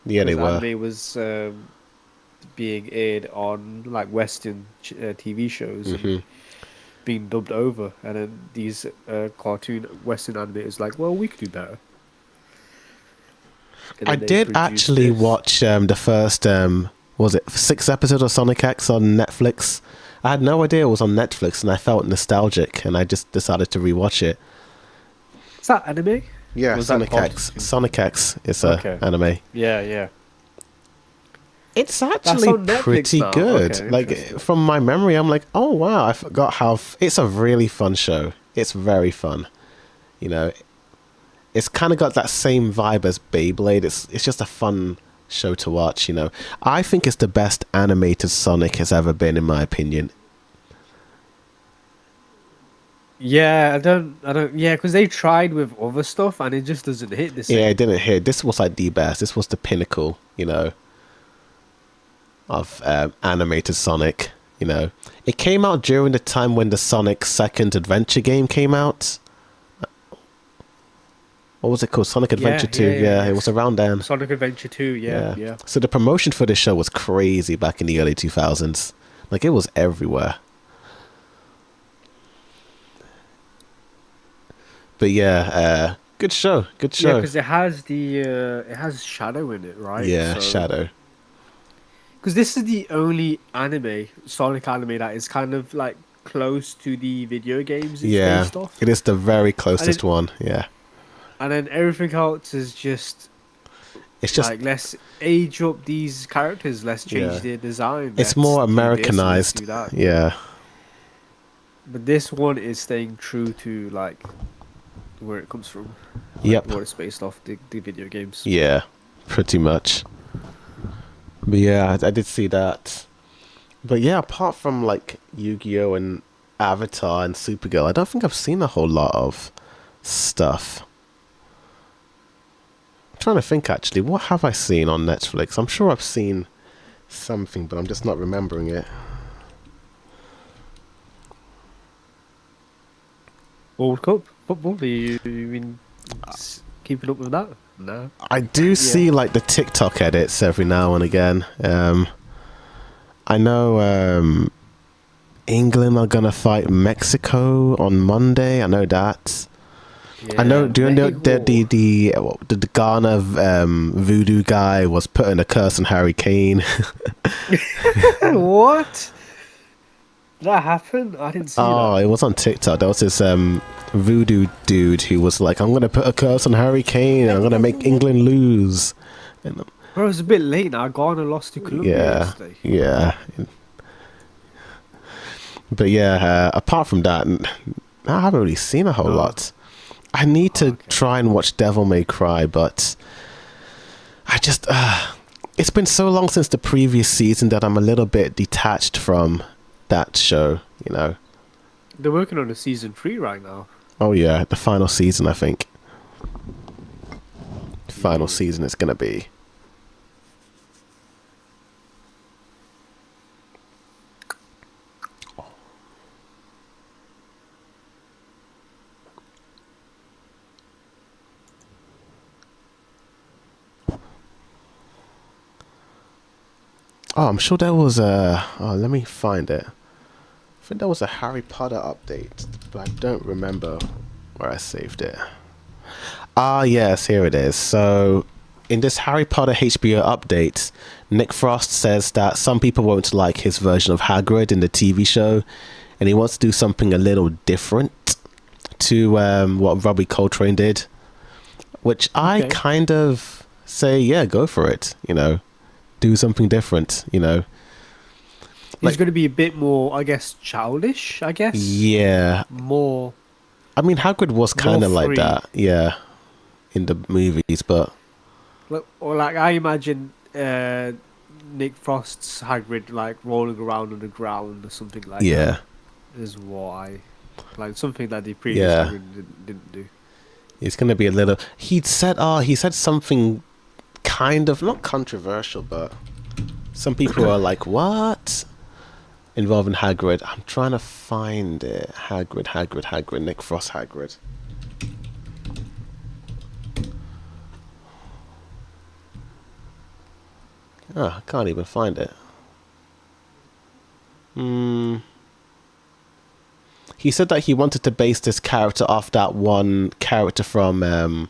Yeah, they because were. anime was being aired on like Western TV shows and Hmm. being dubbed over, and then these cartoon Western animators like, well, we could do better, and I then they did produced actually this. watch the first was it 6 episodes of Sonic X on Netflix. I had no idea it was on Netflix, and I felt nostalgic, and I just decided to rewatch it. Is that anime? Yeah, Or was that Sonic X. cartoon? Sonic X is a Okay. anime. Yeah, yeah. It's That's actually on Netflix pretty now. good. Okay, Like interesting. from my memory, I'm like, oh wow, I forgot how. It's a really fun show. It's very fun. You know, it's kind of got that same vibe as Beyblade. It's just a fun show to watch. You know, I think it's the best animated Sonic has ever been, in my opinion. Yeah, I don't. Yeah, because they tried with other stuff and it just doesn't hit the Yeah, same. it didn't hit. This was like the best. This was the pinnacle, of animated Sonic. It came out during the time when the Sonic second adventure game came out. What was it called? Sonic Adventure 2. Yeah, it was Yes. around then. Sonic Adventure 2. Yeah, Yeah. yeah. So the promotion for this show was crazy back in the early 2000s. Like, it was everywhere. But yeah, good show. Good Yeah, show. because it has it has Shadow in it, right? Yeah, So Shadow. because this is the only anime, Sonic anime, that is kind of like close to the video games it's Yeah, based off. it is the very And then closest one. Yeah. everything else is just It's just, like, let's age up these characters, let's change yeah. their design, It's let's more do this, let's Americanized. do that. Yeah. But this one is staying true to like where it comes from, like Yep. what it's based off, the video games. Yeah, pretty much. But yeah, I did see that. But yeah, apart from like Yu-Gi-Oh and Avatar and Supergirl, I don't think I've seen a whole lot of stuff. I'm trying to think actually, what have I seen on Netflix? I'm sure I've seen something, but I'm just not remembering it. World Cup football. You been keeping up with that? No. I do see Yeah. like the TikTok edits every now and again. I know England are gonna fight Mexico on Monday. I know that. I know. Yeah. Do you know Mexico. the Ghana voodoo guy was putting a curse on Harry Kane? What? That happened? I didn't see Oh, that. it was on TikTok. There was this voodoo dude who was like, "I'm gonna put a curse on Harry Kane. And I'm gonna make England lose." And, Bro, it's a bit late now. Ghana lost to Colombia yeah, yesterday. yeah. But yeah, apart from that, I haven't really seen a whole No. lot. I need to Okay. try and watch Devil May Cry, but I just it's been so long since the previous season that I'm a little bit detached from that show. They're working on a season 3 right now. Oh yeah, the final season, I think. Final Yeah. season is gonna be. Oh, I'm sure there was a. Oh, let me find it. I think there was a Harry Potter update, but I don't remember where I saved it. Ah, yes, here it is. So, in this Harry Potter HBO update, Nick Frost says that some people won't like his version of Hagrid in the TV show, and he wants to do something a little different to what Robbie Coltrane did, which I Okay. kind of say, yeah, go for it. Do something different. He's Like, going to be a bit more, I guess, childish, I guess. yeah. More, I mean, Hagrid was more kind of like free. that, yeah, in the movies, but Or like, I imagine Nick Frost's Hagrid, like, rolling around on the ground or something like yeah, that. Is what I... Like, something that the previous yeah. Hagrid didn't do. It's gonna be a little. He said something kind of not controversial, but some people are like, "What?" Involving Hagrid. I'm trying to find it. Hagrid. Nick Frost Hagrid. Oh, I can't even find it. Hmm. He said that he wanted to base this character off that one character from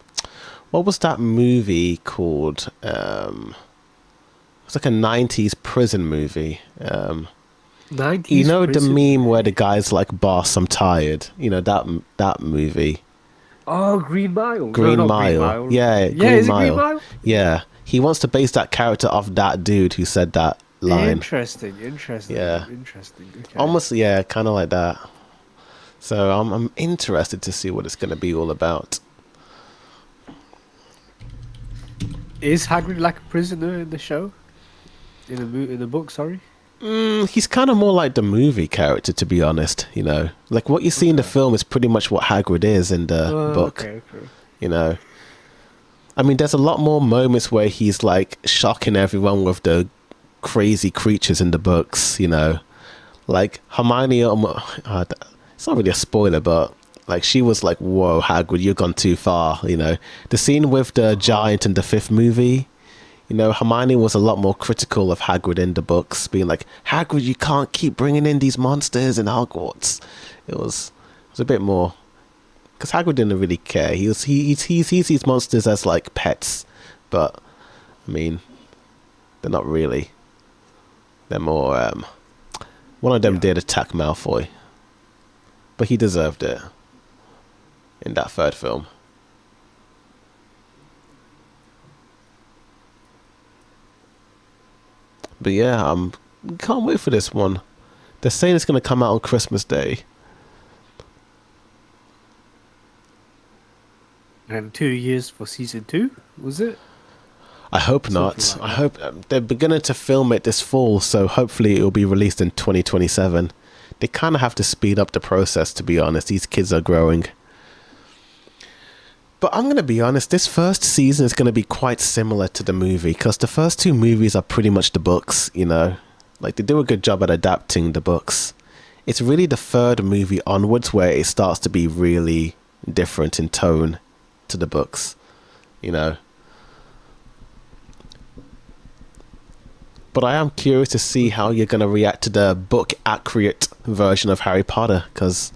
what was that movie called? It's like a 90s prison movie. 90s The prison meme where movie. the guy's like, "Boss, I'm tired." That movie. Oh, Green Mile. No, Green not Green Mile. Mile. Yeah, Yeah, Green is it Green Mile. Mile? Yeah. He wants to base that character off that dude who said that line. Interesting. Yeah. Okay. Almost, yeah, kind of like that. So I'm interested to see what it's going to be all about. Is Hagrid like a prisoner in the show? In the book, sorry. He's kind of more like the movie character, to be honest. Like what you see in the Okay. film is pretty much what Hagrid is in the book. Okay. Okay. You know, I mean, there's a lot more moments where he's like shocking everyone with the crazy creatures in the books. Like Hermione. It's not really a spoiler, but like she was like, "Whoa, Hagrid, you've gone too far." The scene with the giant in the fifth movie. Hermione was a lot more critical of Hagrid in the books, being like, "Hagrid, you can't keep bringing in these monsters in Hogwarts." It was a bit more because Hagrid didn't really care. He sees these monsters as like pets, but I mean, they're not really. They're more. One of them Yeah. did attack Malfoy, but he deserved it in that third film. But yeah, can't wait for this one. They're saying it's gonna come out on Christmas Day. And 2 years for season two, was it? I hope Something not. like I that. hope they're beginning to film it this fall, so hopefully it will be released in 2027. They kind of have to speed up the process, to be honest. These kids are growing. But I'm going to be honest, this first season is going to be quite similar to the movie, because the first two movies are pretty much the books. Like, they do a good job at adapting the books. It's really the third movie onwards where it starts to be really different in tone to the books, you know. But I am curious to see how you're going to react to the book accurate version of Harry Potter, because,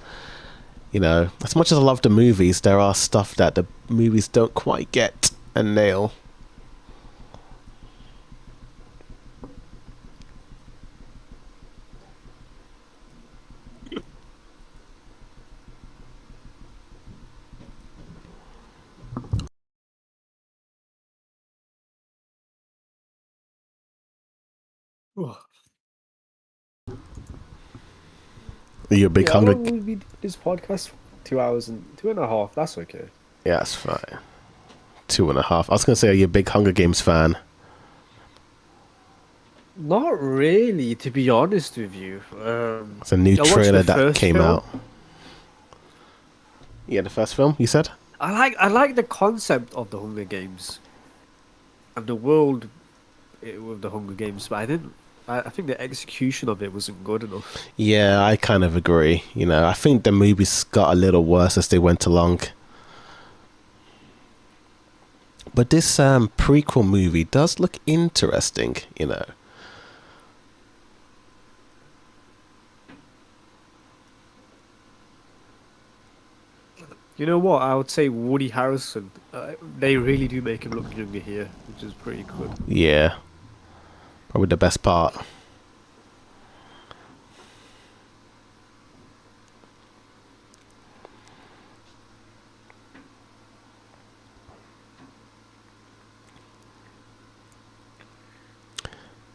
as much as I love the movies, there are stuff that the movies don't quite get and nail. Oh. Are you a big Yeah, how Hunger? long will we do this podcast? 2 hours and 2.5. That's okay. Yeah, that's fine. 2.5. I was going to say, are you a big Hunger Games fan? Not really, to be honest with you. It's a new I watched the trailer that first came film. out. Yeah, the first film, you said? I like the concept of the Hunger Games and the world with the Hunger Games, but I didn't. I think the execution of it wasn't good enough. Yeah, I kind of agree. I think the movies got a little worse as they went along. But this prequel movie does look interesting. You know what? I would say Woody Harrelson. They really do make him look younger here, which is pretty good. Yeah, probably the best part.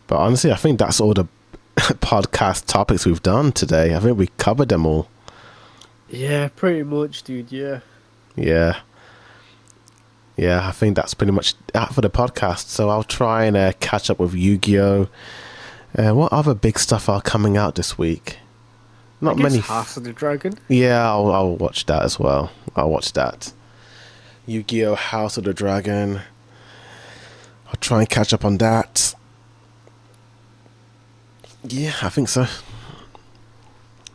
But honestly, I think that's all the podcast topics we've done today. I think we covered them all. Yeah, pretty much, dude. Yeah. Yeah. Yeah, I think that's pretty much it for the podcast. So I'll try and catch up with Yu-Gi-Oh! What other big stuff are coming out this week? I Not guess many. House of the Dragon. Yeah, I'll watch that as well. I'll watch that. Yu-Gi-Oh! House of the Dragon. I'll try and catch up on that. Yeah, I think so.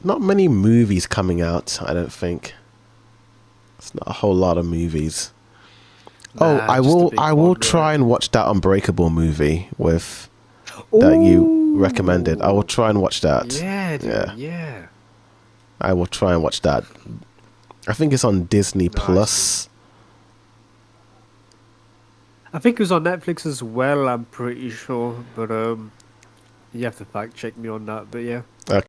Not many movies coming out, I don't think. It's not a whole lot of movies. Oh, Nah, just a big I will one, try and watch that Unbreakable movie with that you recommended. I will Oh, try and watch that. yeah, dude. Yeah, Yeah. I will try and watch that. I think it's on Disney Nice, dude. Plus. I think it was on Netflix as well. I'm pretty sure, but you have to fact check me on that. But yeah.